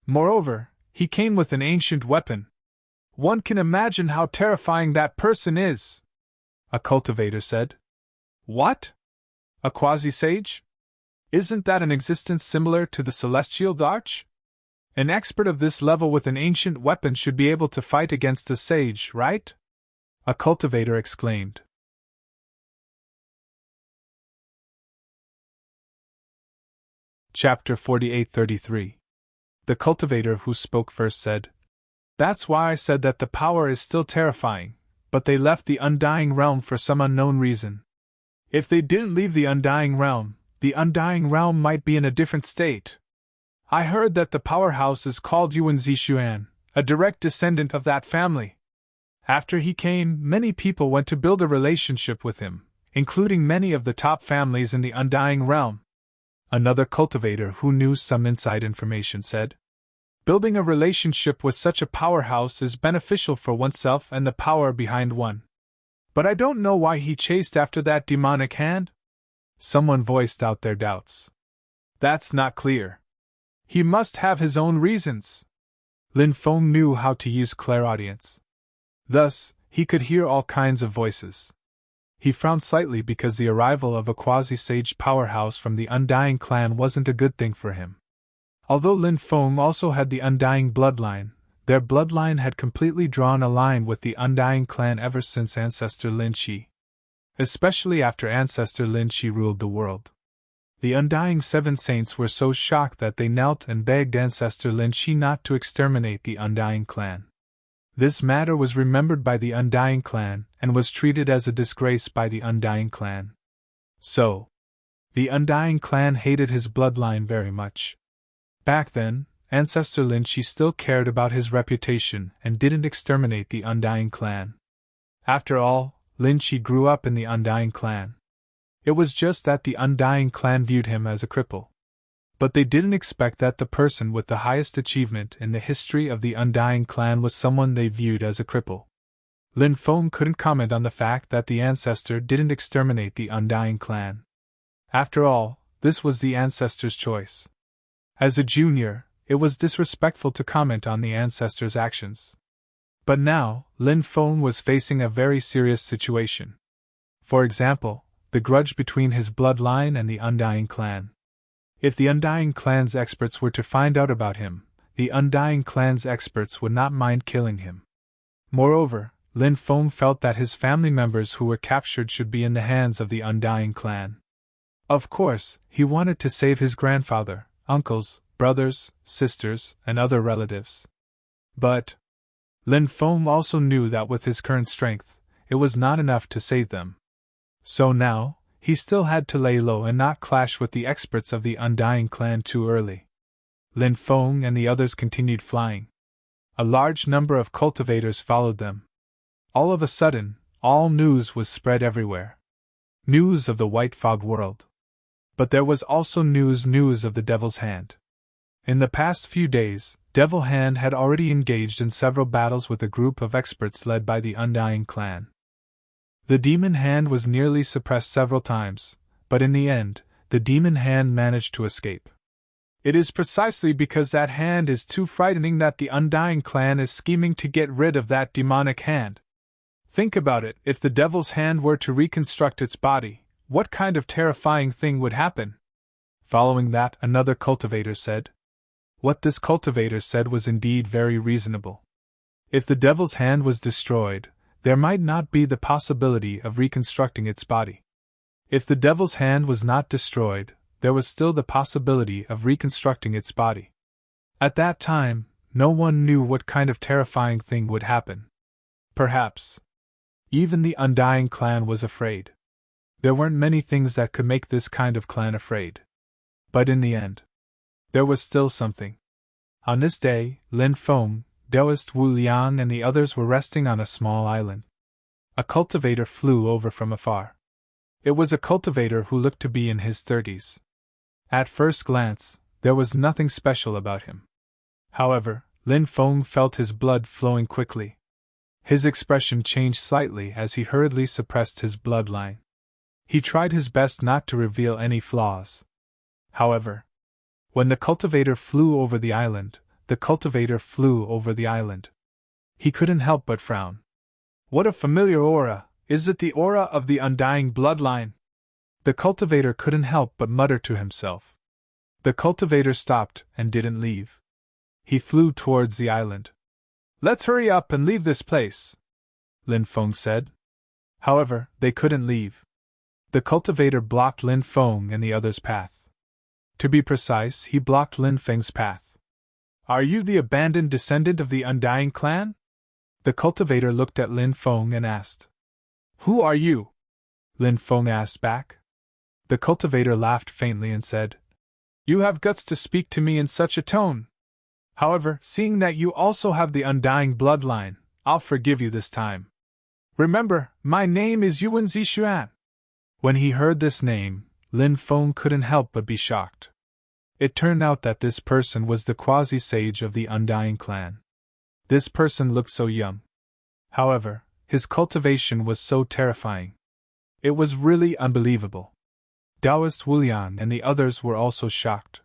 Moreover, he came with an ancient weapon. One can imagine how terrifying that person is, a cultivator said. What? A quasi-sage? Isn't that an existence similar to the Celestial Arch? An expert of this level with an ancient weapon should be able to fight against a sage, right? A cultivator exclaimed. Chapter 48-33. The cultivator who spoke first said, "That's why I said that the power is still terrifying, but they left the Undying Realm for some unknown reason. If they didn't leave the Undying Realm might be in a different state. I heard that the powerhouse is called Yuan Zishuan, a direct descendant of that family. After he came, many people went to build a relationship with him, including many of the top families in the Undying Realm." Another cultivator who knew some inside information said, "Building a relationship with such a powerhouse is beneficial for oneself and the power behind one. But I don't know why he chased after that demonic hand?" Someone voiced out their doubts. "That's not clear. He must have his own reasons." Lin Feng knew how to use clairaudience. Thus, he could hear all kinds of voices. He frowned slightly because the arrival of a quasi-sage powerhouse from the Undying Clan wasn't a good thing for him. Although Lin Feng also had the Undying bloodline, their bloodline had completely drawn a line with the Undying Clan ever since Ancestor Lin Qi. Especially after Ancestor Lin Qi ruled the world. The Undying Seven Saints were so shocked that they knelt and begged Ancestor Lin Qi not to exterminate the Undying Clan. This matter was remembered by the Undying Clan and was treated as a disgrace by the Undying Clan. So, the Undying Clan hated his bloodline very much. Back then, Ancestor Lin Qi still cared about his reputation and didn't exterminate the Undying Clan. After all, Lin Qi grew up in the Undying Clan. It was just that the Undying Clan viewed him as a cripple. But they didn't expect that the person with the highest achievement in the history of the Undying Clan was someone they viewed as a cripple. Lin Feng couldn't comment on the fact that the ancestor didn't exterminate the Undying Clan. After all, this was the ancestor's choice. As a junior, it was disrespectful to comment on the ancestor's actions. But now, Lin Feng was facing a very serious situation. For example, the grudge between his bloodline and the Undying Clan. If the Undying Clan's experts were to find out about him, the Undying Clan's experts would not mind killing him. Moreover, Lin Feng felt that his family members who were captured should be in the hands of the Undying Clan. Of course, he wanted to save his grandfather, uncles, brothers, sisters, and other relatives. But Lin Feng also knew that with his current strength, it was not enough to save them. So now, he still had to lay low and not clash with the experts of the Undying Clan too early. Lin Feng and the others continued flying. A large number of cultivators followed them. All of a sudden, all news was spread everywhere. News of the White Fog world. But there was also news of the Devil's Hand. In the past few days, Devil Hand had already engaged in several battles with a group of experts led by the Undying Clan. The Demon Hand was nearly suppressed several times, but in the end, the Demon Hand managed to escape. It is precisely because that hand is too frightening that the Undying Clan is scheming to get rid of that demonic hand. Think about it, if the Devil's Hand were to reconstruct its body, what kind of terrifying thing would happen? Following that, another cultivator said. What this cultivator said was indeed very reasonable. If the devil's hand was destroyed, there might not be the possibility of reconstructing its body. If the devil's hand was not destroyed, there was still the possibility of reconstructing its body. At that time, no one knew what kind of terrifying thing would happen. Perhaps even the Undying Clan was afraid. There weren't many things that could make this kind of clan afraid. But in the end, there was still something. On this day, Lin Feng, Daoist Wu Liang and the others were resting on a small island. A cultivator flew over from afar. It was a cultivator who looked to be in his 30s. At first glance, there was nothing special about him. However, Lin Feng felt his blood flowing quickly. His expression changed slightly as he hurriedly suppressed his bloodline. He tried his best not to reveal any flaws. However, when the cultivator flew over the island, the cultivator flew over the island. He couldn't help but frown. What a familiar aura! Is it the aura of the undying bloodline? The cultivator couldn't help but mutter to himself. The cultivator stopped and didn't leave. He flew towards the island. Let's hurry up and leave this place, Lin Feng said. However, they couldn't leave. The cultivator blocked Lin Feng and the others' path. To be precise, he blocked Lin Feng's path. Are you the abandoned descendant of the Undying Clan? The cultivator looked at Lin Feng and asked. Who are you? Lin Feng asked back. The cultivator laughed faintly and said, You have guts to speak to me in such a tone. However, seeing that you also have the undying bloodline, I'll forgive you this time. Remember, my name is Yuan Zixuan. When he heard this name, Lin Feng couldn't help but be shocked. It turned out that this person was the quasi-sage of the Undying Clan. This person looked so young. However, his cultivation was so terrifying. It was really unbelievable. Daoist Wulian and the others were also shocked.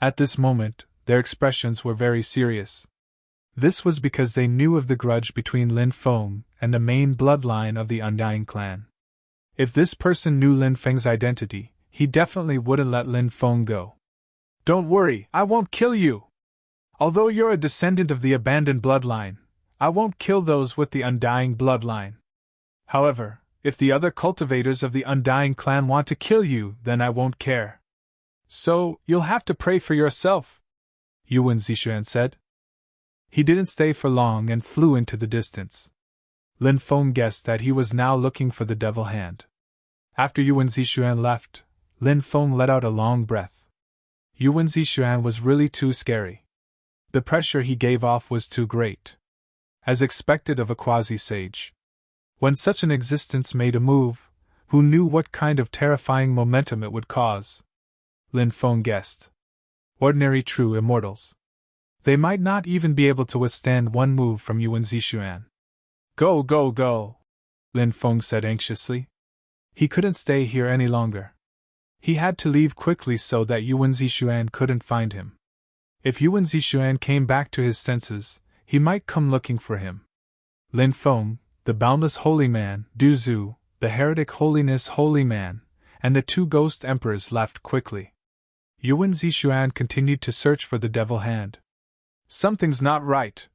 At this moment, their expressions were very serious. This was because they knew of the grudge between Lin Feng and the main bloodline of the Undying Clan. If this person knew Lin Feng's identity, he definitely wouldn't let Lin Feng go. Don't worry, I won't kill you. Although you're a descendant of the abandoned bloodline, I won't kill those with the undying bloodline. However, if the other cultivators of the Undying Clan want to kill you, then I won't care. So, you'll have to pray for yourself, Yuan Zixuan said. He didn't stay for long and flew into the distance. Lin Feng guessed that he was now looking for the devil hand. After Yuan Zixuan left, Lin Feng let out a long breath. Yuan Zixuan was really too scary. The pressure he gave off was too great. As expected of a quasi-sage. When such an existence made a move, who knew what kind of terrifying momentum it would cause? Lin Feng guessed. Ordinary true immortals. They might not even be able to withstand one move from Yuan Zixuan. Go, go, go, Lin Feng said anxiously. He couldn't stay here any longer. He had to leave quickly so that Yuan Zixuan couldn't find him. If Yuan Zixuan came back to his senses, he might come looking for him. Lin Feng, the boundless holy man, Du Zhu, the heretic holiness holy man, and the two ghost emperors left quickly. Yuan Zixuan continued to search for the devil hand. Something's not right.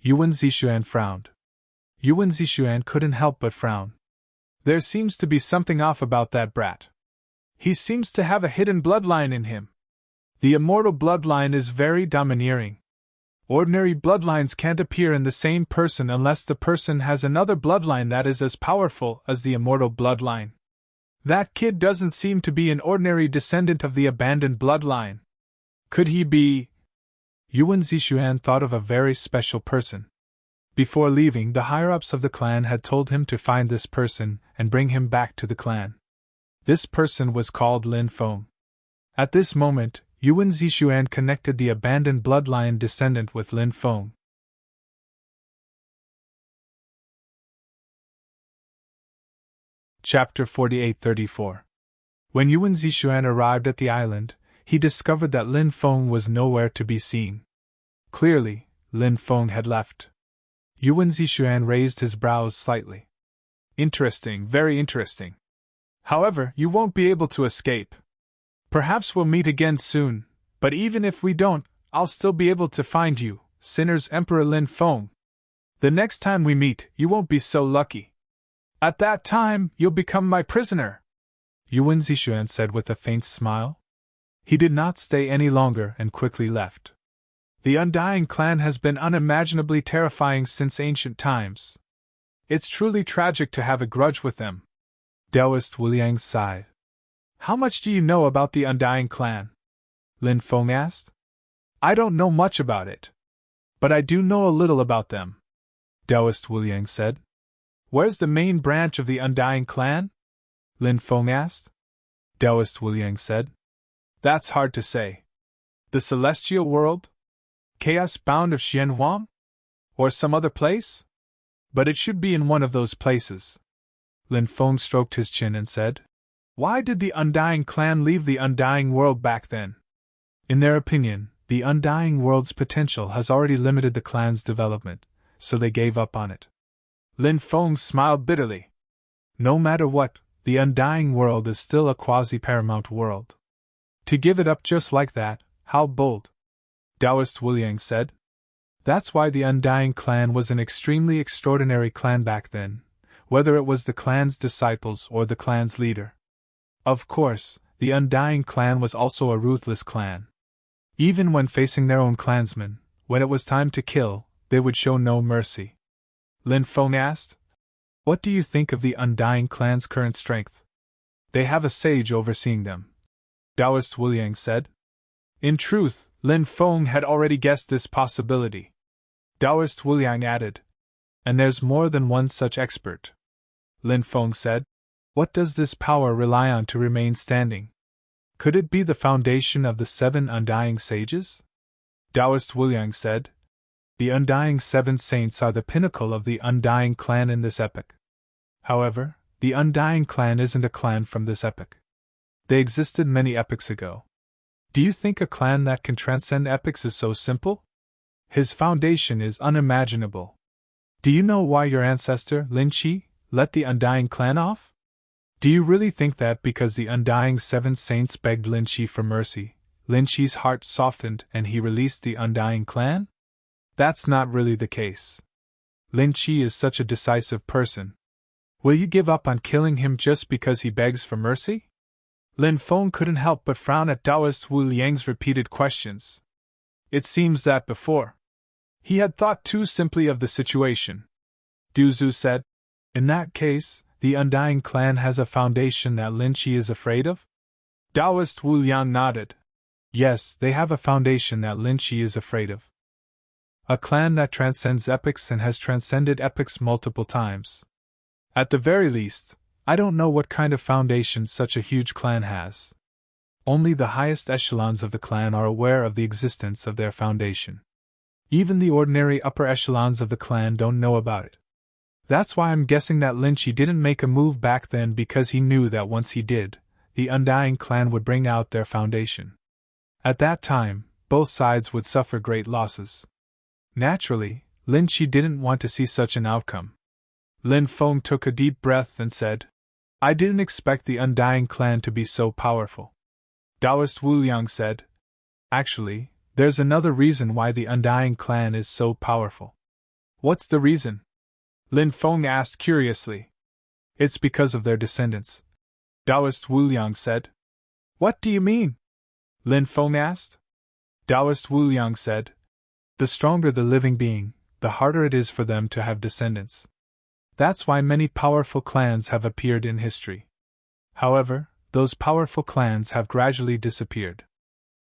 Yuan Zixuan frowned. Yuan Zixuan couldn't help but frown. There seems to be something off about that brat. He seems to have a hidden bloodline in him. The immortal bloodline is very domineering. Ordinary bloodlines can't appear in the same person unless the person has another bloodline that is as powerful as the immortal bloodline. That kid doesn't seem to be an ordinary descendant of the abandoned bloodline. Could he be? Yuan Zixuan thought of a very special person. Before leaving, the higher-ups of the clan had told him to find this person and bring him back to the clan. This person was called Lin Feng. At this moment, Yuan Zixuan connected the abandoned bloodline descendant with Lin Feng. Chapter 48-34. When Yuan Zixuan arrived at the island, he discovered that Lin Feng was nowhere to be seen. Clearly, Lin Feng had left. Yuan Zixuan raised his brows slightly. Interesting, very interesting. However, you won't be able to escape. Perhaps we'll meet again soon, but even if we don't, I'll still be able to find you, Sinner's Emperor Lin Feng, The next time we meet, you won't be so lucky. At that time, you'll become my prisoner, Yuan Zixuan said with a faint smile. He did not stay any longer and quickly left. The Undying Clan has been unimaginably terrifying since ancient times. It's truly tragic to have a grudge with them. Taoist Wu Liang sighed. How much do you know about the Undying Clan? Lin Feng asked. I don't know much about it. But I do know a little about them, Taoist Wu Liang said. Where's the main branch of the Undying Clan? Lin Feng asked. Taoist Wu Liang said. That's hard to say. The Celestial World? Chaos Bound of Xianhuang? Or some other place? But it should be in one of those places. Lin Feng stroked his chin and said, Why did the Undying Clan leave the Undying World back then? In their opinion, the Undying World's potential has already limited the clan's development, so they gave up on it. Lin Feng smiled bitterly. No matter what, the Undying World is still a quasi-paramount world. To give it up just like that, how bold, Taoist Wu Liang said. That's why the Undying Clan was an extremely extraordinary clan back then, whether it was the clan's disciples or the clan's leader. Of course, the Undying Clan was also a ruthless clan. Even when facing their own clansmen, when it was time to kill, they would show no mercy. Lin Feng asked, What do you think of the Undying Clan's current strength? They have a sage overseeing them, Taoist Wu Liang said. In truth, Lin Feng had already guessed this possibility. Taoist Wu Liang added, And there's more than one such expert. Lin Feng said, What does this power rely on to remain standing? Could it be the foundation of the 7 Undying Sages? Taoist Wu Liang said, The Undying 7 Saints are the pinnacle of the Undying Clan in this epoch. However, the Undying Clan isn't a clan from this epoch. They existed many epochs ago. Do you think a clan that can transcend epochs is so simple? His foundation is unimaginable. Do you know why your ancestor, Lin Qi, let the Undying Clan off? Do you really think that because the Undying 7 Saints begged Lin Qi for mercy, Lin Qi's heart softened and he released the Undying Clan? That's not really the case. Lin Qi is such a decisive person. Will you give up on killing him just because he begs for mercy? Lin Feng couldn't help but frown at Taoist Wu Liang's repeated questions. It seems that before, he had thought too simply of the situation. Du Zhu said, In that case, the Undying Clan has a foundation that Lin Qi is afraid of? Taoist Wu Liang nodded. Yes, they have a foundation that Lin Qi is afraid of. A clan that transcends epochs and has transcended epochs multiple times. At the very least, I don't know what kind of foundation such a huge clan has. Only the highest echelons of the clan are aware of the existence of their foundation. Even the ordinary upper echelons of the clan don't know about it. That's why I'm guessing that Lin Qi didn't make a move back then because he knew that once he did, the Undying Clan would bring out their foundation. At that time, both sides would suffer great losses. Naturally, Lin Qi didn't want to see such an outcome. Lin Feng took a deep breath and said, I didn't expect the Undying Clan to be so powerful. Taoist Wu Liang said, Actually, there's another reason why the Undying Clan is so powerful. What's the reason? Lin Feng asked curiously. It's because of their descendants, Taoist Wu Liang said. What do you mean? Lin Feng asked. Taoist Wu Liang said, The stronger the living being, the harder it is for them to have descendants. That's why many powerful clans have appeared in history. However, those powerful clans have gradually disappeared.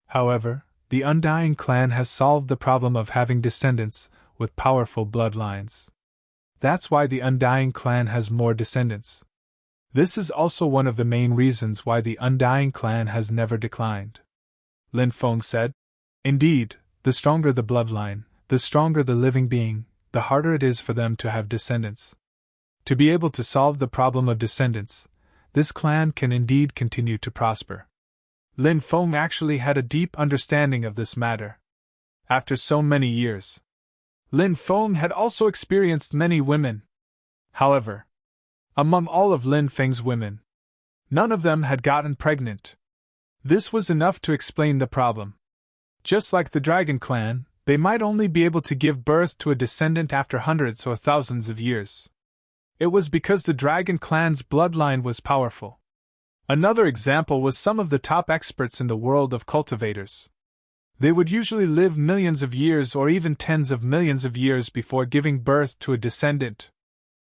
However, the Undying Clan has solved the problem of having descendants with powerful bloodlines. That's why the Undying Clan has more descendants. This is also one of the main reasons why the Undying Clan has never declined. Lin Feng said, Indeed, the stronger the bloodline, the stronger the living being, the harder it is for them to have descendants. To be able to solve the problem of descendants, this clan can indeed continue to prosper. Lin Feng actually had a deep understanding of this matter. After so many years, Lin Feng had also experienced many women. However, among all of Lin Feng's women, none of them had gotten pregnant. This was enough to explain the problem. Just like the Dragon Clan, They might only be able to give birth to a descendant after hundreds or thousands of years. It was because the dragon clan's bloodline was powerful. Another example was some of the top experts in the world of cultivators. They would usually live millions of years or even tens of millions of years before giving birth to a descendant.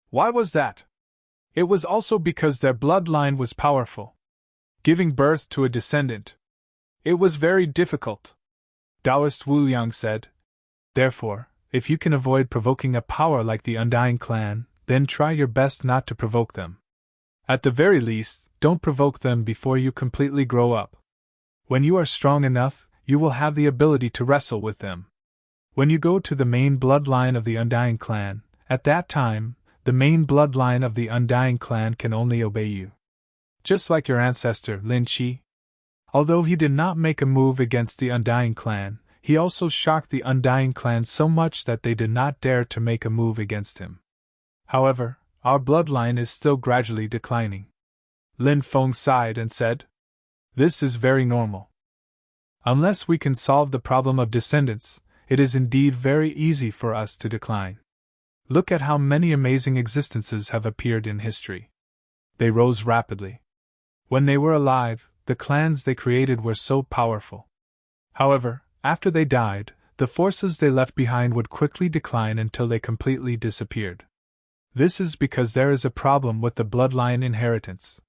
Why was that? It was also because their bloodline was powerful. Giving birth to a descendant. It was very difficult. Taoist Wu Liang said. Therefore, if you can avoid provoking a power like the Undying Clan, then try your best not to provoke them. At the very least, don't provoke them before you completely grow up. When you are strong enough, you will have the ability to wrestle with them. When you go to the main bloodline of the Undying Clan, at that time, the main bloodline of the Undying Clan can only obey you. Just like your ancestor, Lin Qi. Although he did not make a move against the Undying Clan, he also shocked the Undying Clan so much that they did not dare to make a move against him. However, our bloodline is still gradually declining. Lin Feng sighed and said, "This is very normal. Unless we can solve the problem of descendants, it is indeed very easy for us to decline. Look at how many amazing existences have appeared in history. They rose rapidly. When they were alive, the clans they created were so powerful. However, after they died, the forces they left behind would quickly decline until they completely disappeared. This is because there is a problem with the bloodline inheritance.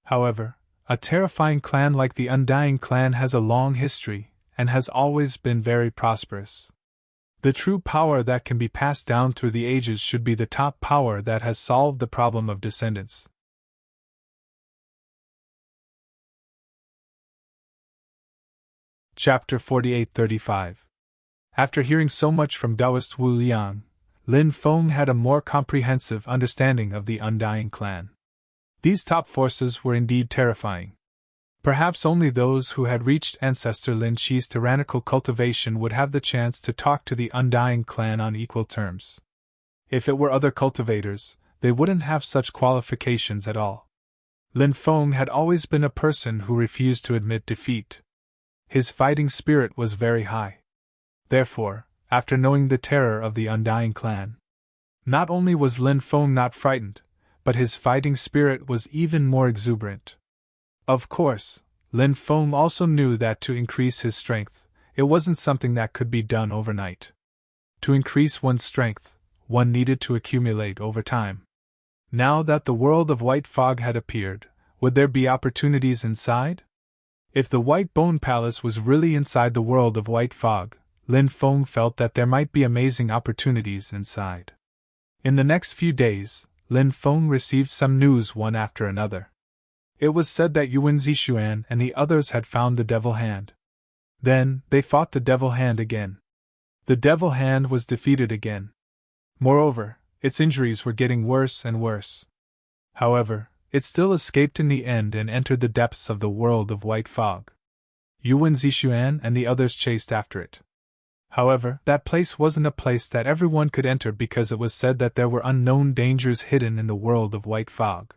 However, a terrifying clan like the Undying Clan has a long history, and has always been very prosperous. The true power that can be passed down through the ages should be the top power that has solved the problem of descendants." Chapter 48-35. After hearing so much from Taoist Wu Liang, Lin Feng had a more comprehensive understanding of the Undying Clan. These top forces were indeed terrifying. Perhaps only those who had reached Ancestor Lin Qi's tyrannical cultivation would have the chance to talk to the Undying Clan on equal terms. If it were other cultivators, they wouldn't have such qualifications at all. Lin Feng had always been a person who refused to admit defeat. His fighting spirit was very high. Therefore, after knowing the terror of the Undying Clan, not only was Lin Feng not frightened, but his fighting spirit was even more exuberant. Of course, Lin Feng also knew that to increase his strength, it wasn't something that could be done overnight. To increase one's strength, one needed to accumulate over time. Now that the world of White Fog had appeared, would there be opportunities inside? If the White Bone Palace was really inside the world of White Fog, Lin Feng felt that there might be amazing opportunities inside. In the next few days, Lin Feng received some news one after another. It was said that Yuan Zixuan and the others had found the Devil Hand. Then, they fought the Devil Hand again. The Devil Hand was defeated again. Moreover, its injuries were getting worse and worse. However, it still escaped in the end and entered the depths of the world of White Fog. Yuan Zixuan and the others chased after it. However, that place wasn't a place that everyone could enter because it was said that there were unknown dangers hidden in the world of White Fog.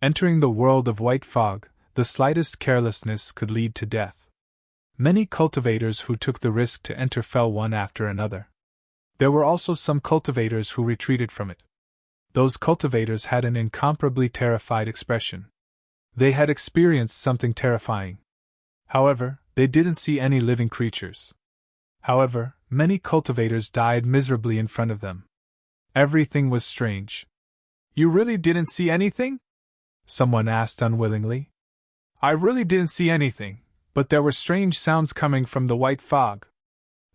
Entering the world of White Fog, the slightest carelessness could lead to death. Many cultivators who took the risk to enter fell one after another. There were also some cultivators who retreated from it. Those cultivators had an incomparably terrified expression. They had experienced something terrifying. However, they didn't see any living creatures. However, many cultivators died miserably in front of them. Everything was strange. "You really didn't see anything?" someone asked unwillingly. "I really didn't see anything, but there were strange sounds coming from the white fog."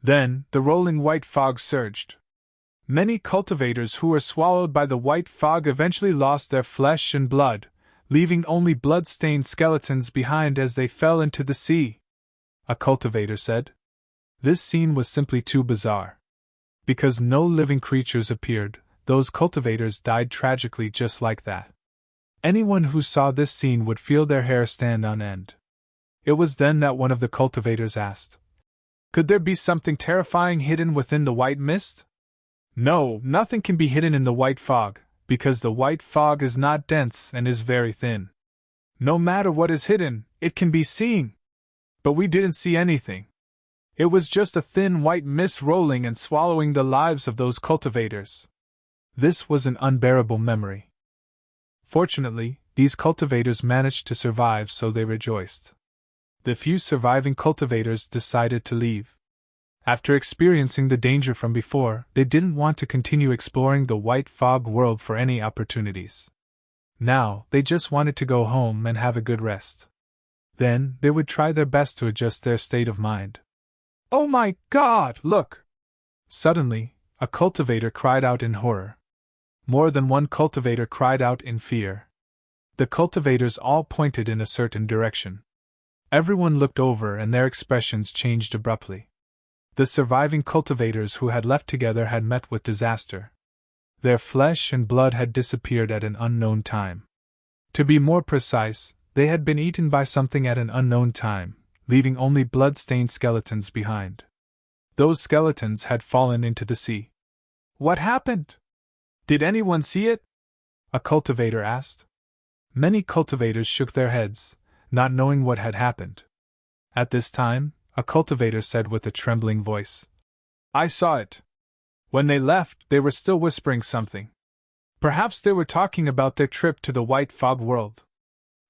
Then, the rolling white fog surged. Many cultivators who were swallowed by the white fog eventually lost their flesh and blood, leaving only blood-stained skeletons behind as they fell into the sea. A cultivator said. This scene was simply too bizarre. Because no living creatures appeared, those cultivators died tragically just like that. Anyone who saw this scene would feel their hair stand on end. It was then that one of the cultivators asked, "Could there be something terrifying hidden within the white mist?" "No, nothing can be hidden in the white fog, because the white fog is not dense and is very thin. No matter what is hidden, it can be seen. But we didn't see anything." It was just a thin white mist rolling and swallowing the lives of those cultivators. This was an unbearable memory. Fortunately, these cultivators managed to survive, so they rejoiced. The few surviving cultivators decided to leave. After experiencing the danger from before, they didn't want to continue exploring the white fog world for any opportunities. Now, they just wanted to go home and have a good rest. Then, they would try their best to adjust their state of mind. "Oh my God, look!" Suddenly, a cultivator cried out in horror. More than one cultivator cried out in fear. The cultivators all pointed in a certain direction. Everyone looked over and their expressions changed abruptly. The surviving cultivators who had left together had met with disaster. Their flesh and blood had disappeared at an unknown time. To be more precise, they had been eaten by something at an unknown time, leaving only blood-stained skeletons behind. Those skeletons had fallen into the sea. "What happened? Did anyone see it?" a cultivator asked. Many cultivators shook their heads, not knowing what had happened. At this time, a cultivator said with a trembling voice, "I saw it. When they left, they were still whispering something. Perhaps they were talking about their trip to the white fog world.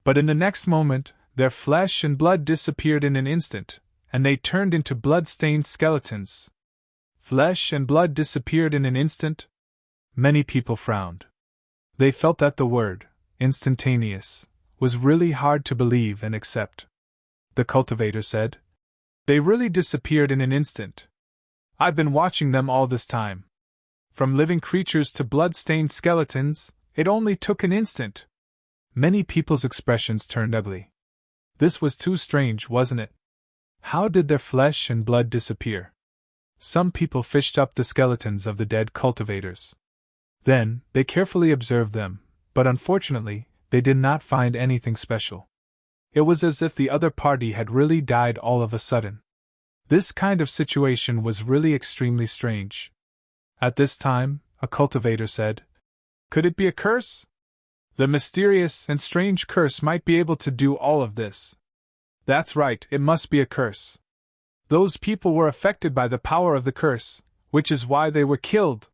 But in the next moment, their flesh and blood disappeared in an instant, and they turned into blood-stained skeletons." Flesh and blood disappeared in an instant? Many people frowned. They felt that the word, instantaneous, was really hard to believe and accept. The cultivator said, "They really disappeared in an instant. I've been watching them all this time. From living creatures to blood-stained skeletons, it only took an instant." Many people's expressions turned ugly. This was too strange, wasn't it? How did their flesh and blood disappear? Some people fished up the skeletons of the dead cultivators. Then, they carefully observed them, but unfortunately, they did not find anything special. It was as if the other party had really died all of a sudden. This kind of situation was really extremely strange. At this time, a cultivator said, "Could it be a curse? The mysterious and strange curse might be able to do all of this." "That's right, it must be a curse. Those people were affected by the power of the curse, which is why they were killed,"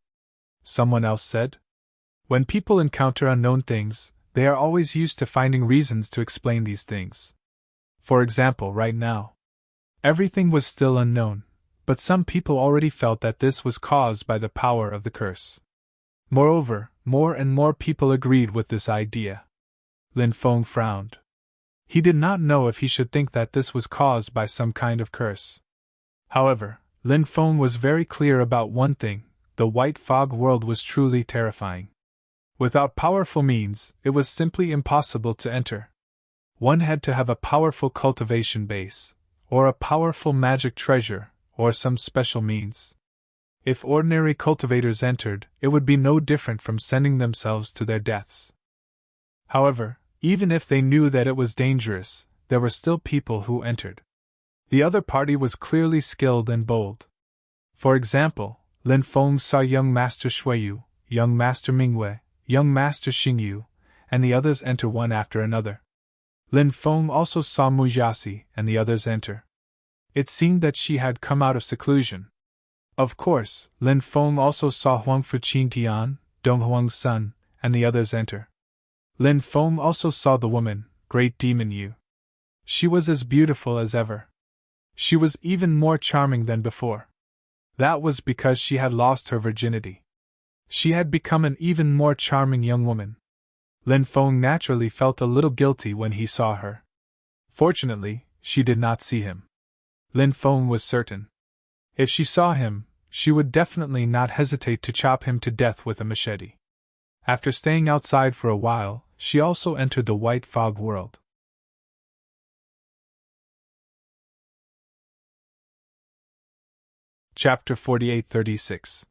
someone else said. When people encounter unknown things, they are always used to finding reasons to explain these things. For example, right now, everything was still unknown, but some people already felt that this was caused by the power of the curse. Moreover, more and more people agreed with this idea. Lin Feng frowned. He did not know if he should think that this was caused by some kind of curse. However, Lin Feng was very clear about one thing: the white fog world was truly terrifying. Without powerful means, it was simply impossible to enter. One had to have a powerful cultivation base, or a powerful magic treasure, or some special means. If ordinary cultivators entered, it would be no different from sending themselves to their deaths. However, even if they knew that it was dangerous, there were still people who entered. The other party was clearly skilled and bold. For example, Lin Feng saw young Master Shuiyu, young Master Mingwei, young Master Xingyu, and the others enter one after another. Lin Feng also saw Mujasi and the others enter. It seemed that she had come out of seclusion. Of course, Lin Feng also saw Huang Fuqin Tian, Dong Huang's son, and the others enter. Lin Feng also saw the woman, Great Demon Yu. She was as beautiful as ever. She was even more charming than before. That was because she had lost her virginity. She had become an even more charming young woman. Lin Feng naturally felt a little guilty when he saw her. Fortunately, she did not see him. Lin Feng was certain. If she saw him, she would definitely not hesitate to chop him to death with a machete. After staying outside for a while, she also entered the white fog world. Chapter 48-36.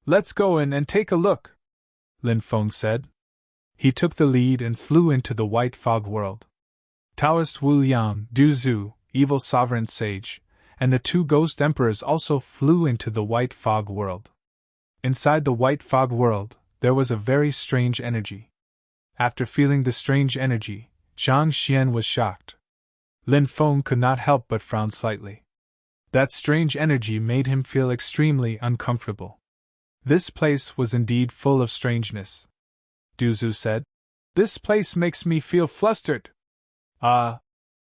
"Let's go in and take a look," Lin Feng said. He took the lead and flew into the white fog world. Taoist Wu Liang, Du Zhu, evil sovereign sage, and the two ghost emperors also flew into the white fog world. Inside the white fog world, there was a very strange energy. After feeling the strange energy, Zhang Xian was shocked. Lin Feng could not help but frown slightly. That strange energy made him feel extremely uncomfortable. This place was indeed full of strangeness. Duzu said, "This place makes me feel flustered."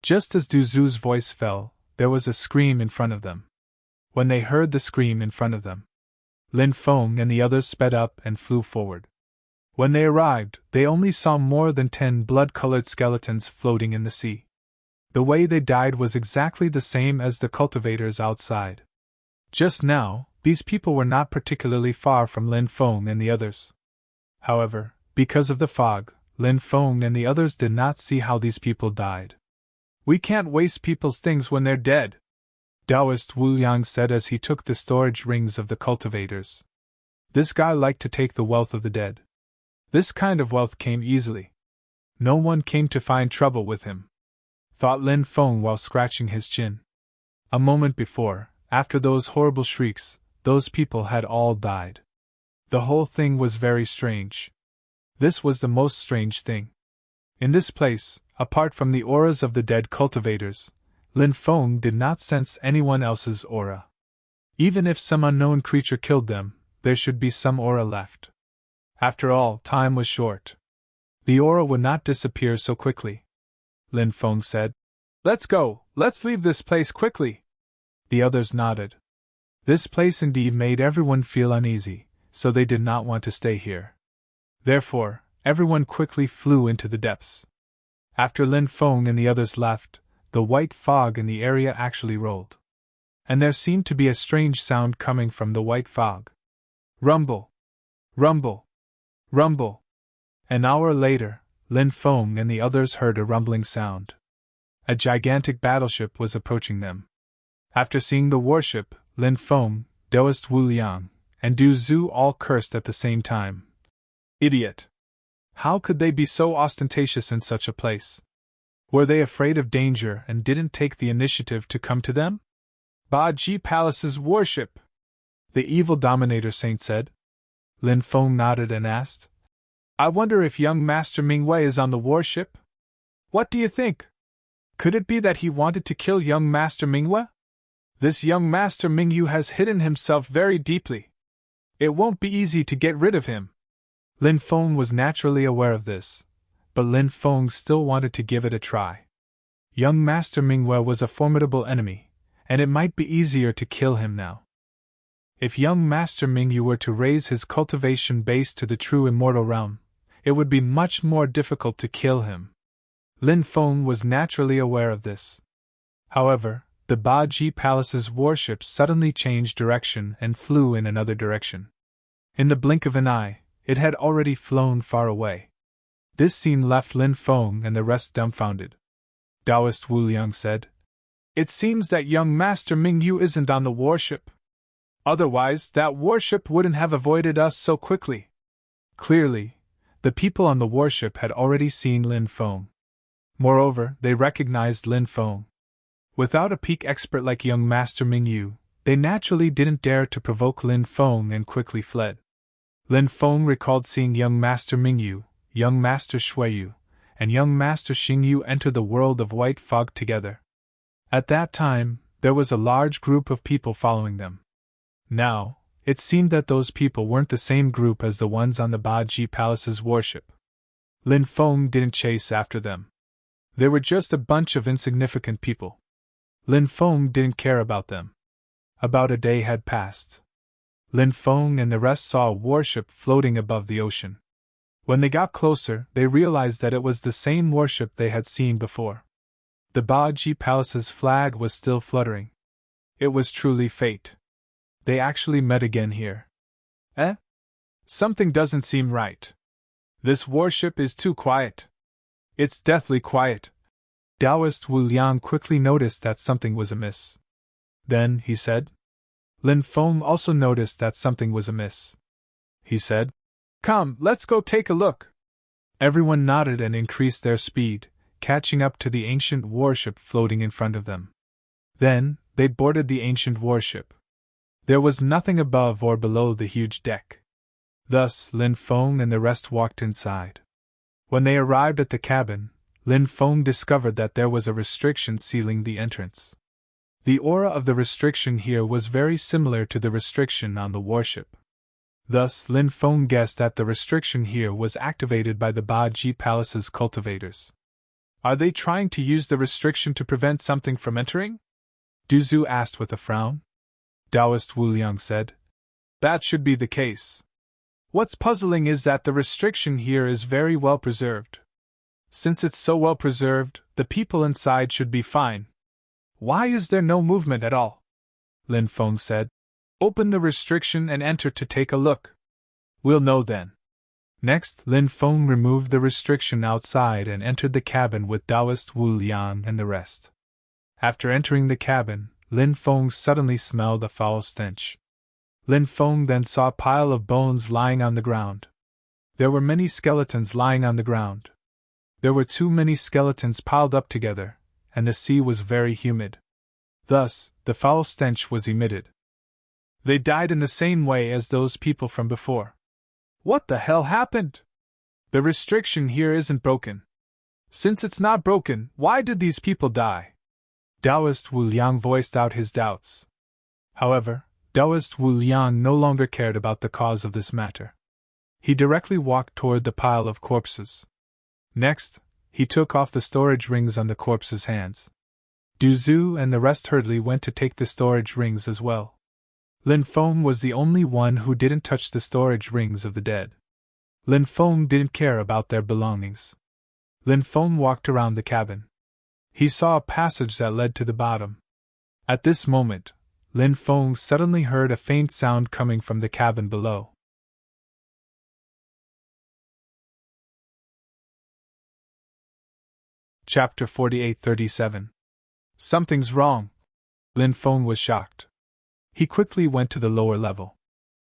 Just as Duzu's voice fell, there was a scream in front of them. When they heard the scream in front of them, Lin Feng and the others sped up and flew forward. When they arrived, they only saw more than 10 blood-colored skeletons floating in the sea. The way they died was exactly the same as the cultivators outside. Just now, these people were not particularly far from Lin Feng and the others. However, because of the fog, Lin Feng and the others did not see how these people died. "We can't waste people's things when they're dead," Taoist Wu Liang said as he took the storage rings of the cultivators. This guy liked to take the wealth of the dead. This kind of wealth came easily. No one came to find trouble with him, thought Lin Feng while scratching his chin. A moment before, after those horrible shrieks, those people had all died. The whole thing was very strange. This was the most strange thing. In this place, apart from the auras of the dead cultivators, Lin Feng did not sense anyone else's aura. Even if some unknown creature killed them, there should be some aura left. After all, time was short. The aura would not disappear so quickly. Lin Feng said, "Let's go, let's leave this place quickly." The others nodded. This place indeed made everyone feel uneasy, so they did not want to stay here. Therefore, everyone quickly flew into the depths. After Lin Feng and the others left, the white fog in the area actually rolled. And there seemed to be a strange sound coming from the white fog. Rumble! Rumble! Rumble! An hour later, Lin Feng and the others heard a rumbling sound. A gigantic battleship was approaching them. After seeing the warship, Lin Feng, Taoist Wu Liang, and Du Zhu all cursed at the same time. Idiot! How could they be so ostentatious in such a place? Were they afraid of danger and didn't take the initiative to come to them? Ba Ji Palace's warship! The evil Dominator Saint said. Lin Feng nodded and asked, "I wonder if young Master Mingwei is on the warship? What do you think? Could it be that he wanted to kill young Master Mingwei? This young Master Mingyu has hidden himself very deeply. It won't be easy to get rid of him." Lin Feng was naturally aware of this, but Lin Feng still wanted to give it a try. Young Master Mingwei was a formidable enemy, and it might be easier to kill him now. If young Master Mingyu were to raise his cultivation base to the true immortal realm, it would be much more difficult to kill him. Lin Feng was naturally aware of this. However, the Ba Ji Palace's warship suddenly changed direction and flew in another direction. In the blink of an eye, it had already flown far away. This scene left Lin Feng and the rest dumbfounded. Taoist Wu Liang said, "It seems that young Master Mingyu isn't on the warship. Otherwise, that warship wouldn't have avoided us so quickly." Clearly, the people on the warship had already seen Lin Feng. Moreover, they recognized Lin Feng. Without a peak expert like young Master Mingyu, they naturally didn't dare to provoke Lin Feng and quickly fled. Lin Feng recalled seeing young Master Mingyu, young Master Shuiyu, and young Master Xingyu enter the world of white fog together. At that time, there was a large group of people following them. Now, it seemed that those people weren't the same group as the ones on the Ba Ji Palace's warship. Lin Feng didn't chase after them. They were just a bunch of insignificant people. Lin Feng didn't care about them. About a day had passed. Lin Feng and the rest saw a warship floating above the ocean. When they got closer, they realized that it was the same warship they had seen before. The Ba Ji Palace's flag was still fluttering. It was truly fate. They actually met again here. Something doesn't seem right. This warship is too quiet. It's deathly quiet. Taoist Wu Liang quickly noticed that something was amiss. Then, he said. Lin Feng also noticed that something was amiss. He said, "Come, let's go take a look." Everyone nodded and increased their speed, catching up to the ancient warship floating in front of them. Then, they boarded the ancient warship. There was nothing above or below the huge deck. Thus, Lin Feng and the rest walked inside. When they arrived at the cabin, Lin Feng discovered that there was a restriction sealing the entrance. The aura of the restriction here was very similar to the restriction on the warship. Thus, Lin Feng guessed that the restriction here was activated by the Ba Ji Palace's cultivators. Are they trying to use the restriction to prevent something from entering? Du Zhu asked with a frown. Taoist Wu Liang said. That should be the case. What's puzzling is that the restriction here is very well preserved. Since it's so well preserved, the people inside should be fine. Why is there no movement at all? Lin Feng said. Open the restriction and enter to take a look. We'll know then. Next, Lin Feng removed the restriction outside and entered the cabin with Taoist Wu Liang and the rest. After entering the cabin, Lin Feng suddenly smelled a foul stench. Lin Feng then saw a pile of bones lying on the ground. There were many skeletons lying on the ground. There were too many skeletons piled up together, and the sea was very humid. Thus, the foul stench was emitted. They died in the same way as those people from before. What the hell happened? The restriction here isn't broken. Since it's not broken, why did these people die? Taoist Wu Liang voiced out his doubts. However, Taoist Wu Liang no longer cared about the cause of this matter. He directly walked toward the pile of corpses. Next, he took off the storage rings on the corpses' hands. Du Zhu and the rest hurriedly went to take the storage rings as well. Lin Feng was the only one who didn't touch the storage rings of the dead. Lin Feng didn't care about their belongings. Lin Feng walked around the cabin. He saw a passage that led to the bottom. At this moment, Lin Feng suddenly heard a faint sound coming from the cabin below. Chapter 48-37. Something's wrong. Lin Feng was shocked. He quickly went to the lower level.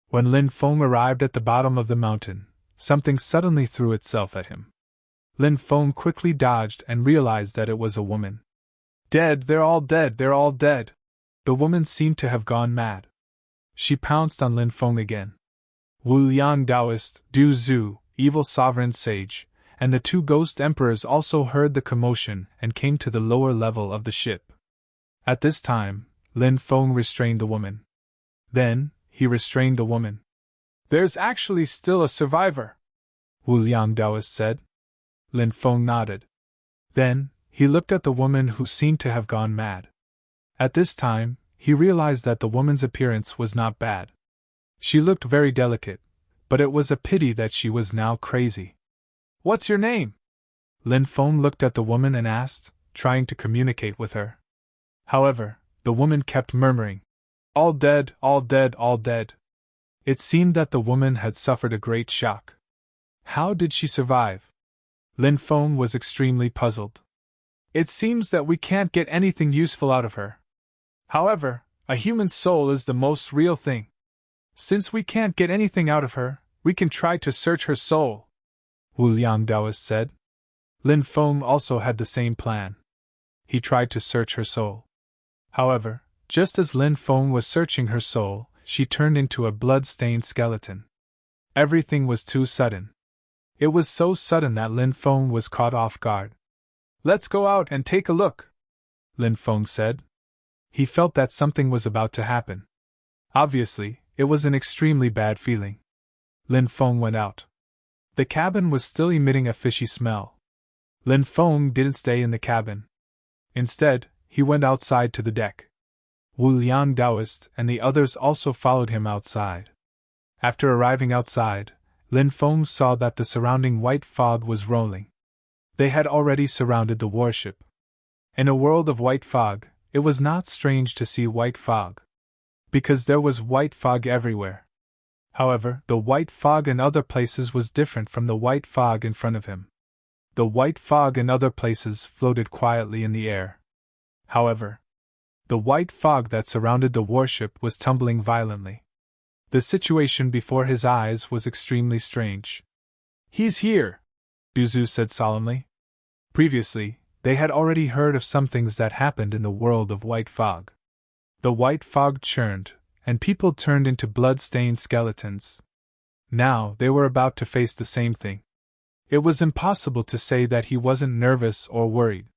When Lin Feng arrived at the bottom of the mountain, something suddenly threw itself at him. Lin Feng quickly dodged and realized that it was a woman. Dead, they're all dead, they're all dead. The woman seemed to have gone mad. She pounced on Lin Feng again. Wu Liang Taoist, Du Zhu, evil sovereign sage, and the two ghost emperors also heard the commotion and came to the lower level of the ship. At this time, Lin Feng restrained the woman. Then, he restrained the woman. There's actually still a survivor, Wu Liang Taoist said. Lin Feng nodded. Then, he looked at the woman who seemed to have gone mad. At this time, he realized that the woman's appearance was not bad. She looked very delicate, but it was a pity that she was now crazy. What's your name? Lin Feng looked at the woman and asked, trying to communicate with her. However, the woman kept murmuring, all dead, all dead, all dead. It seemed that the woman had suffered a great shock. How did she survive? Lin Feng was extremely puzzled. It seems that we can't get anything useful out of her. However, a human soul is the most real thing. Since we can't get anything out of her, we can try to search her soul, Wu Liang Taoist said. Lin Feng also had the same plan. He tried to search her soul. However, just as Lin Feng was searching her soul, she turned into a blood-stained skeleton. Everything was too sudden. It was so sudden that Lin Feng was caught off guard. Let's go out and take a look, Lin Feng said. He felt that something was about to happen. Obviously, it was an extremely bad feeling. Lin Feng went out. The cabin was still emitting a fishy smell. Lin Feng didn't stay in the cabin. Instead, he went outside to the deck. Wu Liang Taoist and the others also followed him outside. After arriving outside, Lin Feng saw that the surrounding white fog was rolling. They had already surrounded the warship. In a world of white fog, it was not strange to see white fog, because there was white fog everywhere. However, the white fog in other places was different from the white fog in front of him. The white fog in other places floated quietly in the air. However, the white fog that surrounded the warship was tumbling violently. The situation before his eyes was extremely strange. He's here, Du Zhu said solemnly. Previously, they had already heard of some things that happened in the world of white fog. The white fog churned, and people turned into blood-stained skeletons. Now they were about to face the same thing. It was impossible to say that he wasn't nervous or worried.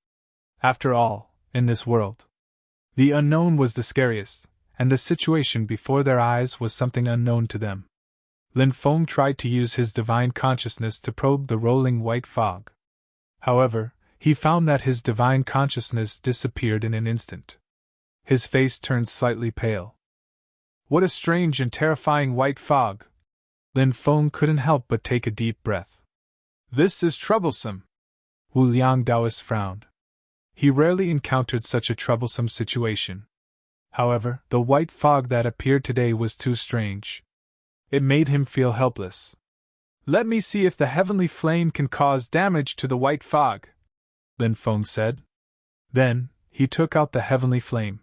After all, in this world, The unknown was the scariest, and the situation before their eyes was something unknown to them. Lin Feng tried to use his divine consciousness to probe the rolling white fog. However, he found that his divine consciousness disappeared in an instant. His face turned slightly pale. What a strange and terrifying white fog! Lin Feng couldn't help but take a deep breath. This is troublesome. Wu Liang Daoist frowned. He rarely encountered such a troublesome situation. However, the white fog that appeared today was too strange. It made him feel helpless. Let me see if the heavenly flame can cause damage to the white fog, Lin Feng said. Then, he took out the heavenly flame.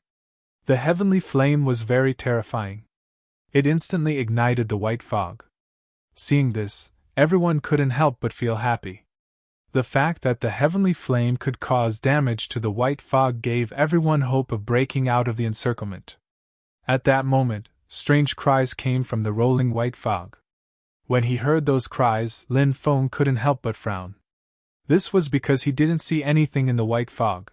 The heavenly flame was very terrifying. It instantly ignited the white fog. Seeing this, everyone couldn't help but feel happy. The fact that the heavenly flame could cause damage to the white fog gave everyone hope of breaking out of the encirclement. At that moment, strange cries came from the rolling white fog. When he heard those cries, Lin Feng couldn't help but frown. This was because he didn't see anything in the white fog.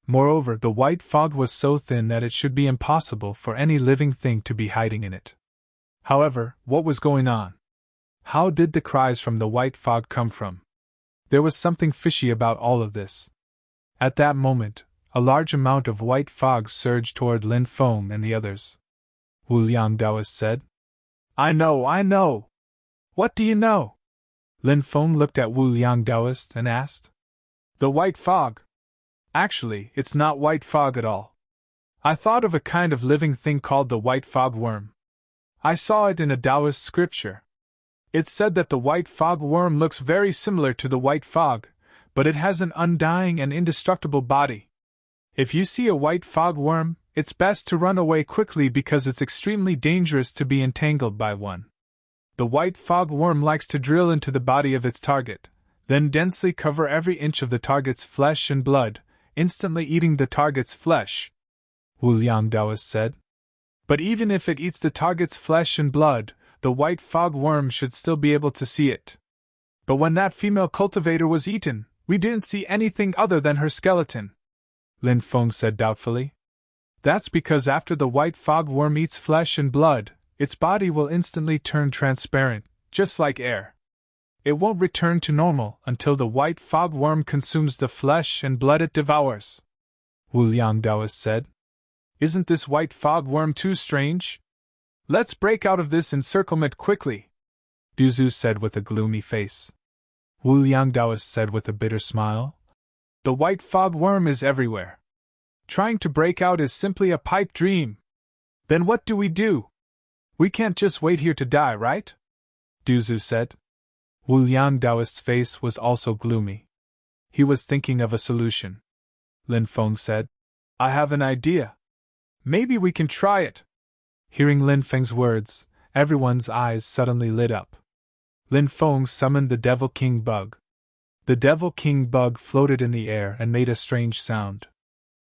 Moreover, the white fog was so thin that it should be impossible for any living thing to be hiding in it. However, what was going on? How did the cries from the white fog come from? There was something fishy about all of this. At that moment, a large amount of white fog surged toward Lin Feng and the others. Wu Liang Daoist said. I know! What do you know? Lin Feng looked at Wu Liang Daoist and asked. The white fog. Actually, it's not white fog at all. I thought of a kind of living thing called the white fog worm. I saw it in a Taoist scripture. It said that the white fog worm looks very similar to the white fog, but it has an undying and indestructible body. If you see a white fog worm, it's best to run away quickly because it's extremely dangerous to be entangled by one. The white fog worm likes to drill into the body of its target, then densely cover every inch of the target's flesh and blood, instantly eating the target's flesh, Wu Liang Daoist said. But even if it eats the target's flesh and blood, the white fog worm should still be able to see it. But when that female cultivator was eaten, we didn't see anything other than her skeleton, Lin Feng said doubtfully. That's because after the white fog worm eats flesh and blood, its body will instantly turn transparent, just like air. It won't return to normal until the white fog worm consumes the flesh and blood it devours, Wu Liang Daoist said. Isn't this white fog worm too strange? Let's break out of this encirclement quickly, Duzu said with a gloomy face. Wu Liang Daoist said with a bitter smile. The white fog worm is everywhere. Trying to break out is simply a pipe dream. Then what do? We can't just wait here to die, right? Duzu said. Wu Liang Daoist's face was also gloomy. He was thinking of a solution. Lin Feng said, I have an idea. Maybe we can try it. Hearing Lin Feng's words, everyone's eyes suddenly lit up. Lin Feng summoned the Devil King Bug. The Devil King Bug floated in the air and made a strange sound.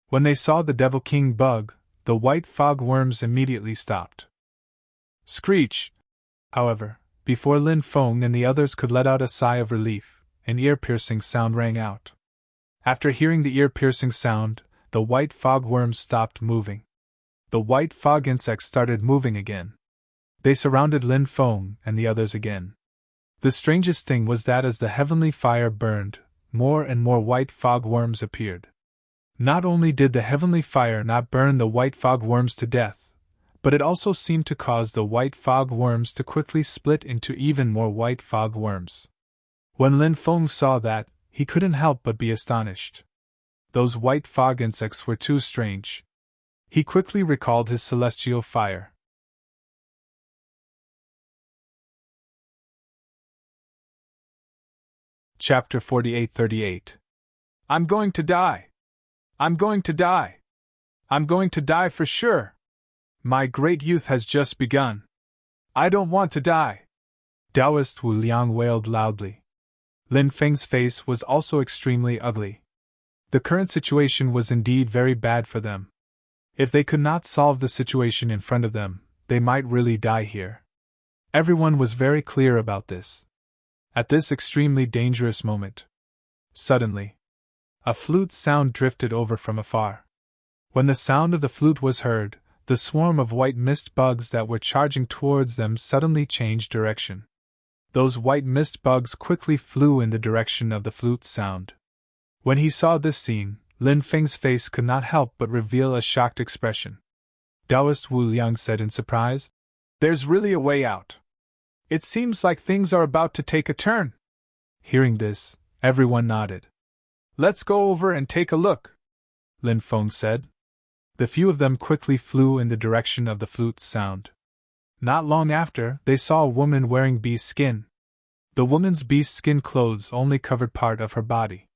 When they saw the Devil King Bug, the white fog worms immediately stopped. Screech! However, before Lin Feng and the others could let out a sigh of relief, an ear-piercing sound rang out. After hearing the ear-piercing sound, the white fog worms stopped moving. The white fog insects started moving again. They surrounded Lin Feng and the others again. The strangest thing was that as the heavenly fire burned, more and more white fog worms appeared. Not only did the heavenly fire not burn the white fog worms to death, but it also seemed to cause the white fog worms to quickly split into even more white fog worms. When Lin Feng saw that, he couldn't help but be astonished. Those white fog insects were too strange. He quickly recalled his celestial fire. Chapter 48-38. I'm going to die. I'm going to die. I'm going to die for sure. My great youth has just begun. I don't want to die. Taoist Wu Liang wailed loudly. Lin Feng's face was also extremely ugly. The current situation was indeed very bad for them. If they could not solve the situation in front of them, they might really die here. Everyone was very clear about this. At this extremely dangerous moment, suddenly, a flute sound drifted over from afar. When the sound of the flute was heard, the swarm of white mist bugs that were charging towards them suddenly changed direction. Those white mist bugs quickly flew in the direction of the flute's sound. When he saw this scene, Lin Feng's face could not help but reveal a shocked expression. Taoist Wu Liang said in surprise, "There's really a way out. It seems like things are about to take a turn." Hearing this, everyone nodded. "Let's go over and take a look," Lin Feng said. The few of them quickly flew in the direction of the flute's sound. Not long after, they saw a woman wearing beast skin. The woman's beast skin clothes only covered part of her body.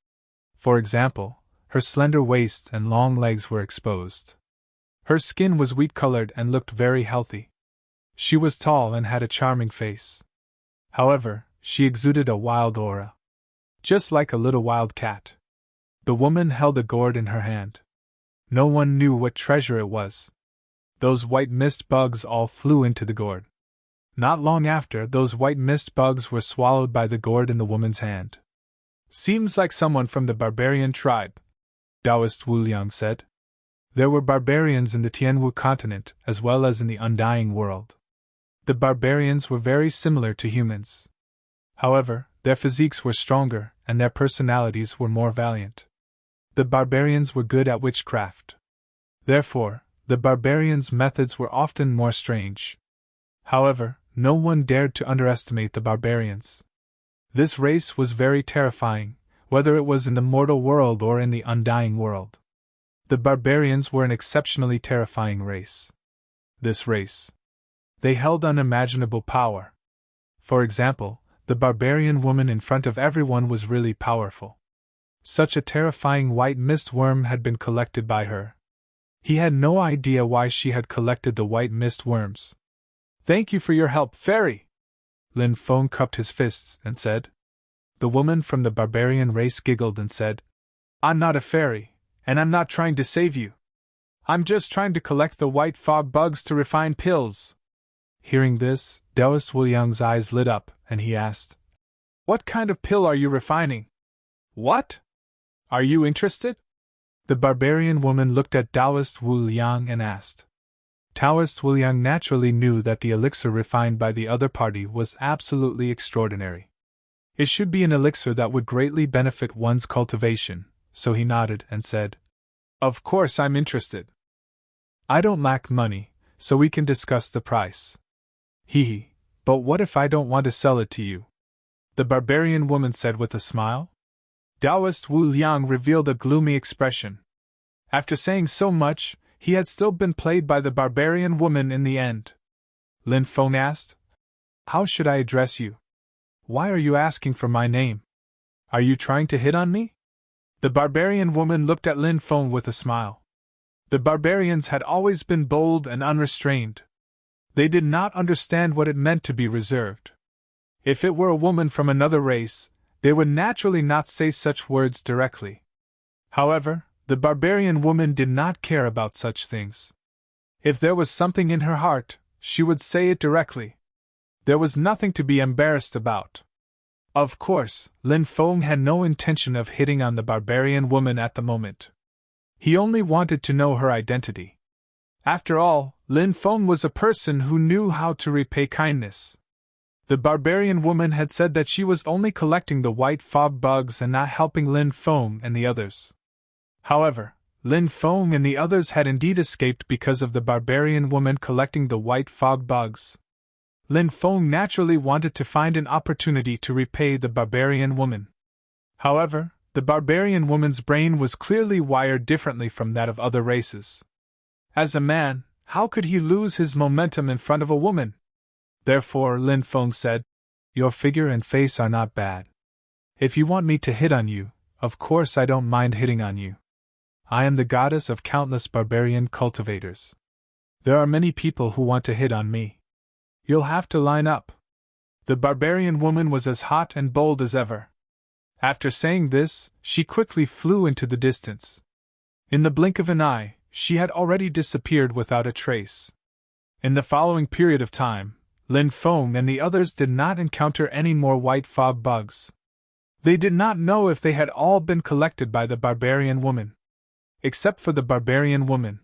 For example, her slender waist and long legs were exposed. Her skin was wheat-colored and looked very healthy. She was tall and had a charming face. However, she exuded a wild aura. Just like a little wild cat. The woman held a gourd in her hand. No one knew what treasure it was. Those white mist bugs all flew into the gourd. Not long after, those white mist bugs were swallowed by the gourd in the woman's hand. "Seems like someone from the barbarian tribe," Taoist Wu Liang said. There were barbarians in the Tianwu continent as well as in the undying world. The barbarians were very similar to humans. However, their physiques were stronger and their personalities were more valiant. The barbarians were good at witchcraft. Therefore, the barbarians' methods were often more strange. However, no one dared to underestimate the barbarians. This race was very terrifying, whether it was in the mortal world or in the undying world. The barbarians were an exceptionally terrifying race. This race. They held unimaginable power. For example, the barbarian woman in front of everyone was really powerful. Such a terrifying white mist worm had been collected by her. He had no idea why she had collected the white mist worms. "Thank you for your help, fairy!" Lin Feng cupped his fists and said. The woman from the barbarian race giggled and said, "I'm not a fairy, and I'm not trying to save you. I'm just trying to collect the white fog bugs to refine pills." Hearing this, Taoist Wu Liang's eyes lit up, and he asked, "What kind of pill are you refining? What? Are you interested?" The barbarian woman looked at Taoist Wu Liang and asked. Taoist Wu Liang naturally knew that the elixir refined by the other party was absolutely extraordinary. It should be an elixir that would greatly benefit one's cultivation, so he nodded and said, "Of course I'm interested. I don't lack money, so we can discuss the price." "Hee, but what if I don't want to sell it to you?" the barbarian woman said with a smile. Taoist Wu Liang revealed a gloomy expression. After saying so much, he had still been played by the barbarian woman in the end. Lin Feng asked, "How should I address you? Why are you asking for my name? Are you trying to hit on me?" The barbarian woman looked at Lin Feng with a smile. The barbarians had always been bold and unrestrained. They did not understand what it meant to be reserved. If it were a woman from another race, they would naturally not say such words directly. However, the barbarian woman did not care about such things. If there was something in her heart, she would say it directly. There was nothing to be embarrassed about. Of course, Lin Feng had no intention of hitting on the barbarian woman at the moment. He only wanted to know her identity. After all, Lin Feng was a person who knew how to repay kindness. The barbarian woman had said that she was only collecting the white fog bugs and not helping Lin Feng and the others. However, Lin Feng and the others had indeed escaped because of the barbarian woman collecting the white fog bugs. Lin Feng naturally wanted to find an opportunity to repay the barbarian woman. However, the barbarian woman's brain was clearly wired differently from that of other races. As a man, how could he lose his momentum in front of a woman? Therefore, Lin Feng said, "Your figure and face are not bad. If you want me to hit on you, of course I don't mind hitting on you. I am the goddess of countless barbarian cultivators. There are many people who want to hit on me. You'll have to line up." The barbarian woman was as hot and bold as ever. After saying this, she quickly flew into the distance. In the blink of an eye, she had already disappeared without a trace. In the following period of time, Lin Feng and the others did not encounter any more white fog bugs. They did not know if they had all been collected by the barbarian woman. except for the barbarian woman.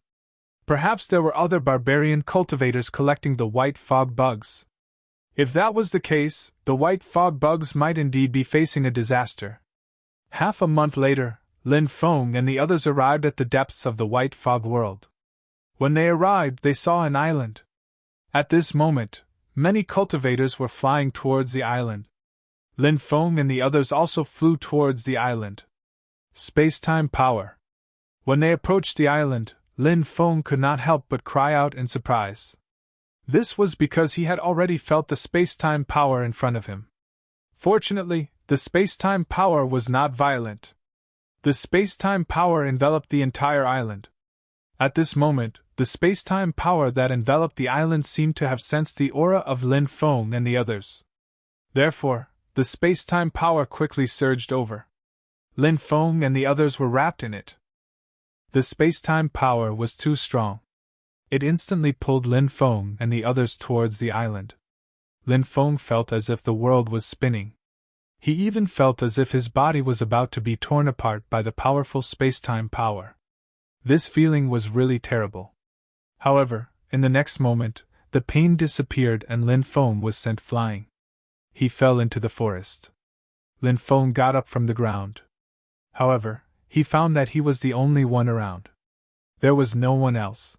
Perhaps there were other barbarian cultivators collecting the white fog bugs. If that was the case, the white fog bugs might indeed be facing a disaster. Half a month later, Lin Feng and the others arrived at the depths of the white fog world. When they arrived, they saw an island. At this moment, many cultivators were flying towards the island. Lin Feng and the others also flew towards the island. Space-time power. When they approached the island, Lin Feng could not help but cry out in surprise. This was because he had already felt the space-time power in front of him. Fortunately, the space-time power was not violent. The space-time power enveloped the entire island. At this moment, the space-time power that enveloped the island seemed to have sensed the aura of Lin Feng and the others. Therefore, the space-time power quickly surged over. Lin Feng and the others were wrapped in it. The space-time power was too strong. It instantly pulled Lin Feng and the others towards the island. Lin Feng felt as if the world was spinning. He even felt as if his body was about to be torn apart by the powerful space-time power. This feeling was really terrible. However, in the next moment, the pain disappeared and Lin Feng was sent flying. He fell into the forest. Lin Feng got up from the ground. However, he found that he was the only one around. There was no one else.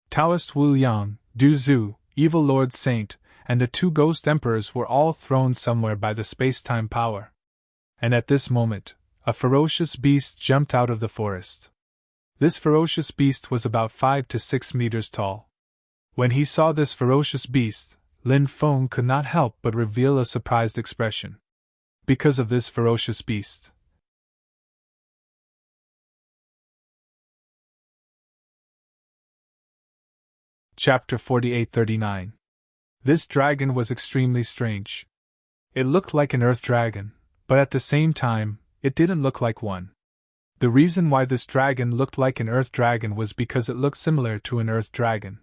Taoist Wu Yang, Du Zhu, Evil Lord Saint, and the two ghost emperors were all thrown somewhere by the space-time power. And at this moment, a ferocious beast jumped out of the forest. This ferocious beast was about 5 to 6 meters tall. When he saw this ferocious beast, Lin Feng could not help but reveal a surprised expression. Because of this ferocious beast. Chapter 48-39. This dragon was extremely strange. It looked like an earth dragon, but at the same time, it didn't look like one. The reason why this dragon looked like an earth dragon was because it looked similar to an earth dragon.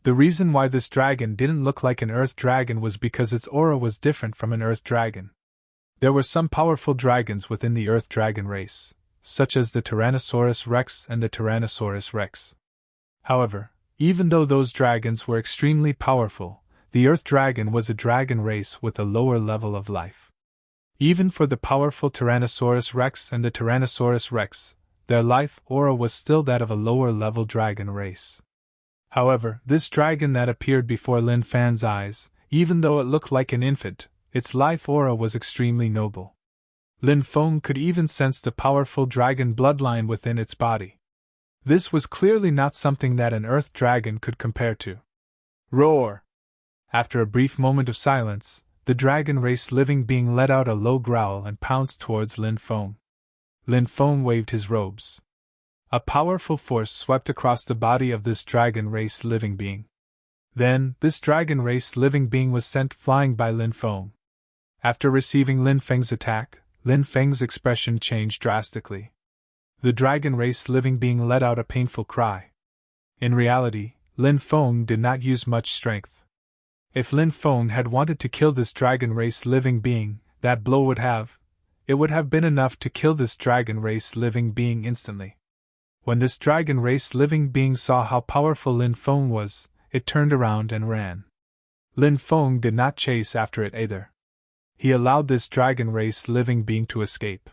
The reason why this dragon didn't look like an earth dragon was because its aura was different from an earth dragon. There were some powerful dragons within the earth dragon race, such as the Tyrannosaurus Rex and the Tyrannosaurus Rex. However, even though those dragons were extremely powerful, the earth dragon was a dragon race with a lower level of life. Even for the powerful Tyrannosaurus Rex and the Tyrannosaurus Rex, their life aura was still that of a lower level dragon race. However, this dragon that appeared before Lin Feng's eyes, even though it looked like an infant, its life aura was extremely noble. Lin Feng could even sense the powerful dragon bloodline within its body. This was clearly not something that an earth dragon could compare to. Roar! After a brief moment of silence, the dragon race living being let out a low growl and pounced towards Lin Feng. Lin Feng waved his robes. A powerful force swept across the body of this dragon race living being. Then, this dragon race living being was sent flying by Lin Feng. After receiving Lin Feng's attack, Lin Feng's expression changed drastically. The dragon race living being let out a painful cry. In reality, Lin Feng did not use much strength. If Lin Feng had wanted to kill this dragon race living being, that blow would have been enough to kill this dragon race living being instantly. When this dragon race living being saw how powerful Lin Feng was, it turned around and ran. Lin Feng did not chase after it either. He allowed this dragon race living being to escape.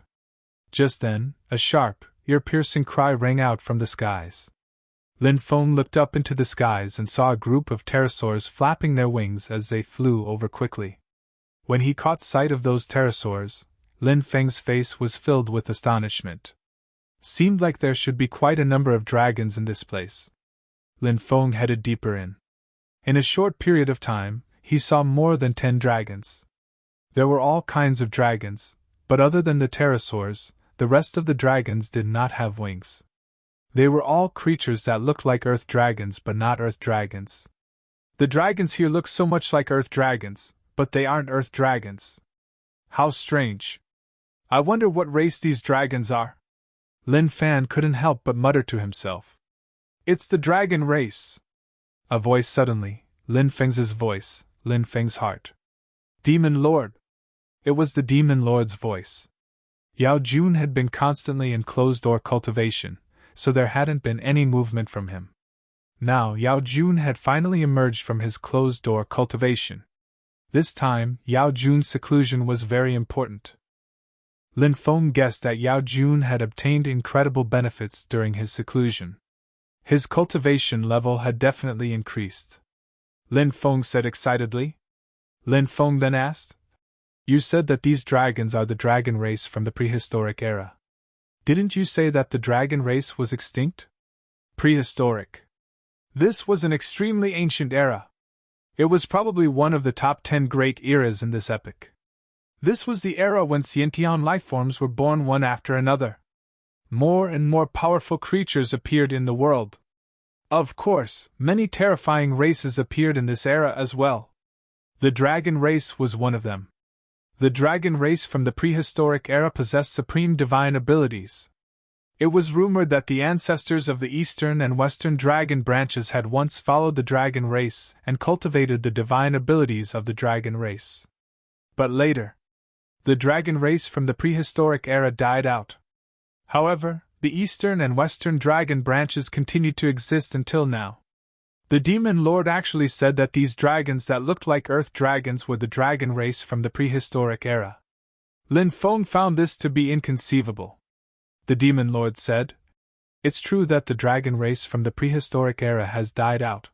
Just then, a sharp, ear-piercing cry rang out from the skies. Lin Feng looked up into the skies and saw a group of pterosaurs flapping their wings as they flew over quickly. When he caught sight of those pterosaurs, Lin Feng's face was filled with astonishment. Seemed like there should be quite a number of dragons in this place. Lin Feng headed deeper in. In a short period of time, he saw more than 10 dragons. There were all kinds of dragons, but other than the pterosaurs, the rest of the dragons did not have wings. They were all creatures that looked like earth dragons but not earth dragons. The dragons here look so much like earth dragons, but they aren't earth dragons. How strange. I wonder what race these dragons are. Lin Feng couldn't help but mutter to himself. It's the dragon race. A voice suddenly, Lin Feng's voice, Lin Feng's heart. Demon Lord. It was the Demon Lord's voice. Yao Jun had been constantly in closed-door cultivation, so there hadn't been any movement from him. Now Yao Jun had finally emerged from his closed-door cultivation. This time, Yao Jun's seclusion was very important. Lin Feng guessed that Yao Jun had obtained incredible benefits during his seclusion. His cultivation level had definitely increased. Lin Feng said excitedly. Lin Feng then asked, "You said that these dragons are the dragon race from the prehistoric era. Didn't you say that the dragon race was extinct?" Prehistoric. This was an extremely ancient era. It was probably one of the top 10 great eras in this epoch. This was the era when sentient lifeforms were born one after another. More and more powerful creatures appeared in the world. Of course, many terrifying races appeared in this era as well. The dragon race was one of them. The dragon race from the prehistoric era possessed supreme divine abilities. It was rumored that the ancestors of the eastern and western dragon branches had once followed the dragon race and cultivated the divine abilities of the dragon race. But later, the dragon race from the prehistoric era died out. However, the eastern and western dragon branches continued to exist until now. The demon lord actually said that these dragons that looked like earth dragons were the dragon race from the prehistoric era. Lin Feng found this to be inconceivable. The demon lord said, "It's true that the dragon race from the prehistoric era has died out.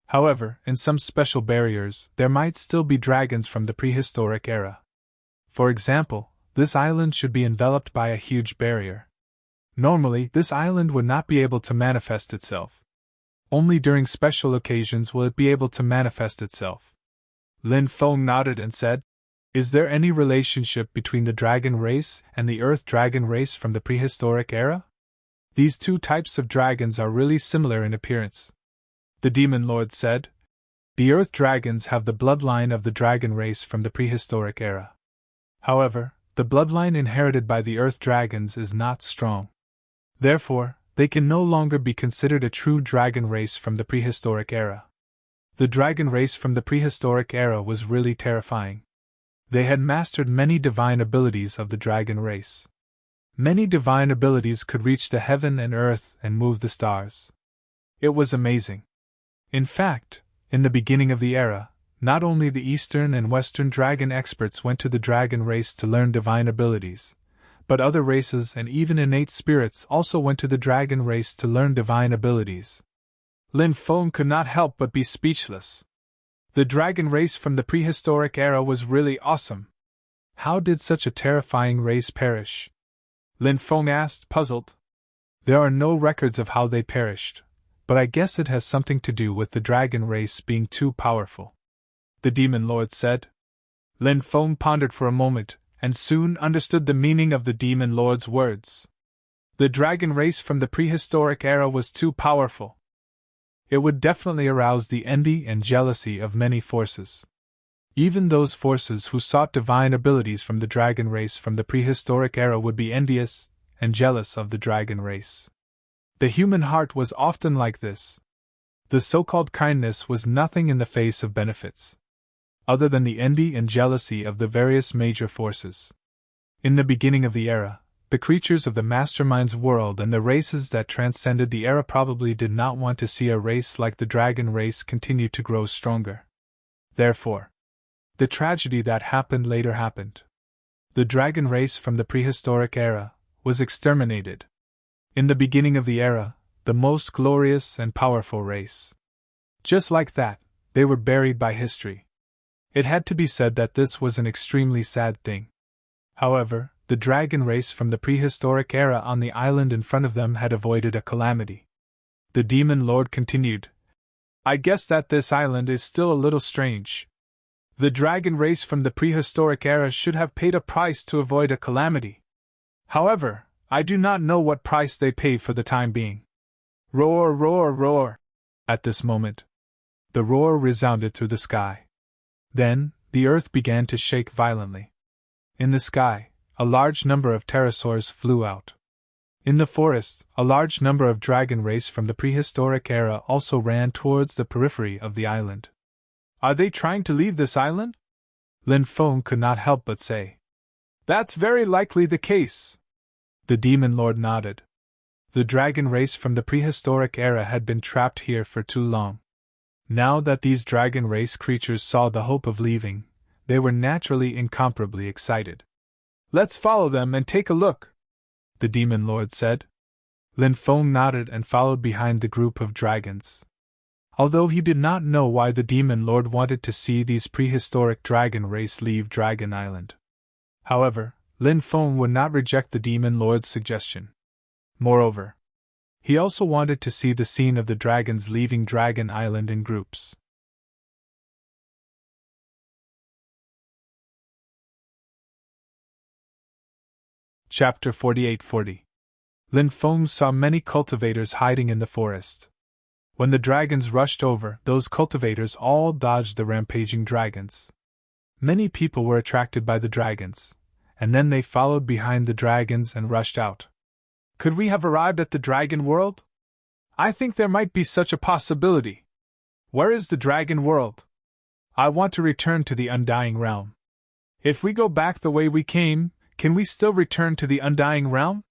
However, in some special barriers, there might still be dragons from the prehistoric era. For example, this island should be enveloped by a huge barrier. Normally, this island would not be able to manifest itself. Only during special occasions will it be able to manifest itself." Lin Feng nodded and said, "Is there any relationship between the dragon race and the earth dragon race from the prehistoric era? These two types of dragons are really similar in appearance." The demon lord said, "The earth dragons have the bloodline of the dragon race from the prehistoric era. However, the bloodline inherited by the earth dragons is not strong. Therefore, they can no longer be considered a true dragon race from the prehistoric era. The dragon race from the prehistoric era was really terrifying. They had mastered many divine abilities of the dragon race. Many divine abilities could reach the heaven and earth and move the stars. It was amazing. In fact, in the beginning of the era, not only the eastern and western dragon experts went to the dragon race to learn divine abilities, but other races and even innate spirits also went to the dragon race to learn divine abilities." Lin Feng could not help but be speechless. The dragon race from the prehistoric era was really awesome. How did such a terrifying race perish? Lin Feng asked, puzzled. "There are no records of how they perished, but I guess it has something to do with the dragon race being too powerful," the demon lord said. Lin Feng pondered for a moment, and soon understood the meaning of the demon lord's words. The dragon race from the prehistoric era was too powerful. It would definitely arouse the envy and jealousy of many forces. Even those forces who sought divine abilities from the dragon race from the prehistoric era would be envious and jealous of the dragon race. The human heart was often like this. The so-called kindness was nothing in the face of benefits, other than the envy and jealousy of the various major forces. In the beginning of the era, the creatures of the mastermind's world and the races that transcended the era probably did not want to see a race like the dragon race continue to grow stronger. Therefore, the tragedy that happened later happened. The dragon race from the prehistoric era was exterminated. In the beginning of the era, the most glorious and powerful race. Just like that, they were buried by history. It had to be said that this was an extremely sad thing. However, the dragon race from the prehistoric era on the island in front of them had avoided a calamity. The demon lord continued, "I guess that this island is still a little strange. The dragon race from the prehistoric era should have paid a price to avoid a calamity. However, I do not know what price they paid for the time being." Roar, roar, roar! At this moment, the roar resounded through the sky. Then, the earth began to shake violently. In the sky, a large number of pterosaurs flew out. In the forest, a large number of dragon race from the prehistoric era also ran towards the periphery of the island. "Are they trying to leave this island?" Lin Feng could not help but say. "That's very likely the case." The demon lord nodded. The dragon race from the prehistoric era had been trapped here for too long. Now that these dragon race creatures saw the hope of leaving, they were naturally incomparably excited. "Let's follow them and take a look," the demon lord said. Lin Feng nodded and followed behind the group of dragons. Although he did not know why the demon lord wanted to see these prehistoric dragon race leave Dragon Island. However, Lin Feng would not reject the demon lord's suggestion. Moreover, he also wanted to see the scene of the dragons leaving Dragon Island in groups. Chapter 4840. Lin Feng saw many cultivators hiding in the forest. When the dragons rushed over, those cultivators all dodged the rampaging dragons. Many people were attracted by the dragons, and then they followed behind the dragons and rushed out. "Could we have arrived at the dragon world? I think there might be such a possibility. Where is the dragon world? I want to return to the Undying Realm. If we go back the way we came, can we still return to the Undying Realm?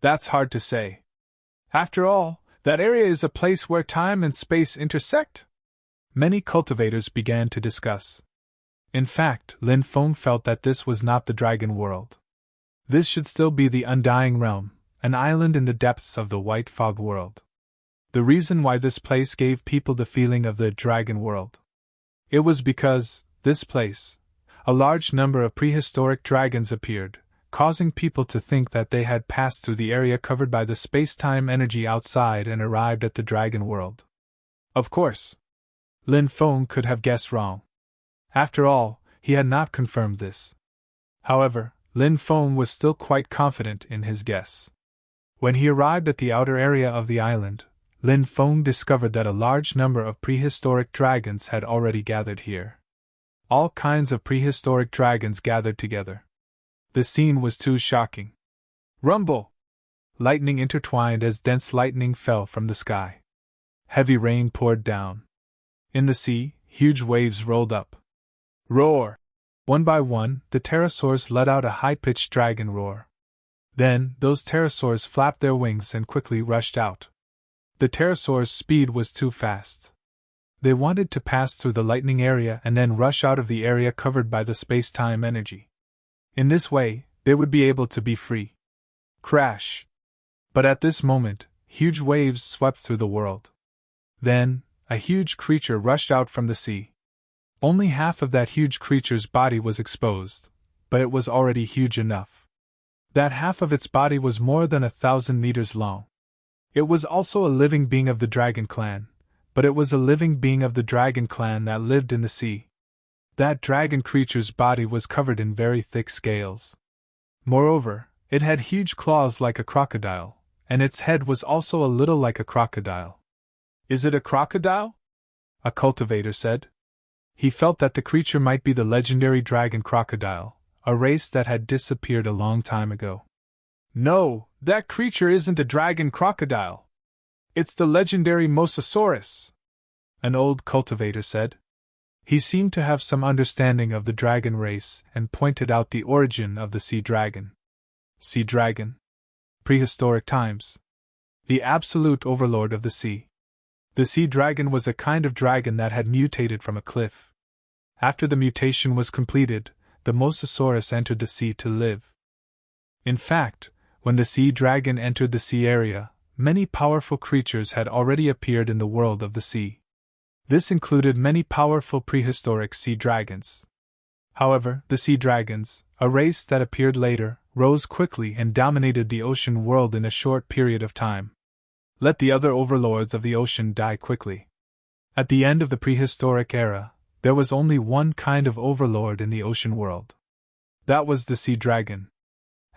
That's hard to say. After all, that area is a place where time and space intersect." Many cultivators began to discuss. In fact, Lin Feng felt that this was not the dragon world. This should still be the Undying Realm, an island in the depths of the White Fog world. The reason why this place gave people the feeling of the dragon world. It was because, this place, a large number of prehistoric dragons appeared, causing people to think that they had passed through the area covered by the space-time energy outside and arrived at the dragon world. Of course, Lin Feng could have guessed wrong. After all, he had not confirmed this. However, Lin Feng was still quite confident in his guess. When he arrived at the outer area of the island, Lin Feng discovered that a large number of prehistoric dragons had already gathered here. All kinds of prehistoric dragons gathered together. The scene was too shocking. Rumble! Lightning intertwined as dense lightning fell from the sky. Heavy rain poured down. In the sea, huge waves rolled up. Roar! One by one, the pterosaurs let out a high-pitched dragon roar. Then, those pterosaurs flapped their wings and quickly rushed out. The pterosaurs' speed was too fast. They wanted to pass through the lightning area and then rush out of the area covered by the space-time energy. In this way, they would be able to be free. Crash! But at this moment, huge waves swept through the world. Then, a huge creature rushed out from the sea. Only half of that huge creature's body was exposed, but it was already huge enough. That half of its body was more than 1,000 meters long. It was also a living being of the dragon clan, but it was a living being of the dragon clan that lived in the sea. That dragon creature's body was covered in very thick scales. Moreover, it had huge claws like a crocodile, and its head was also a little like a crocodile. "Is it a crocodile?" a cultivator said. He felt that the creature might be the legendary dragon crocodile, a race that had disappeared a long time ago. "No, that creature isn't a dragon crocodile. It's the legendary Mosasaurus," an old cultivator said. He seemed to have some understanding of the dragon race and pointed out the origin of the sea dragon. Sea dragon? Prehistoric times. The absolute overlord of the sea. The sea dragon was a kind of dragon that had mutated from a cliff. After the mutation was completed, the Mosasaurus entered the sea to live. In fact, when the sea dragon entered the sea area, many powerful creatures had already appeared in the world of the sea. This included many powerful prehistoric sea dragons. However, the sea dragons, a race that appeared later, rose quickly and dominated the ocean world in a short period of time. Let the other overlords of the ocean die quickly. At the end of the prehistoric era, there was only one kind of overlord in the ocean world. That was the sea dragon.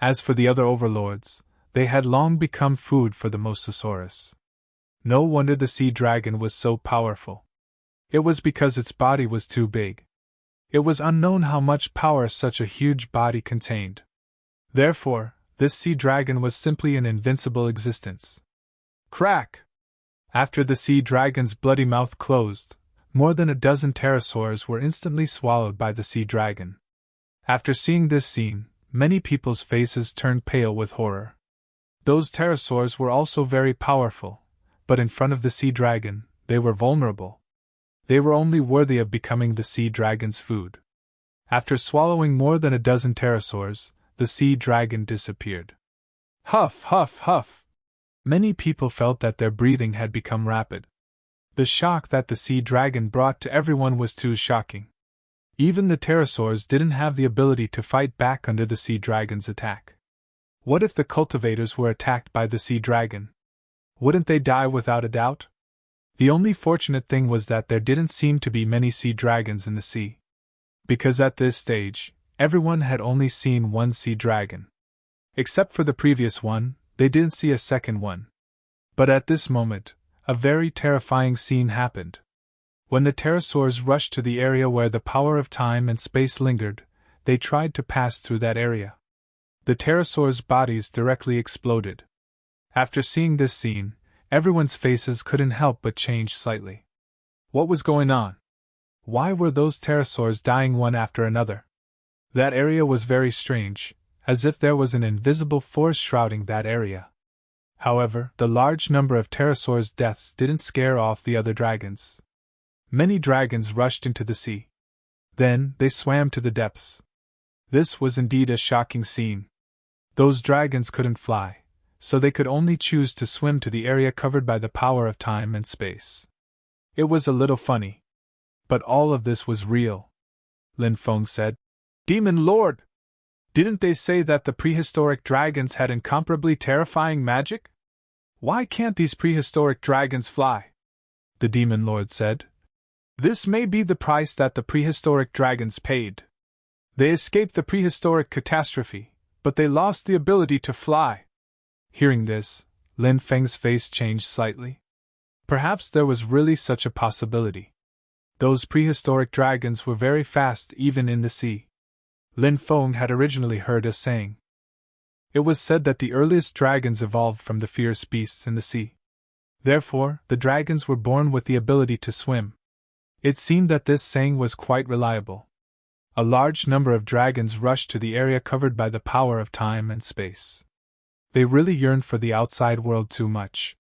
As for the other overlords, they had long become food for the Mosasaurus. No wonder the sea dragon was so powerful. It was because its body was too big. It was unknown how much power such a huge body contained. Therefore, this sea dragon was simply an invincible existence. Crack! After the sea dragon's bloody mouth closed, more than a dozen pterosaurs were instantly swallowed by the sea dragon. After seeing this scene, many people's faces turned pale with horror. Those pterosaurs were also very powerful, but in front of the sea dragon, they were vulnerable. They were only worthy of becoming the sea dragon's food. After swallowing more than a dozen pterosaurs, the sea dragon disappeared. Huff, huff, huff! Many people felt that their breathing had become rapid. The shock that the sea dragon brought to everyone was too shocking. Even the pterosaurs didn't have the ability to fight back under the sea dragon's attack. What if the cultivators were attacked by the sea dragon? Wouldn't they die without a doubt? The only fortunate thing was that there didn't seem to be many sea dragons in the sea. Because at this stage, everyone had only seen one sea dragon. Except for the previous one, they didn't see a second one. But at this moment, a very terrifying scene happened. When the pterosaurs rushed to the area where the power of time and space lingered, they tried to pass through that area. The pterosaurs' bodies directly exploded. After seeing this scene, everyone's faces couldn't help but change slightly. What was going on? Why were those pterosaurs dying one after another? That area was very strange, as if there was an invisible force shrouding that area. However, the large number of pterosaurs' deaths didn't scare off the other dragons. Many dragons rushed into the sea. Then, they swam to the depths. This was indeed a shocking scene. Those dragons couldn't fly, so they could only choose to swim to the area covered by the power of time and space. It was a little funny. But all of this was real. Lin Feng said. Demon Lord! Didn't they say that the prehistoric dragons had incomparably terrifying magic? Why can't these prehistoric dragons fly? The Demon Lord said. This may be the price that the prehistoric dragons paid. They escaped the prehistoric catastrophe, but they lost the ability to fly. Hearing this, Lin Feng's face changed slightly. Perhaps there was really such a possibility. Those prehistoric dragons were very fast even in the sea. Lin Feng had originally heard a saying. It was said that the earliest dragons evolved from the fierce beasts in the sea. Therefore, the dragons were born with the ability to swim. It seemed that this saying was quite reliable. A large number of dragons rushed to the area covered by the power of time and space. They really yearned for the outside world too much.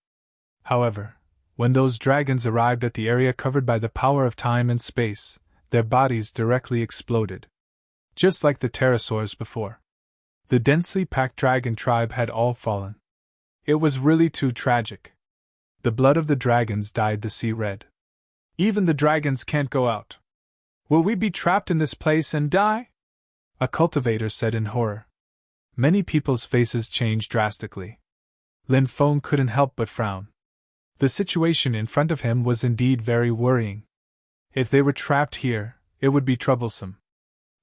However, when those dragons arrived at the area covered by the power of time and space, their bodies directly exploded. Just like the pterosaurs before. The densely packed dragon tribe had all fallen. It was really too tragic. The blood of the dragons dyed the sea red. Even the dragons can't go out. Will we be trapped in this place and die? A cultivator said in horror. Many people's faces changed drastically. Lin Feng couldn't help but frown. The situation in front of him was indeed very worrying. If they were trapped here, it would be troublesome.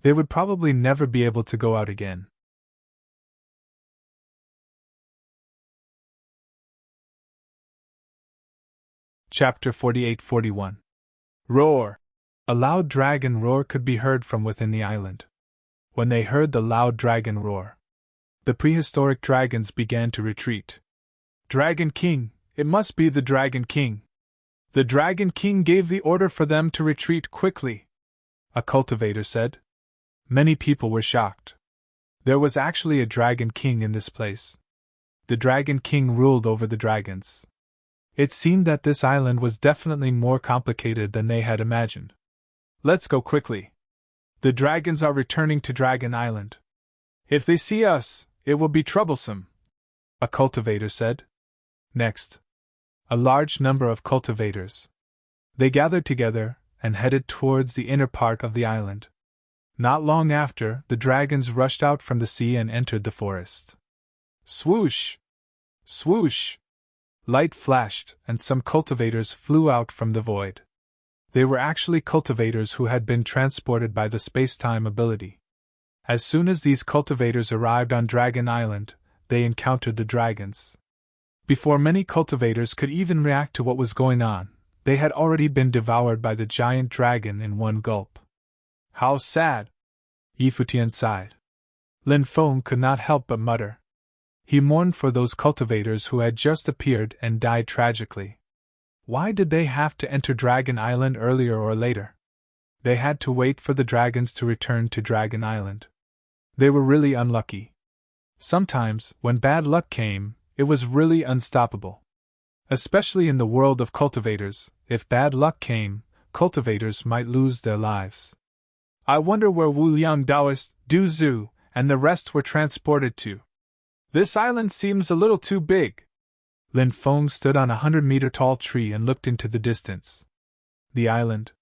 They would probably never be able to go out again. Chapter 48-41. Roar! A loud dragon roar could be heard from within the island. When they heard the loud dragon roar, the prehistoric dragons began to retreat. Dragon King! It must be the Dragon King! The Dragon King gave the order for them to retreat quickly, a cultivator said. Many people were shocked. There was actually a Dragon King in this place. The Dragon King ruled over the dragons. It seemed that this island was definitely more complicated than they had imagined. Let's go quickly. The dragons are returning to Dragon Island. If they see us, it will be troublesome, a cultivator said. Next, a large number of cultivators. They gathered together and headed towards the inner part of the island. Not long after, the dragons rushed out from the sea and entered the forest. Swoosh! Swoosh! Light flashed, and some cultivators flew out from the void. They were actually cultivators who had been transported by the space-time ability. As soon as these cultivators arrived on Dragon Island, they encountered the dragons. Before many cultivators could even react to what was going on, they had already been devoured by the giant dragon in one gulp. How sad! Yifutian sighed. Lin Feng could not help but mutter. He mourned for those cultivators who had just appeared and died tragically. Why did they have to enter Dragon Island earlier or later? They had to wait for the dragons to return to Dragon Island. They were really unlucky. Sometimes, when bad luck came, it was really unstoppable. Especially in the world of cultivators, if bad luck came, cultivators might lose their lives. I wonder where Wu Liang Daoist, Du Zhu, and the rest were transported to. This island seems a little too big. Lin Feng stood on a 100-meter tall tree and looked into the distance. The island.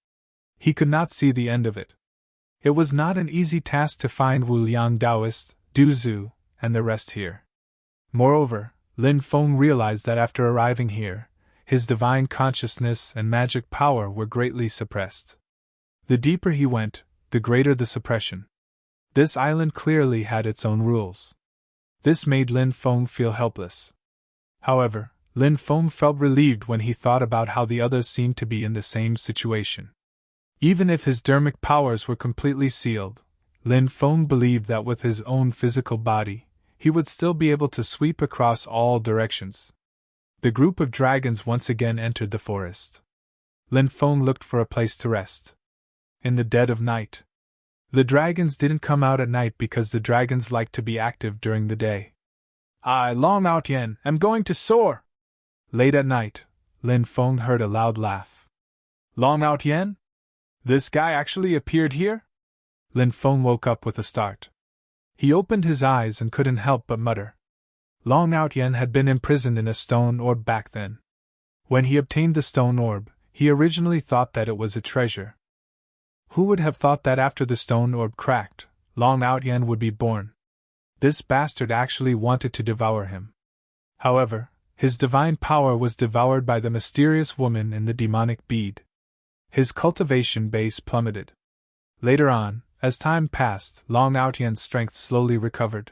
He could not see the end of it. It was not an easy task to find Wu Liang Daoist, Du Zhu, and the rest here. Moreover, Lin Feng realized that after arriving here, his divine consciousness and magic power were greatly suppressed. The deeper he went, the greater the suppression. This island clearly had its own rules. This made Lin Feng feel helpless. However, Lin Feng felt relieved when he thought about how the others seemed to be in the same situation. Even if his dermic powers were completely sealed, Lin Feng believed that with his own physical body, he would still be able to sweep across all directions. The group of dragons once again entered the forest. Lin Feng looked for a place to rest. In the dead of night. The dragons didn't come out at night because the dragons like to be active during the day. I, Long Ao Tian, am going to soar! Late at night, Lin Feng heard a loud laugh. Long Ao Tian? This guy actually appeared here? Lin Feng woke up with a start. He opened his eyes and couldn't help but mutter. Long Ao Tian had been imprisoned in a stone orb back then. When he obtained the stone orb, he originally thought that it was a treasure. Who would have thought that after the stone orb cracked, Long Ao Tian would be born? This bastard actually wanted to devour him. However, his divine power was devoured by the mysterious woman in the demonic bead. His cultivation base plummeted. Later on, as time passed, Long Ao Tian's strength slowly recovered.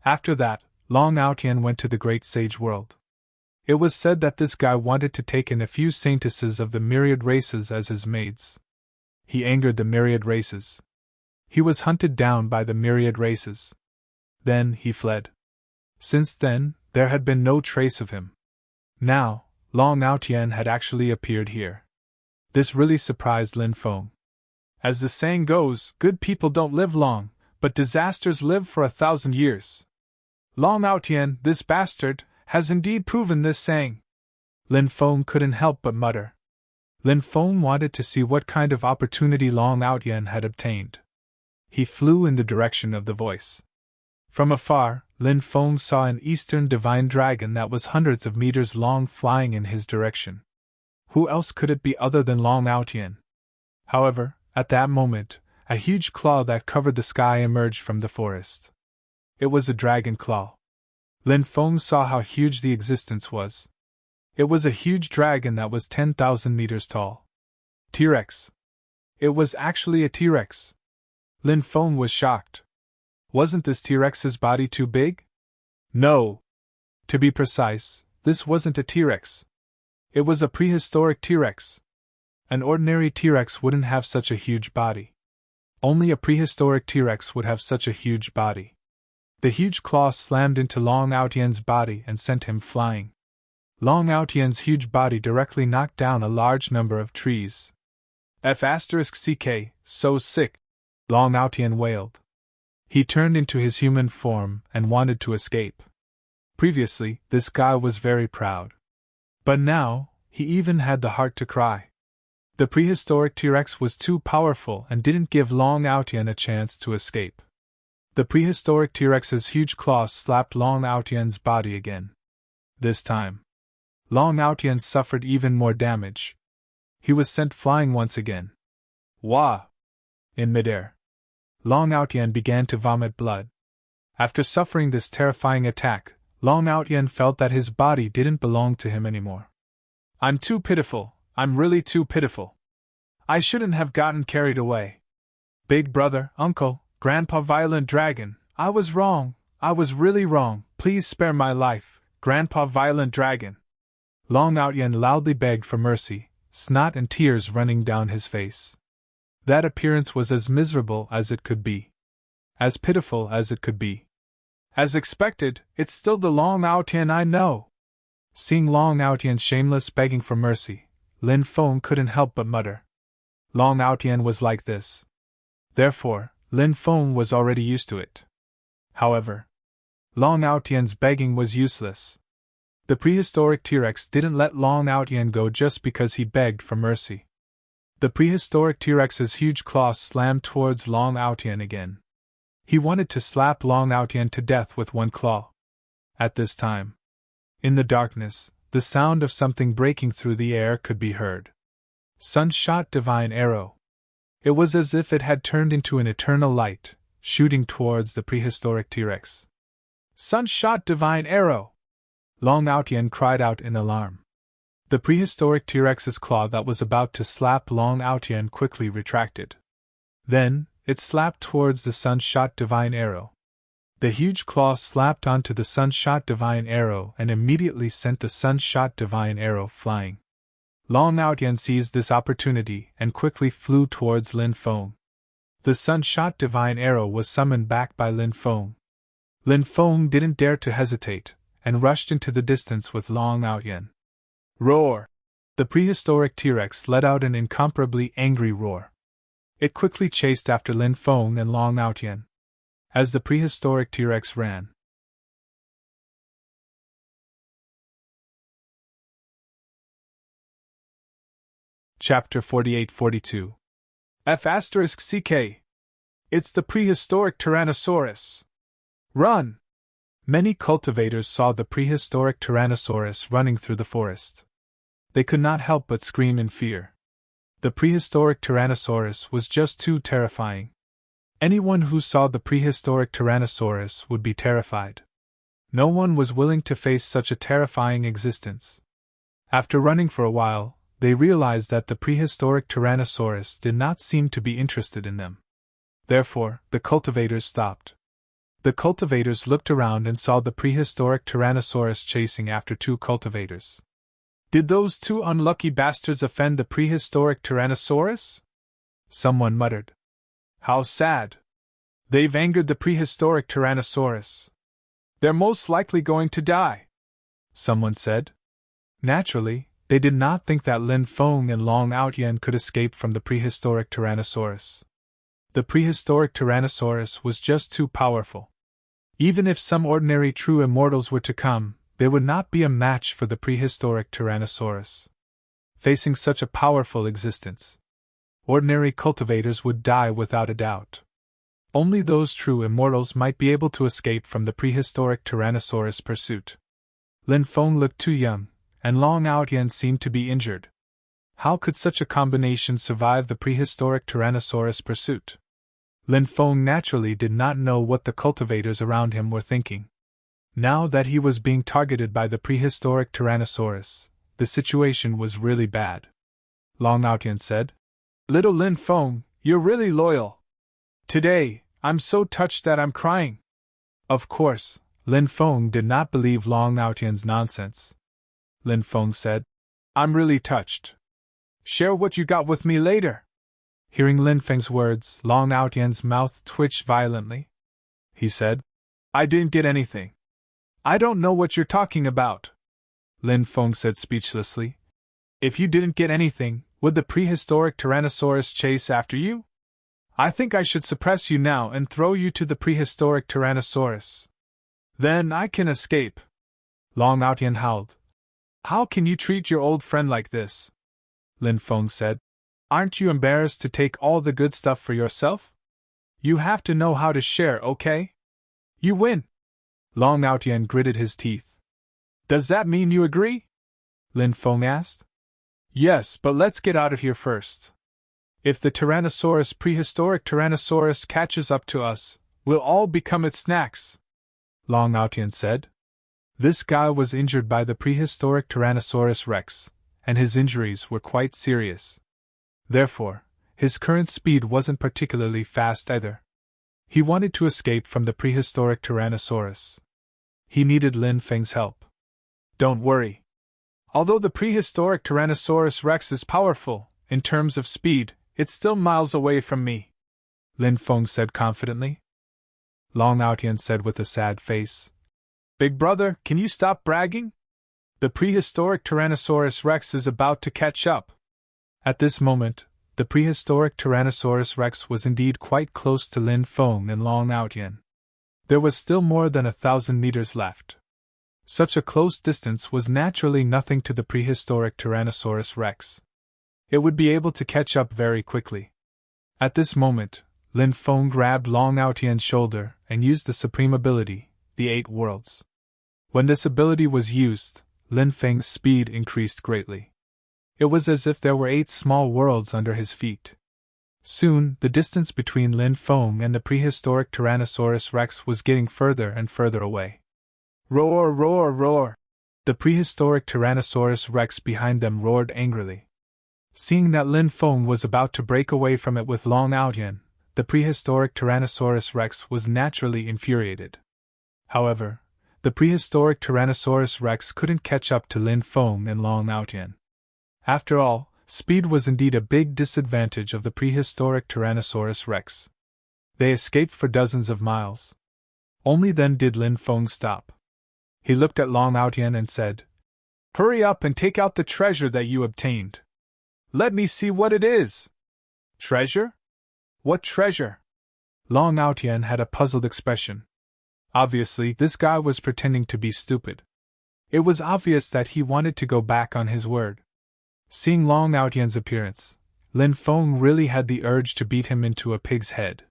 After that, Long Ao Tian went to the great sage world. It was said that this guy wanted to take in a few saintesses of the myriad races as his maids. He angered the myriad races. He was hunted down by the myriad races. Then he fled. Since then, there had been no trace of him. Now, Long Ao Tian had actually appeared here. This really surprised Lin Feng. As the saying goes, good people don't live long, but disasters live for 1,000 years. Long Ao Tian, this bastard, has indeed proven this saying. Lin Feng couldn't help but mutter. Lin Feng wanted to see what kind of opportunity Long Ao Tian had obtained. He flew in the direction of the voice. From afar, Lin Feng saw an eastern divine dragon that was hundreds of meters long flying in his direction. Who else could it be other than Long Ao Tian? However, at that moment, a huge claw that covered the sky emerged from the forest. It was a dragon claw. Lin Feng saw how huge the existence was. It was a huge dragon that was 10,000 meters tall. T-Rex. It was actually a T-Rex. Lin Feng was shocked. Wasn't this T-Rex's body too big? No. To be precise, this wasn't a T-Rex. It was a prehistoric T-Rex. An ordinary T-Rex wouldn't have such a huge body. Only a prehistoric T-Rex would have such a huge body. The huge claw slammed into Long Ao Tian's body and sent him flying. Long Ao Tian's huge body directly knocked down a large number of trees. F***ck, so sick, Long Ao Tian wailed. He turned into his human form and wanted to escape. Previously, this guy was very proud. But now, he even had the heart to cry. The prehistoric T-Rex was too powerful and didn't give Long Ao Tian a chance to escape. The prehistoric T-Rex's huge claws slapped Long Ao Tian's body again. This time, Long Ao Tian suffered even more damage. He was sent flying once again. Wah! In midair, Long Ao Tian began to vomit blood. After suffering this terrifying attack, Long Ao Tian felt that his body didn't belong to him anymore. I'm too pitiful, I'm really too pitiful. I shouldn't have gotten carried away. Big brother, uncle, Grandpa Violent Dragon, I was wrong, I was really wrong, please spare my life, Grandpa Violent Dragon. Long Ao Tian loudly begged for mercy, snot and tears running down his face. That appearance was as miserable as it could be. As pitiful as it could be. As expected, it's still the Long Ao Tian I know. Seeing Long Ao Tian's shameless begging for mercy, Lin Feng couldn't help but mutter. Long Ao Tian was like this. Therefore, Lin Feng was already used to it. However, Long Ao Tian's begging was useless. The prehistoric T-Rex didn't let Long Outyen go just because he begged for mercy. The prehistoric T-Rex's huge claws slammed towards Long Outyen again. He wanted to slap Long Outyen to death with one claw. At this time, in the darkness, the sound of something breaking through the air could be heard. Sunshot Divine Arrow. It was as if it had turned into an eternal light, shooting towards the prehistoric T-Rex. Sunshot Divine Arrow! Long Outyen cried out in alarm. The prehistoric T-Rex's claw that was about to slap Long Outyen quickly retracted. Then, it slapped towards the Sunshot Divine Arrow. The huge claw slapped onto the Sunshot Divine Arrow and immediately sent the Sunshot Divine Arrow flying. Long Outyen seized this opportunity and quickly flew towards Lin Feng. The Sunshot Divine Arrow was summoned back by Lin Feng. Lin Feng didn't dare to hesitate, and rushed into the distance with Long Outyen. Roar! The prehistoric T-Rex let out an incomparably angry roar. It quickly chased after Lin Feng and Long Outyen. As the prehistoric T-Rex ran, Chapter 48-42 F***CK. It's the prehistoric Tyrannosaurus. Run! Many cultivators saw the prehistoric Tyrannosaurus running through the forest. They could not help but scream in fear. The prehistoric Tyrannosaurus was just too terrifying. Anyone who saw the prehistoric Tyrannosaurus would be terrified. No one was willing to face such a terrifying existence. After running for a while, they realized that the prehistoric Tyrannosaurus did not seem to be interested in them. Therefore, the cultivators stopped. The cultivators looked around and saw the prehistoric Tyrannosaurus chasing after two cultivators. Did those two unlucky bastards offend the prehistoric Tyrannosaurus? Someone muttered. How sad. They've angered the prehistoric Tyrannosaurus. They're most likely going to die, someone said. Naturally, they did not think that Lin Feng and Long Outyen could escape from the prehistoric Tyrannosaurus. The prehistoric Tyrannosaurus was just too powerful. Even if some ordinary true immortals were to come, they would not be a match for the prehistoric Tyrannosaurus. Facing such a powerful existence, ordinary cultivators would die without a doubt. Only those true immortals might be able to escape from the prehistoric Tyrannosaurus pursuit. Lin Feng looked too young, and Long Outyen seemed to be injured. How could such a combination survive the prehistoric Tyrannosaurus pursuit? Lin Feng naturally did not know what the cultivators around him were thinking. Now that he was being targeted by the prehistoric Tyrannosaurus, the situation was really bad. Long Outyen said, Little Lin Feng, you're really loyal. Today, I'm so touched that I'm crying. Of course, Lin Feng did not believe Long Outyen's nonsense. Lin Feng said, I'm really touched. Share what you got with me later. Hearing Lin Feng's words, Long Outyen's mouth twitched violently. He said, I didn't get anything. I don't know what you're talking about. Lin Feng said speechlessly. If you didn't get anything, would the prehistoric Tyrannosaurus chase after you? I think I should suppress you now and throw you to the prehistoric Tyrannosaurus. Then I can escape. Long Outyen howled. How can you treat your old friend like this? Lin Feng said. Aren't you embarrassed to take all the good stuff for yourself? You have to know how to share, okay? You win. Long Outyen gritted his teeth. Does that mean you agree? Lin Feng asked. Yes, but let's get out of here first. If the prehistoric Tyrannosaurus catches up to us, we'll all become its snacks, Long Outyen said. This guy was injured by the prehistoric Tyrannosaurus Rex, and his injuries were quite serious. Therefore, his current speed wasn't particularly fast either. He wanted to escape from the prehistoric Tyrannosaurus. He needed Lin Feng's help. Don't worry. Although the prehistoric Tyrannosaurus Rex is powerful, in terms of speed, it's still miles away from me, Lin Feng said confidently. Long Outyen said with a sad face. Big brother, can you stop bragging? The prehistoric Tyrannosaurus Rex is about to catch up. At this moment, the prehistoric Tyrannosaurus Rex was indeed quite close to Lin Feng and Long Outyen. There was still more than 1,000 meters left. Such a close distance was naturally nothing to the prehistoric Tyrannosaurus rex. It would be able to catch up very quickly. At this moment, Lin Feng grabbed Long Aotian's shoulder and used the supreme ability, the 8 Worlds. When this ability was used, Lin Feng's speed increased greatly. It was as if there were 8 small worlds under his feet. Soon, the distance between Lin Feng and the prehistoric Tyrannosaurus rex was getting further and further away. Roar, roar, roar! The prehistoric Tyrannosaurus rex behind them roared angrily. Seeing that Lin Feng was about to break away from it with Long Aotian, the prehistoric Tyrannosaurus rex was naturally infuriated. However, the prehistoric Tyrannosaurus rex couldn't catch up to Lin Feng and Long Aotian. After all, speed was indeed a big disadvantage of the prehistoric Tyrannosaurus rex. They escaped for dozens of miles. Only then did Lin Feng stop. He looked at Long Aotian and said, "Hurry up and take out the treasure that you obtained. Let me see what it is." "Treasure? What treasure?" Long Aotian had a puzzled expression. Obviously, this guy was pretending to be stupid. It was obvious that he wanted to go back on his word. Seeing Long Aotian's appearance, Lin Feng really had the urge to beat him into a pig's head.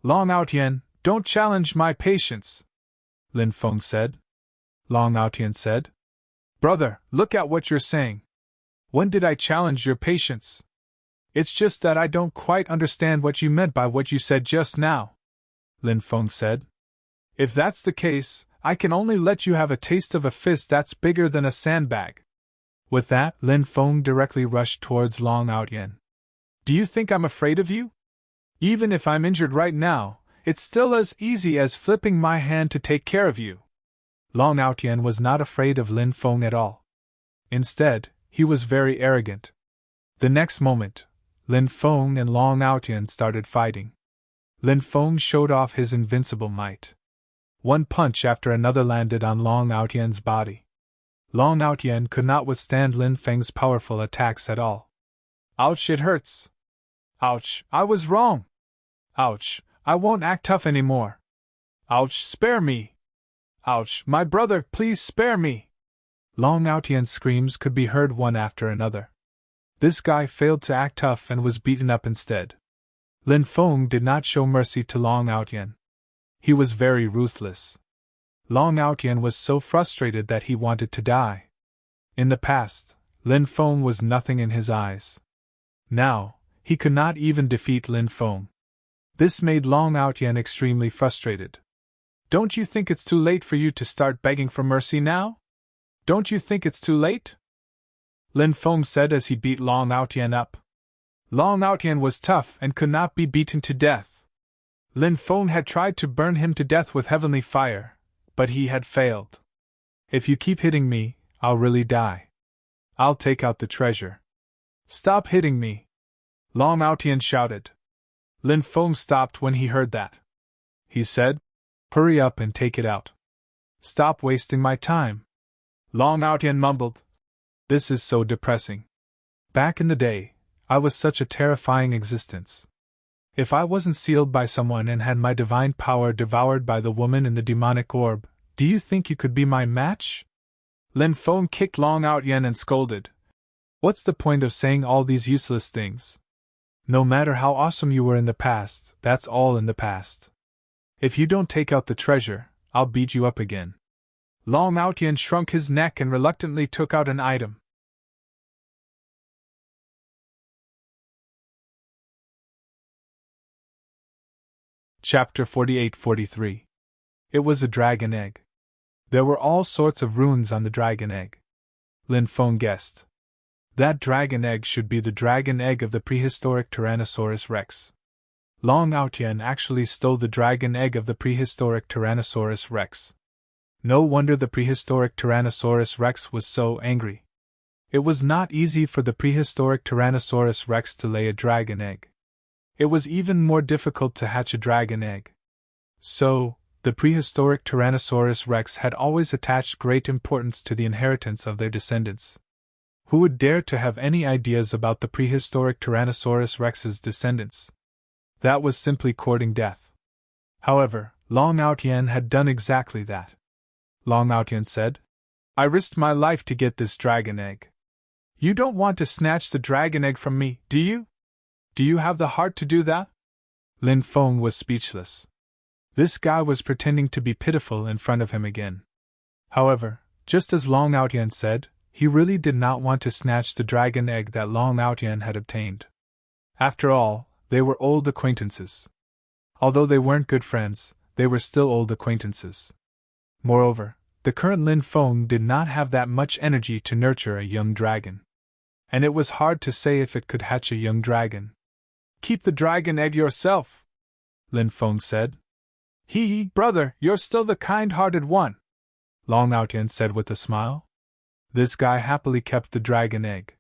"Long Aotian, don't challenge my patience," Lin Feng said. Long Aotian said, "Brother, look at what you're saying. When did I challenge your patience? It's just that I don't quite understand what you meant by what you said just now," Lin Feng said. "If that's the case, I can only let you have a taste of a fist that's bigger than a sandbag." With that, Lin Feng directly rushed towards Long Aotian. "Do you think I'm afraid of you? Even if I'm injured right now, it's still as easy as flipping my hand to take care of you." Long Aotian was not afraid of Lin Feng at all. Instead, he was very arrogant. The next moment, Lin Feng and Long Aotian started fighting. Lin Feng showed off his invincible might. One punch after another landed on Long Aotian's body. Long Aotian could not withstand Lin Feng's powerful attacks at all. "Ouch, it hurts. Ouch, I was wrong. Ouch, I won't act tough anymore. Ouch, spare me. Ouch, my brother, please spare me." Long Aotian's screams could be heard one after another. This guy failed to act tough and was beaten up instead. Lin Feng did not show mercy to Long Aotian. He was very ruthless. Long Aotian was so frustrated that he wanted to die. In the past, Lin Feng was nothing in his eyes. Now, he could not even defeat Lin Feng. This made Long Aotian extremely frustrated. "Don't you think it's too late for you to start begging for mercy now? Don't you think it's too late?" Lin Feng said as he beat Long Aotian up. Long Aotian was tough and could not be beaten to death. Lin Feng had tried to burn him to death with heavenly fire, but he had failed. "If you keep hitting me, I'll really die. I'll take out the treasure. Stop hitting me!" Long Aotian shouted. Lin Feng stopped when he heard that. He said, "Hurry up and take it out. Stop wasting my time." Long Aotian mumbled, "This is so depressing. Back in the day, I was such a terrifying existence. If I wasn't sealed by someone and had my divine power devoured by the woman in the demonic orb, do you think you could be my match?" Lin Feng kicked Long Aotian and scolded, "What's the point of saying all these useless things? No matter how awesome you were in the past, that's all in the past. If you don't take out the treasure, I'll beat you up again." Long Aotian shrunk his neck and reluctantly took out an item. Chapter 48-43. It was a dragon egg. There were all sorts of runes on the dragon egg. Lin Feng guessed. That dragon egg should be the dragon egg of the prehistoric Tyrannosaurus rex. Long Aotian actually stole the dragon egg of the prehistoric Tyrannosaurus rex. No wonder the prehistoric Tyrannosaurus rex was so angry. It was not easy for the prehistoric Tyrannosaurus rex to lay a dragon egg. It was even more difficult to hatch a dragon egg. So, the prehistoric Tyrannosaurus rex had always attached great importance to the inheritance of their descendants. Who would dare to have any ideas about the prehistoric Tyrannosaurus rex's descendants? That was simply courting death. However, Long Aotian had done exactly that. Long Aotian said, I risked my life to get this dragon egg. You don't want to snatch the dragon egg from me, do you? Do you have the heart to do that? Lin Feng was speechless. This guy was pretending to be pitiful in front of him again. However, just as Long Outyan said, he really did not want to snatch the dragon egg that Long Outyan had obtained. After all, they were old acquaintances. Although they weren't good friends, they were still old acquaintances. Moreover, the current Lin Feng did not have that much energy to nurture a young dragon. And it was hard to say if it could hatch a young dragon. Keep the dragon egg yourself, Lin Feng said. Hee, brother, you're still the kind-hearted one, Long Outyan said with a smile. This guy happily kept the dragon egg.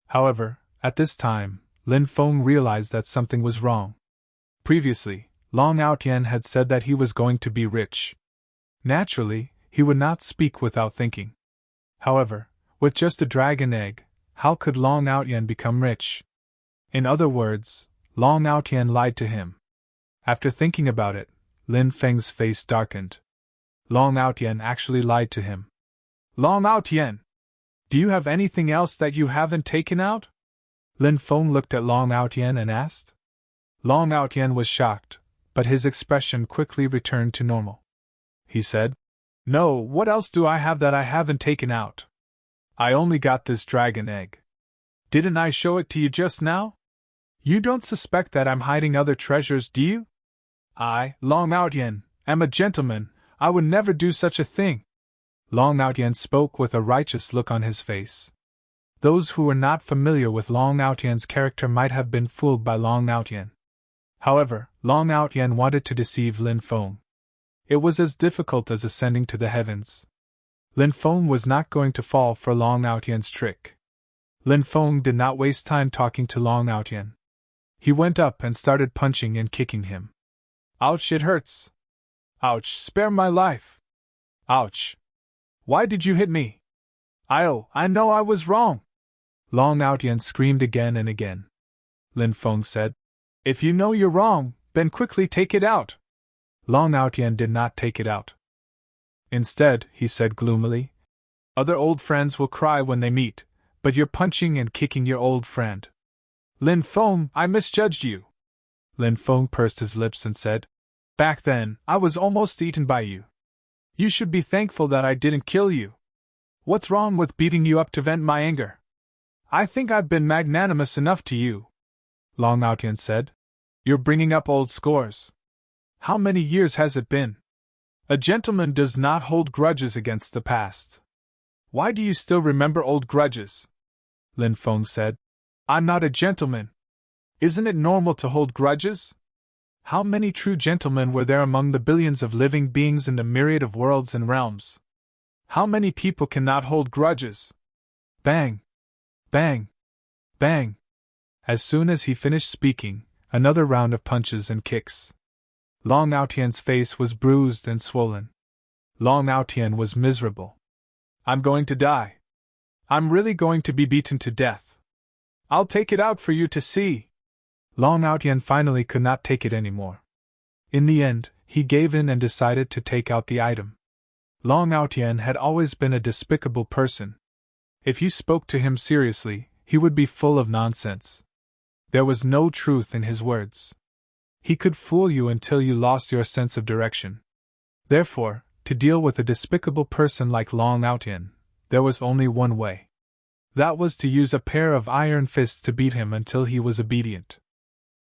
However, at this time, Lin Feng realized that something was wrong. Previously, Long Outyan had said that he was going to be rich. Naturally, he would not speak without thinking. However, with just a dragon egg, how could Long Outyan become rich? In other words, Long Outyan lied to him. After thinking about it, Lin Feng's face darkened. Long Outyan actually lied to him. Long Outyan! Do you have anything else that you haven't taken out? Lin Feng looked at Long Outyan and asked. Long Outyan was shocked, but his expression quickly returned to normal. He said, No, what else do I have that I haven't taken out? I only got this dragon egg. Didn't I show it to you just now? You don't suspect that I'm hiding other treasures, do you? I, Long Outyan, am a gentleman. I would never do such a thing. Long Outyan spoke with a righteous look on his face. Those who were not familiar with Long Outyan's character might have been fooled by Long Outyan. However, Long Outyan wanted to deceive Lin Feng. It was as difficult as ascending to the heavens. Lin Feng was not going to fall for Long Outyan's trick. Lin Feng did not waste time talking to Long Outyan. He went up and started punching and kicking him. Ouch, it hurts. Ouch, spare my life. Ouch. Why did you hit me? I know I was wrong. Long Outyan screamed again and again. Lin Feng said, If you know you're wrong, then quickly take it out. Long Outyan did not take it out. Instead, he said gloomily, Other old friends will cry when they meet, but you're punching and kicking your old friend. Lin Feng, I misjudged you. Lin Feng pursed his lips and said, Back then, I was almost eaten by you. You should be thankful that I didn't kill you. What's wrong with beating you up to vent my anger? I think I've been magnanimous enough to you. Long Outyan said, You're bringing up old scores. How many years has it been? A gentleman does not hold grudges against the past. Why do you still remember old grudges? Lin Feng said, I'm not a gentleman. Isn't it normal to hold grudges? How many true gentlemen were there among the billions of living beings in the myriad of worlds and realms? How many people cannot hold grudges? Bang! Bang! Bang! As soon as he finished speaking, another round of punches and kicks. Long Outyan's face was bruised and swollen. Long Outyan was miserable. I'm going to die. I'm really going to be beaten to death. I'll take it out for you to see. Long Outyan finally could not take it anymore. In the end, he gave in and decided to take out the item. Long Outyan had always been a despicable person. If you spoke to him seriously, he would be full of nonsense. There was no truth in his words. He could fool you until you lost your sense of direction. Therefore, to deal with a despicable person like Long Outyan, there was only one way. That was to use a pair of iron fists to beat him until he was obedient.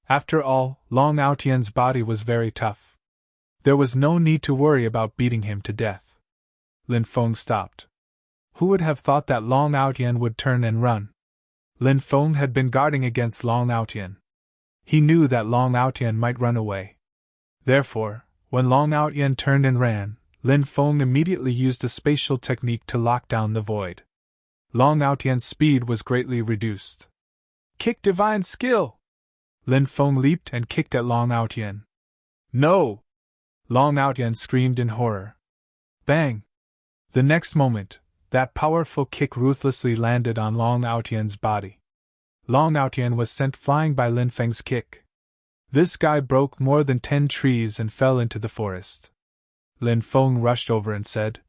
After all, Long Outyan's body was very tough. There was no need to worry about beating him to death. Lin Feng stopped. Who would have thought that Long Outyan would turn and run? Lin Feng had been guarding against Long Outyan. He knew that Long Outyan might run away. Therefore, when Long Outyan turned and ran, Lin Feng immediately used a spatial technique to lock down the void. Long Outyan's speed was greatly reduced. Kick divine skill! Lin Feng leaped and kicked at Long Outyan. No! Long Outyan screamed in horror. Bang! The next moment, that powerful kick ruthlessly landed on Long Outyan's body. Long Outyan was sent flying by Lin Feng's kick. This guy broke more than 10 trees and fell into the forest. Lin Feng rushed over and said,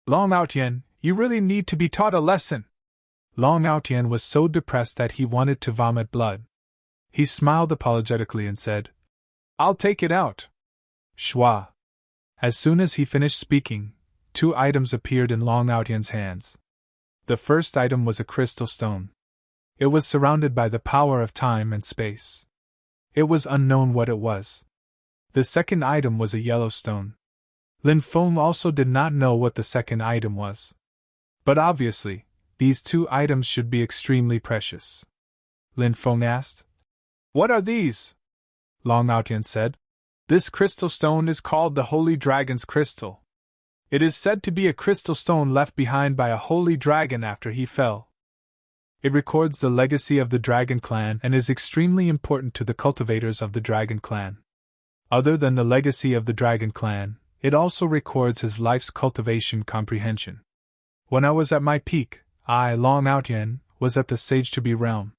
Long Outyan, You really need to be taught a lesson. Long Aotian was so depressed that he wanted to vomit blood. He smiled apologetically and said, I'll take it out. Shwa. As soon as he finished speaking, 2 items appeared in Long Aotian's hands. The first item was a crystal stone. It was surrounded by the power of time and space. It was unknown what it was. The second item was a yellow stone. Lin Feng also did not know what the second item was. But obviously, these 2 items should be extremely precious. Lin Feng asked, What are these? Long Aotian said, This crystal stone is called the Holy Dragon's Crystal. It is said to be a crystal stone left behind by a holy dragon after he fell. It records the legacy of the Dragon Clan and is extremely important to the cultivators of the Dragon Clan. Other than the legacy of the Dragon Clan, it also records his life's cultivation comprehension. When I was at my peak, I, Long Aotian, was at the Sage-to-be realm.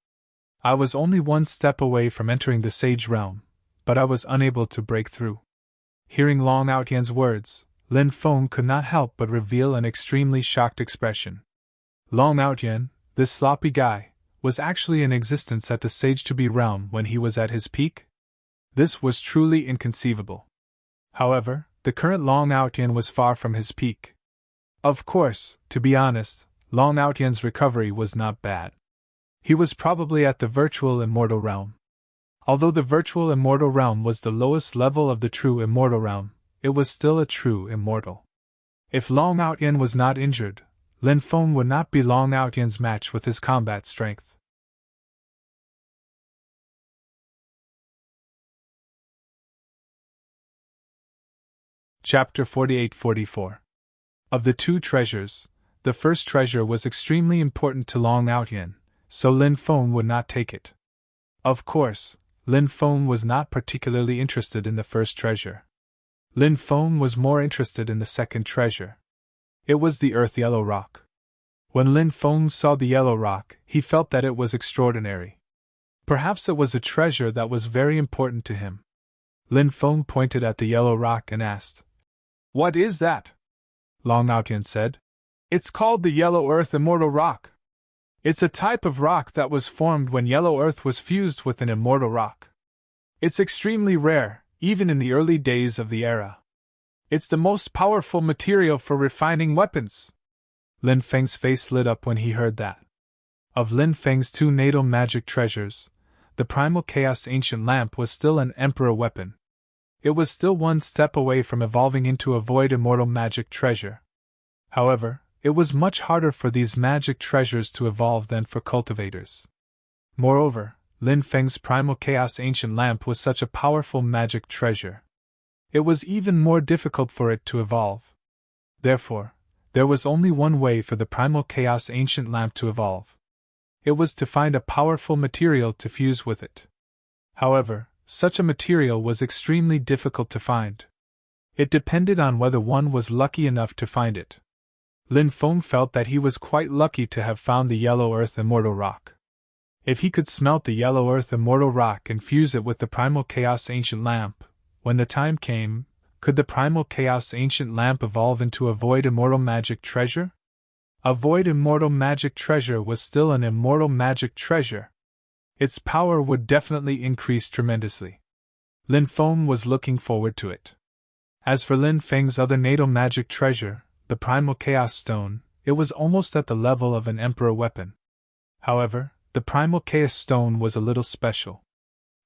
I was only 1 step away from entering the Sage realm, but I was unable to break through. Hearing Long Aotian's words, Lin Feng could not help but reveal an extremely shocked expression. Long Aotian, this sloppy guy, was actually in existence at the Sage-to-be realm when he was at his peak? This was truly inconceivable. However, the current Long Aotian was far from his peak. Of course, to be honest, Long Aotian's recovery was not bad. He was probably at the virtual immortal realm. Although the virtual immortal realm was the lowest level of the true immortal realm, it was still a true immortal. If Long Aotian was not injured, Lin Feng would not be Long Aotian's match with his combat strength. Chapter 48-44. Of the 2 treasures, the first treasure was extremely important to Long Aotian, so Lin Feng would not take it. Of course, Lin Feng was not particularly interested in the first treasure. Lin Feng was more interested in the second treasure. It was the earth yellow rock. When Lin Feng saw the yellow rock, he felt that it was extraordinary. Perhaps it was a treasure that was very important to him. Lin Feng pointed at the yellow rock and asked, What is that? Long Aotian said, It's called the Yellow Earth Immortal Rock. It's a type of rock that was formed when yellow earth was fused with an immortal rock. It's extremely rare, even in the early days of the era. It's the most powerful material for refining weapons. Lin Feng's face lit up when he heard that. Of Lin Feng's 2 natal magic treasures, the Primal Chaos Ancient Lamp was still an emperor weapon. It was still 1 step away from evolving into a void immortal magic treasure. However, it was much harder for these magic treasures to evolve than for cultivators. Moreover, Lin Feng's Primal Chaos Ancient Lamp was such a powerful magic treasure. It was even more difficult for it to evolve. Therefore, there was only one way for the Primal Chaos Ancient Lamp to evolve. It was to find a powerful material to fuse with it. However, such a material was extremely difficult to find. It depended on whether one was lucky enough to find it. Lin Feng felt that he was quite lucky to have found the Yellow Earth Immortal Rock. If he could smelt the Yellow Earth Immortal Rock and fuse it with the Primal Chaos Ancient Lamp, when the time came, could the Primal Chaos Ancient Lamp evolve into a Void Immortal Magic Treasure? A Void Immortal Magic Treasure was still an immortal magic treasure. Its power would definitely increase tremendously. Lin Feng was looking forward to it. As for Lin Feng's other natal magic treasure, the Primal Chaos Stone, it was almost at the level of an Emperor weapon. However, the Primal Chaos Stone was a little special.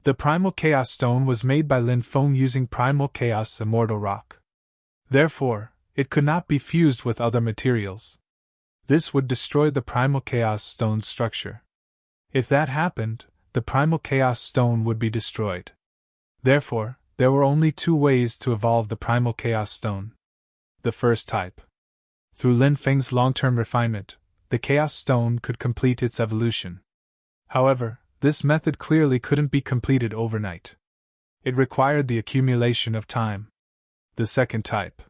The Primal Chaos Stone was made by Lin Feng using Primal Chaos Immortal Rock. Therefore, it could not be fused with other materials. This would destroy the Primal Chaos Stone's structure. If that happened, the Primal Chaos Stone would be destroyed. Therefore, there were only 2 ways to evolve the Primal Chaos Stone. The first type. Through Lin Feng's long-term refinement, the Chaos Stone could complete its evolution. However, this method clearly couldn't be completed overnight. It required the accumulation of time. The second type.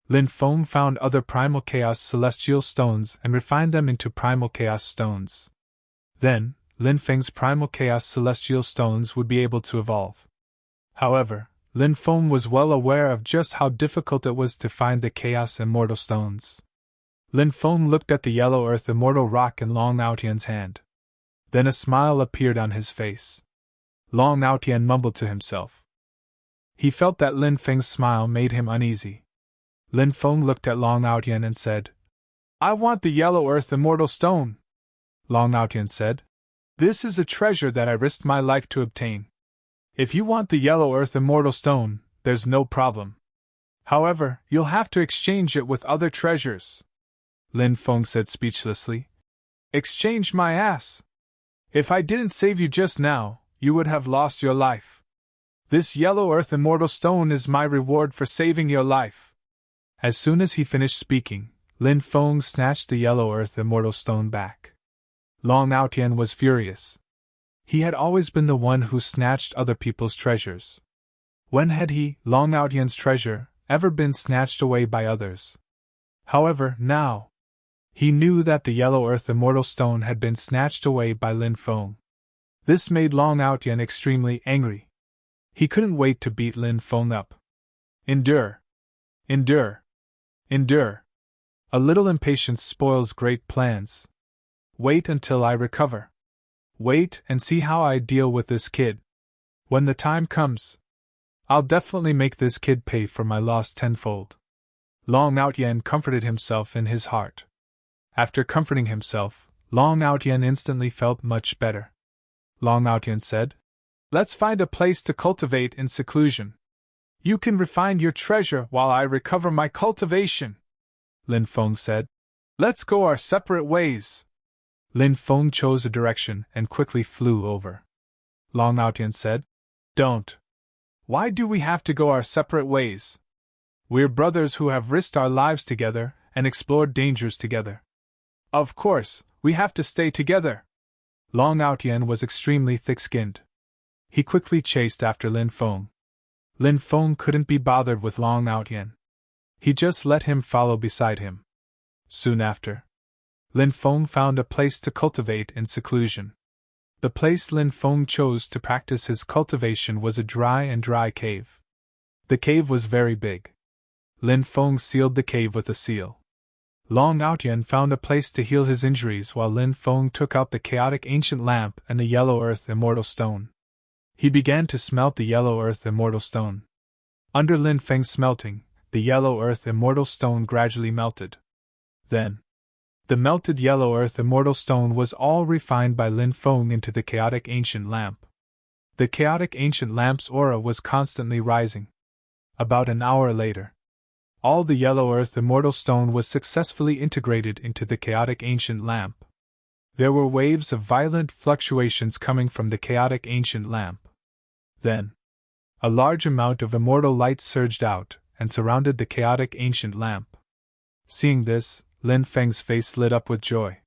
Lin Feng found other Primal Chaos Celestial Stones and refined them into Primal Chaos Stones. Then, Lin Feng's Primal Chaos Celestial Stones would be able to evolve. However, Lin Feng was well aware of just how difficult it was to find the Chaos Immortal Stones. Lin Feng looked at the yellow earth immortal rock in Long Aotian's hand. Then a smile appeared on his face. Long Aotian mumbled to himself. He felt that Lin Feng's smile made him uneasy. Lin Feng looked at Long Aotian and said, "I want the yellow earth immortal stone." Long Aotian said, "This is a treasure that I risked my life to obtain. If you want the yellow earth immortal stone, there's no problem. However, you'll have to exchange it with other treasures." Lin Feng said speechlessly. "Exchange my ass! If I didn't save you just now, you would have lost your life. This yellow earth immortal stone is my reward for saving your life." As soon as he finished speaking, Lin Feng snatched the yellow earth immortal stone back. Long Aotian was furious. He had always been the one who snatched other people's treasures. When had he, Long Aotian's treasure, ever been snatched away by others? However, now, he knew that the yellow earth immortal stone had been snatched away by Lin Feng. This made Long Aotian extremely angry. He couldn't wait to beat Lin Feng up. Endure. Endure. Endure. A little impatience spoils great plans. Wait until I recover. Wait and see how I deal with this kid. When the time comes, I'll definitely make this kid pay for my loss tenfold. Long Aotian comforted himself in his heart. After comforting himself, Long Aotian instantly felt much better. Long Aotian said, "Let's find a place to cultivate in seclusion. You can refine your treasure while I recover my cultivation." Lin Feng said, "Let's go our separate ways." Lin Feng chose a direction and quickly flew over. Long Aotian said, "Don't. Why do we have to go our separate ways? We're brothers who have risked our lives together and explored dangers together. Of course, we have to stay together." Long Aotian was extremely thick-skinned. He quickly chased after Lin Feng. Lin Feng couldn't be bothered with Long Aotian. He just let him follow beside him. Soon after, Lin Feng found a place to cultivate in seclusion. The place Lin Feng chose to practice his cultivation was a dry cave. The cave was very big. Lin Feng sealed the cave with a seal. Long Aotian found a place to heal his injuries while Lin Feng took out the chaotic ancient lamp and the yellow earth immortal stone. He began to smelt the yellow earth immortal stone. Under Lin Feng's smelting, the yellow earth immortal stone gradually melted. Then, the melted yellow earth immortal stone was all refined by Lin Feng into the chaotic ancient lamp. The chaotic ancient lamp's aura was constantly rising. About an hour later, all the yellow earth immortal stone was successfully integrated into the chaotic ancient lamp. There were waves of violent fluctuations coming from the chaotic ancient lamp. Then, a large amount of immortal light surged out and surrounded the chaotic ancient lamp. Seeing this, Lin Feng's face lit up with joy.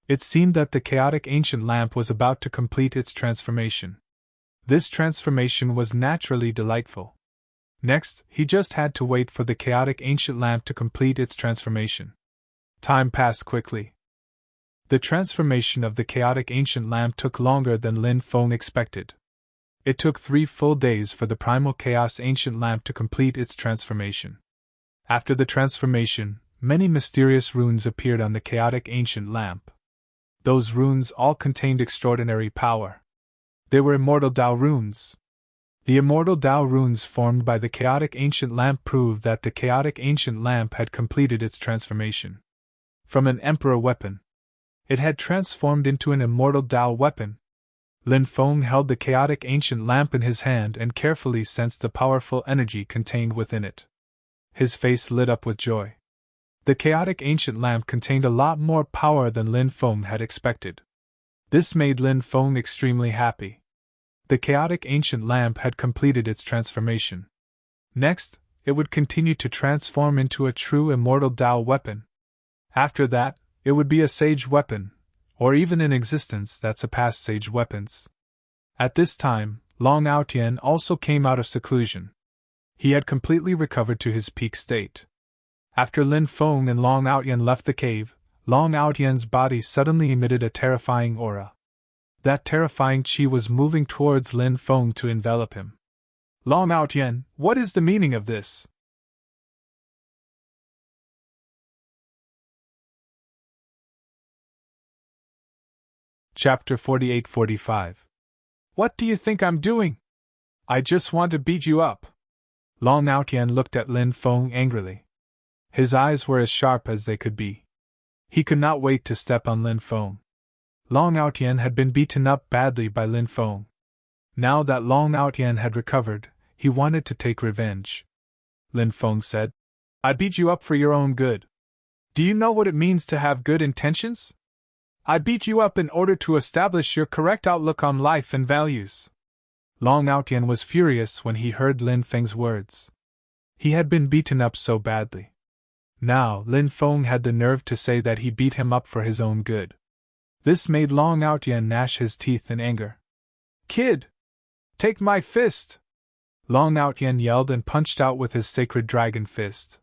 It seemed that the chaotic ancient lamp was about to complete its transformation. This transformation was naturally delightful. Next, he just had to wait for the chaotic ancient lamp to complete its transformation. Time passed quickly. The transformation of the chaotic ancient lamp took longer than Lin Feng expected. It took 3 full days for the primal chaos ancient lamp to complete its transformation. After the transformation, many mysterious runes appeared on the chaotic ancient lamp. Those runes all contained extraordinary power. They were immortal Tao runes. The immortal Tao runes formed by the chaotic ancient lamp proved that the chaotic ancient lamp had completed its transformation. From an emperor weapon, it had transformed into an immortal Tao weapon. Lin Feng held the chaotic ancient lamp in his hand and carefully sensed the powerful energy contained within it. His face lit up with joy. The chaotic ancient lamp contained a lot more power than Lin Feng had expected. This made Lin Feng extremely happy. The chaotic ancient lamp had completed its transformation. Next, it would continue to transform into a true immortal Tao weapon. After that, it would be a sage weapon, or even in existence that surpassed sage weapons. At this time, Long Aotian also came out of seclusion. He had completely recovered to his peak state. After Lin Feng and Long Aotian left the cave, Long Aotian's body suddenly emitted a terrifying aura. That terrifying qi was moving towards Lin Feng to envelop him. "Long Aotian, what is the meaning of this?" Chapter 48-45. What do you think I'm doing? I just want to beat you up. Long Outyen looked at Lin Feng angrily. His eyes were as sharp as they could be. He could not wait to step on Lin Feng. Long Outyen had been beaten up badly by Lin Feng. Now that Long Outyen had recovered, he wanted to take revenge. Lin Feng said, I beat you up for your own good. Do you know what it means to have good intentions? I beat you up in order to establish your correct outlook on life and values. Long Outyen was furious when he heard Lin Feng's words. He had been beaten up so badly. Now Lin Feng had the nerve to say that he beat him up for his own good. This made Long Outyen gnash his teeth in anger. Kid! Take my fist! Long Outyen yelled and punched out with his sacred dragon fist.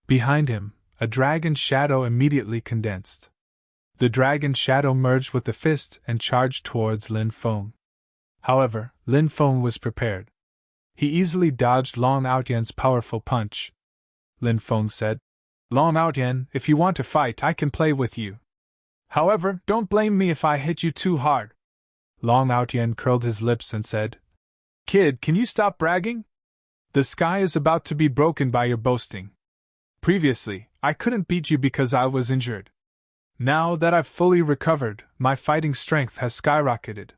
Behind him, a dragon shadow immediately condensed. The dragon shadow merged with the fist and charged towards Lin Feng. However, Lin Feng was prepared. He easily dodged Long Outyen's powerful punch. Lin Feng said, Long Outyen, if you want to fight, I can play with you. However, don't blame me if I hit you too hard. Long Outyen curled his lips and said, Kid, can you stop bragging? The sky is about to be broken by your boasting. Previously, I couldn't beat you because I was injured. Now that I've fully recovered, my fighting strength has skyrocketed.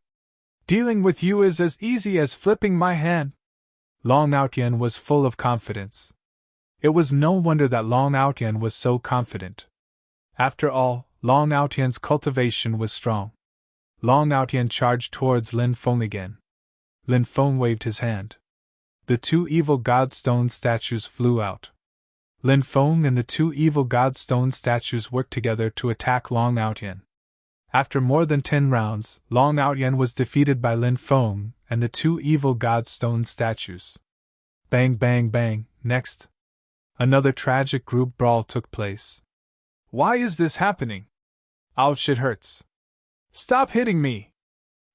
Dealing with you is as easy as flipping my hand. Long Outyen was full of confidence. It was no wonder that Long Outyen was so confident. After all, Long Outyen's cultivation was strong. Long Outyen charged towards Lin Feng again. Lin Feng waved his hand. The two evil god stone statues flew out. Lin Feng and the two evil god stone statues worked together to attack Long Outyen. After more than 10 rounds, Long Outyen was defeated by Lin Feng and the two evil god stone statues. Bang bang bang, next. Another tragic group brawl took place. Why is this happening? Ouch, it hurts. Stop hitting me.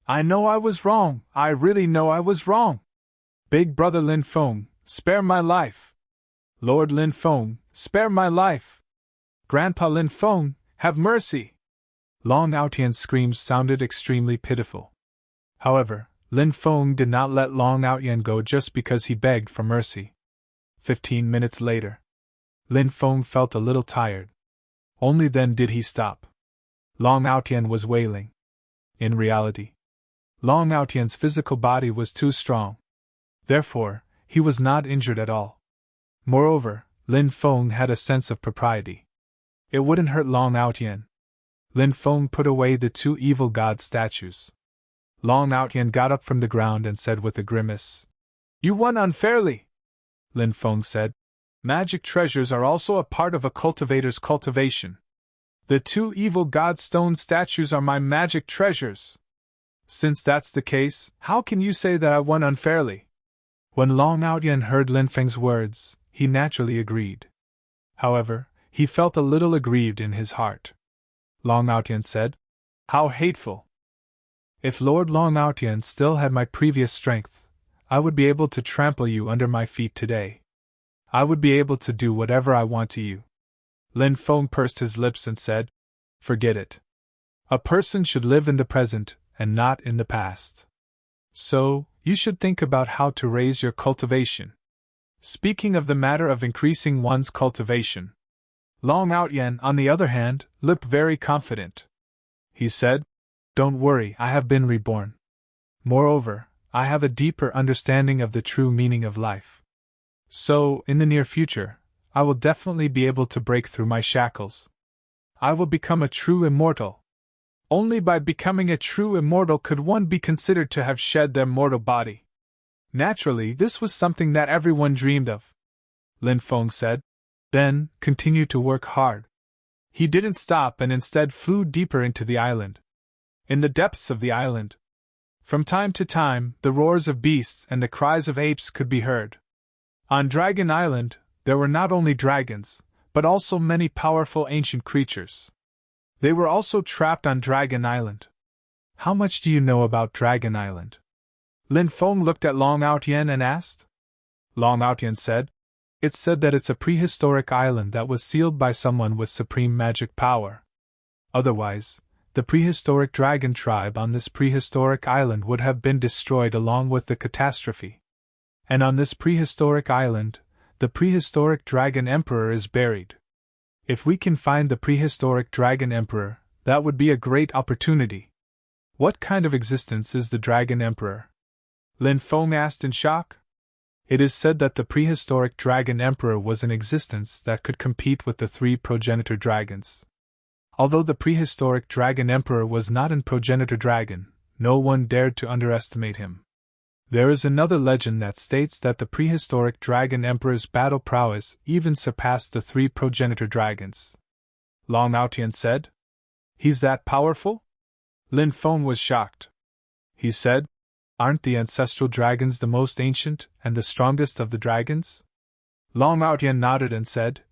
I know I was wrong, I really know I was wrong. Big brother Lin Feng, spare my life. Lord Lin Feng, spare my life. Grandpa Lin Feng, have mercy. Long Outyen's screams sounded extremely pitiful. However, Lin Feng did not let Long Outyen go just because he begged for mercy. 15 minutes later, Lin Feng felt a little tired. Only then did he stop. Long Outyen was wailing. In reality, Long Outyen's physical body was too strong. Therefore, he was not injured at all. Moreover, Lin Feng had a sense of propriety. It wouldn't hurt Long Outyen. Lin Feng put away the two evil god statues. Long Outyen got up from the ground and said with a grimace, You won unfairly. Lin Feng said, Magic treasures are also a part of a cultivator's cultivation. The two evil god stone statues are my magic treasures. Since that's the case, how can you say that I won unfairly? When Long Outyen heard Lin Feng's words, he naturally agreed. However, he felt a little aggrieved in his heart. Long Outyen said, How hateful! If Lord Long Outyen still had my previous strength, I would be able to trample you under my feet today. I would be able to do whatever I want to you. Lin Feng pursed his lips and said, Forget it. A person should live in the present and not in the past. So, you should think about how to raise your cultivation. Speaking of the matter of increasing one's cultivation, Long Outyen, on the other hand, looked very confident. He said, Don't worry, I have been reborn. Moreover, I have a deeper understanding of the true meaning of life. So, in the near future, I will definitely be able to break through my shackles. I will become a true immortal. Only by becoming a true immortal could one be considered to have shed their mortal body. Naturally, this was something that everyone dreamed of. Lin Feng said. Then, continued to work hard. He didn't stop and instead flew deeper into the island. In the depths of the island, from time to time, the roars of beasts and the cries of apes could be heard. On Dragon Island, there were not only dragons, but also many powerful ancient creatures. They were also trapped on Dragon Island. How much do you know about Dragon Island? Lin Feng looked at Long Outyen and asked. Long Outyen said, It's said that it's a prehistoric island that was sealed by someone with supreme magic power. Otherwise, the prehistoric dragon tribe on this prehistoric island would have been destroyed along with the catastrophe. And on this prehistoric island, the prehistoric dragon emperor is buried. If we can find the prehistoric dragon emperor, that would be a great opportunity. What kind of existence is the dragon emperor? Lin Feng asked in shock. It is said that the prehistoric dragon emperor was an existence that could compete with the 3 progenitor dragons. Although the prehistoric dragon emperor was not an progenitor dragon, no one dared to underestimate him. There is another legend that states that the prehistoric dragon emperor's battle prowess even surpassed the 3 progenitor dragons. Long Aotian said. He's that powerful? Lin Feng was shocked. He said, aren't the ancestral dragons the most ancient and the strongest of the dragons? Long Aotian nodded and said,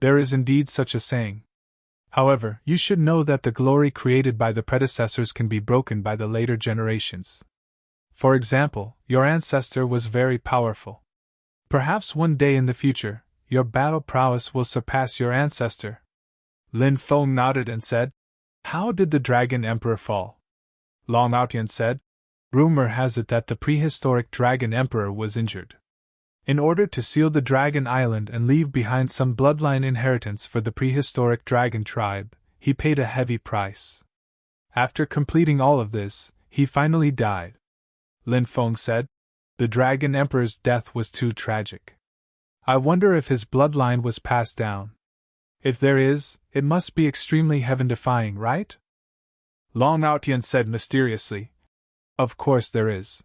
there is indeed such a saying. However, you should know that the glory created by the predecessors can be broken by the later generations. For example, your ancestor was very powerful. Perhaps one day in the future, your battle prowess will surpass your ancestor. Lin Feng nodded and said, how did the dragon emperor fall? Long Aotian said, rumor has it that the prehistoric dragon emperor was injured. In order to seal the dragon island and leave behind some bloodline inheritance for the prehistoric dragon tribe, he paid a heavy price. After completing all of this, he finally died. Lin Feng said, the dragon emperor's death was too tragic. I wonder if his bloodline was passed down. If there is, it must be extremely heaven-defying, right? Long Aotian said mysteriously, of course there is.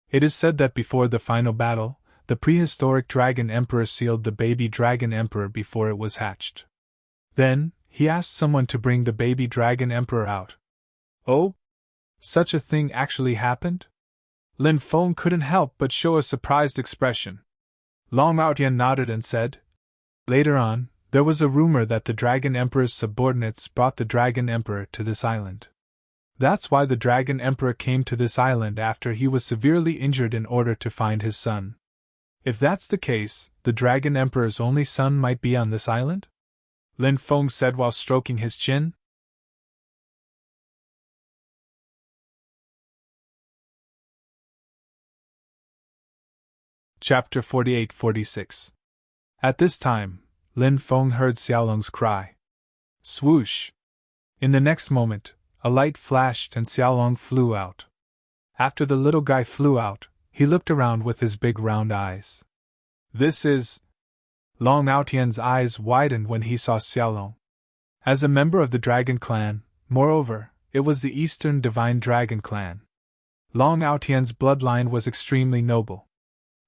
It is said that before the final battle, the prehistoric dragon emperor sealed the baby dragon emperor before it was hatched. Then, he asked someone to bring the baby dragon emperor out. Oh? Such a thing actually happened? Lin Feng couldn't help but show a surprised expression. Long Aotian nodded and said, later on, there was a rumor that the dragon emperor's subordinates brought the dragon emperor to this island. That's why the dragon emperor came to this island after he was severely injured in order to find his son. If that's the case, the dragon emperor's only son might be on this island? Lin Feng said while stroking his chin. Chapter 48-46. At this time, Lin Feng heard Xiaolong's cry. Swoosh! In the next moment, a light flashed and Xiaolong flew out. After the little guy flew out, he looked around with his big round eyes. This is... Long Aotian's eyes widened when he saw Xiaolong. As a member of the Dragon Clan, moreover, it was the Eastern Divine Dragon Clan. Long Aotian's bloodline was extremely noble.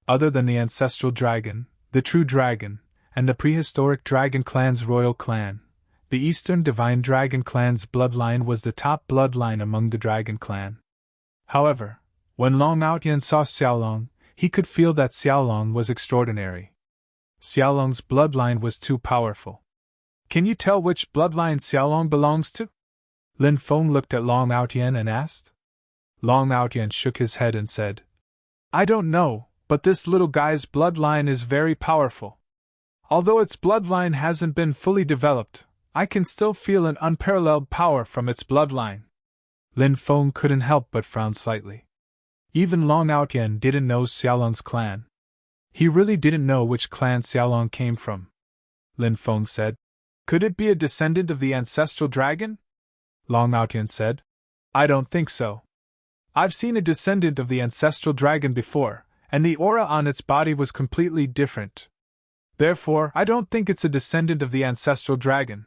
Other than the ancestral dragon, the true dragon, and the prehistoric dragon clan's royal clan, the Eastern Divine Dragon Clan's bloodline was the top bloodline among the Dragon Clan. However, when Long Aotian saw Xiaolong, he could feel that Xiaolong was extraordinary. Xiaolong's bloodline was too powerful. Can you tell which bloodline Xiaolong belongs to? Lin Feng looked at Long Aotian and asked. Long Aotian shook his head and said, I don't know, but this little guy's bloodline is very powerful. Although its bloodline hasn't been fully developed, I can still feel an unparalleled power from its bloodline. Lin Feng couldn't help but frown slightly. Even Long Aotian didn't know Xiaolong's clan. He really didn't know which clan Xiaolong came from. Lin Feng said, could it be a descendant of the ancestral dragon? Long Aotian said, I don't think so. I've seen a descendant of the ancestral dragon before, and the aura on its body was completely different. Therefore, I don't think it's a descendant of the ancestral dragon.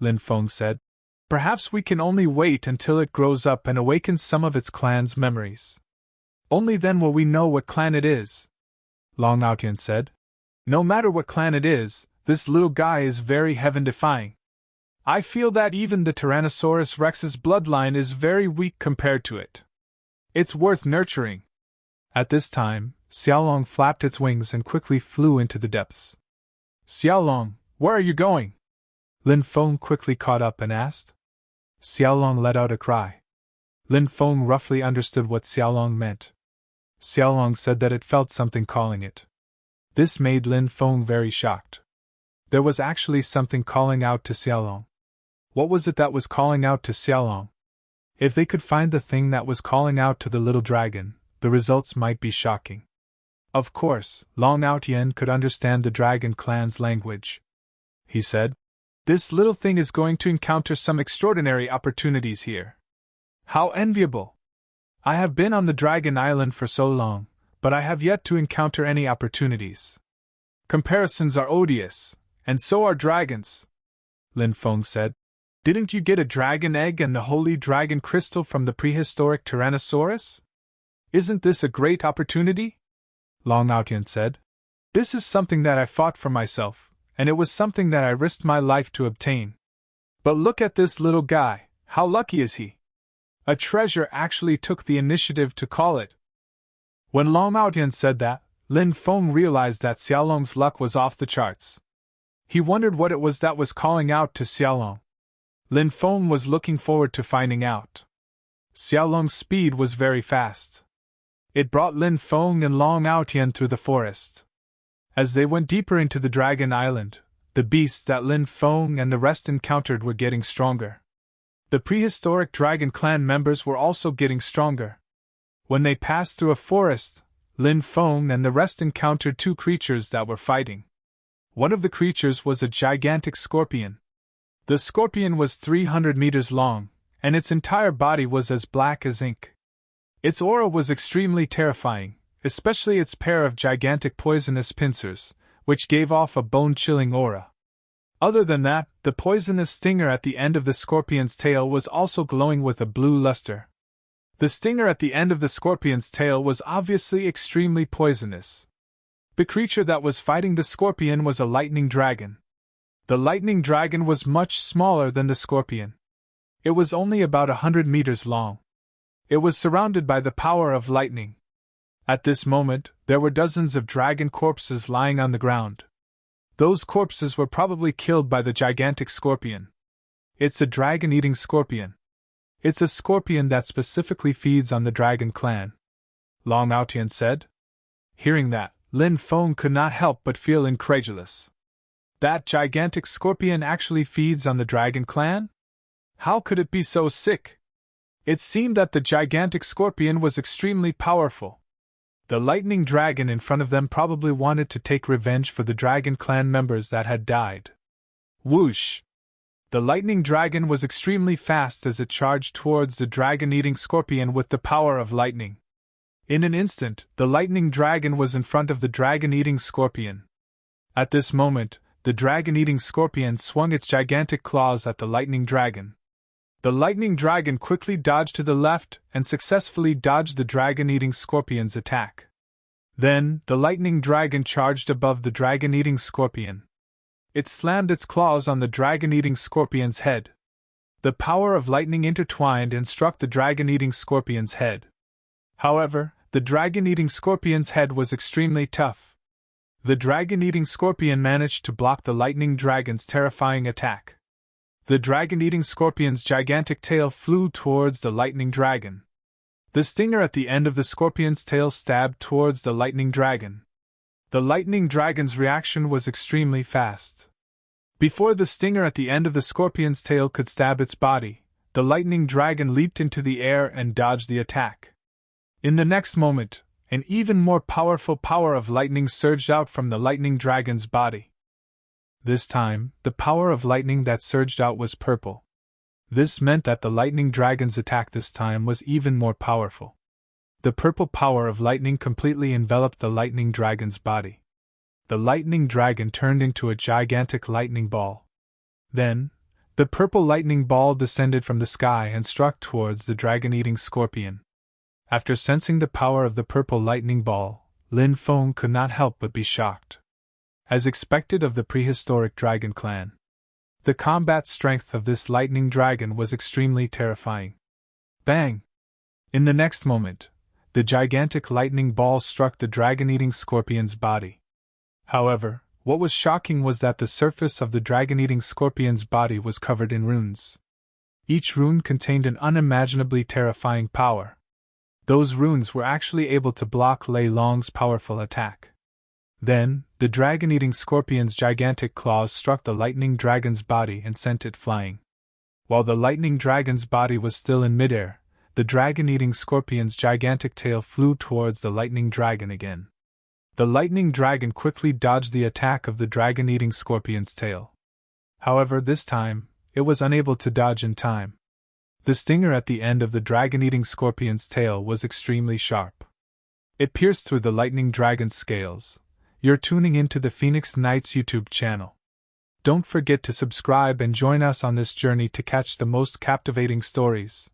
Lin Feng said, perhaps we can only wait until it grows up and awakens some of its clan's memories. Only then will we know what clan it is. Long Aotian said, no matter what clan it is, this little guy is very heaven-defying. I feel that even the Tyrannosaurus Rex's bloodline is very weak compared to it. It's worth nurturing. At this time, Xiaolong flapped its wings and quickly flew into the depths. Xiaolong, where are you going? Lin Feng quickly caught up and asked. Xiaolong let out a cry. Lin Feng roughly understood what Xiaolong meant. Xiaolong said that it felt something calling it. This made Lin Feng very shocked. There was actually something calling out to Xiaolong. What was it that was calling out to Xiaolong? If they could find the thing that was calling out to the little dragon, the results might be shocking. Of course, Long Outyen could understand the dragon clan's language. He said, "This little thing is going to encounter some extraordinary opportunities here. How enviable! I have been on the Dragon Island for so long, but I have yet to encounter any opportunities. Comparisons are odious, and so are dragons," Lin Feng said. "Didn't you get a dragon egg and the holy dragon crystal from the prehistoric Tyrannosaurus? Isn't this a great opportunity?" Long Outyen said. "This is something that I fought for myself, and it was something that I risked my life to obtain. But look at this little guy, how lucky is he? A treasure actually took the initiative to call it." When Long Outyen said that, Lin Feng realized that Xiaolong's luck was off the charts. He wondered what it was that was calling out to Xiaolong. Lin Feng was looking forward to finding out. Xiaolong's speed was very fast. It brought Lin Feng and Long Outyen through the forest. As they went deeper into the Dragon Island, the beasts that Lin Feng and the rest encountered were getting stronger. The prehistoric Dragon Clan members were also getting stronger. When they passed through a forest, Lin Feng and the rest encountered two creatures that were fighting. One of the creatures was a gigantic scorpion. The scorpion was 300 meters long, and its entire body was as black as ink. Its aura was extremely terrifying, especially its pair of gigantic poisonous pincers, which gave off a bone-chilling aura. Other than that, the poisonous stinger at the end of the scorpion's tail was also glowing with a blue luster. The stinger at the end of the scorpion's tail was obviously extremely poisonous. The creature that was fighting the scorpion was a lightning dragon. The lightning dragon was much smaller than the scorpion. It was only about 100 meters long. It was surrounded by the power of lightning. At this moment, there were dozens of dragon corpses lying on the ground. Those corpses were probably killed by the gigantic scorpion. It's a dragon-eating scorpion. It's a scorpion that specifically feeds on the Dragon Clan, Long Outyen said. Hearing that, Lin Feng could not help but feel incredulous. That gigantic scorpion actually feeds on the Dragon Clan? How could it be so sick? It seemed that the gigantic scorpion was extremely powerful. The lightning dragon in front of them probably wanted to take revenge for the Dragon Clan members that had died. Whoosh! The lightning dragon was extremely fast as it charged towards the dragon-eating scorpion with the power of lightning. In an instant, the lightning dragon was in front of the dragon-eating scorpion. At this moment, the dragon-eating scorpion swung its gigantic claws at the lightning dragon. The lightning dragon quickly dodged to the left and successfully dodged the dragon-eating scorpion's attack. Then, the lightning dragon charged above the dragon-eating scorpion. It slammed its claws on the dragon-eating scorpion's head. The power of lightning intertwined and struck the dragon-eating scorpion's head. However, the dragon-eating scorpion's head was extremely tough. The dragon-eating scorpion managed to block the lightning dragon's terrifying attack. The dragon-eating scorpion's gigantic tail flew towards the lightning dragon. The stinger at the end of the scorpion's tail stabbed towards the lightning dragon. The lightning dragon's reaction was extremely fast. Before the stinger at the end of the scorpion's tail could stab its body, the lightning dragon leaped into the air and dodged the attack. In the next moment, an even more powerful power of lightning surged out from the lightning dragon's body. This time, the power of lightning that surged out was purple. This meant that the lightning dragon's attack this time was even more powerful. The purple power of lightning completely enveloped the lightning dragon's body. The lightning dragon turned into a gigantic lightning ball. Then, the purple lightning ball descended from the sky and struck towards the dragon-eating scorpion. After sensing the power of the purple lightning ball, Lin Feng could not help but be shocked. As expected of the prehistoric Dragon Clan, the combat strength of this lightning dragon was extremely terrifying. Bang! In the next moment, the gigantic lightning ball struck the dragon-eating scorpion's body. However, what was shocking was that the surface of the dragon-eating scorpion's body was covered in runes. Each rune contained an unimaginably terrifying power. Those runes were actually able to block Lei Long's powerful attack. Then, the dragon-eating scorpion's gigantic claws struck the lightning dragon's body and sent it flying. While the lightning dragon's body was still in midair, the dragon-eating scorpion's gigantic tail flew towards the lightning dragon again. The lightning dragon quickly dodged the attack of the dragon-eating scorpion's tail. However, this time, it was unable to dodge in time. The stinger at the end of the dragon-eating scorpion's tail was extremely sharp. It pierced through the lightning dragon's scales. You're tuning into the Phoenix Knights YouTube channel. Don't forget to subscribe and join us on this journey to catch the most captivating stories.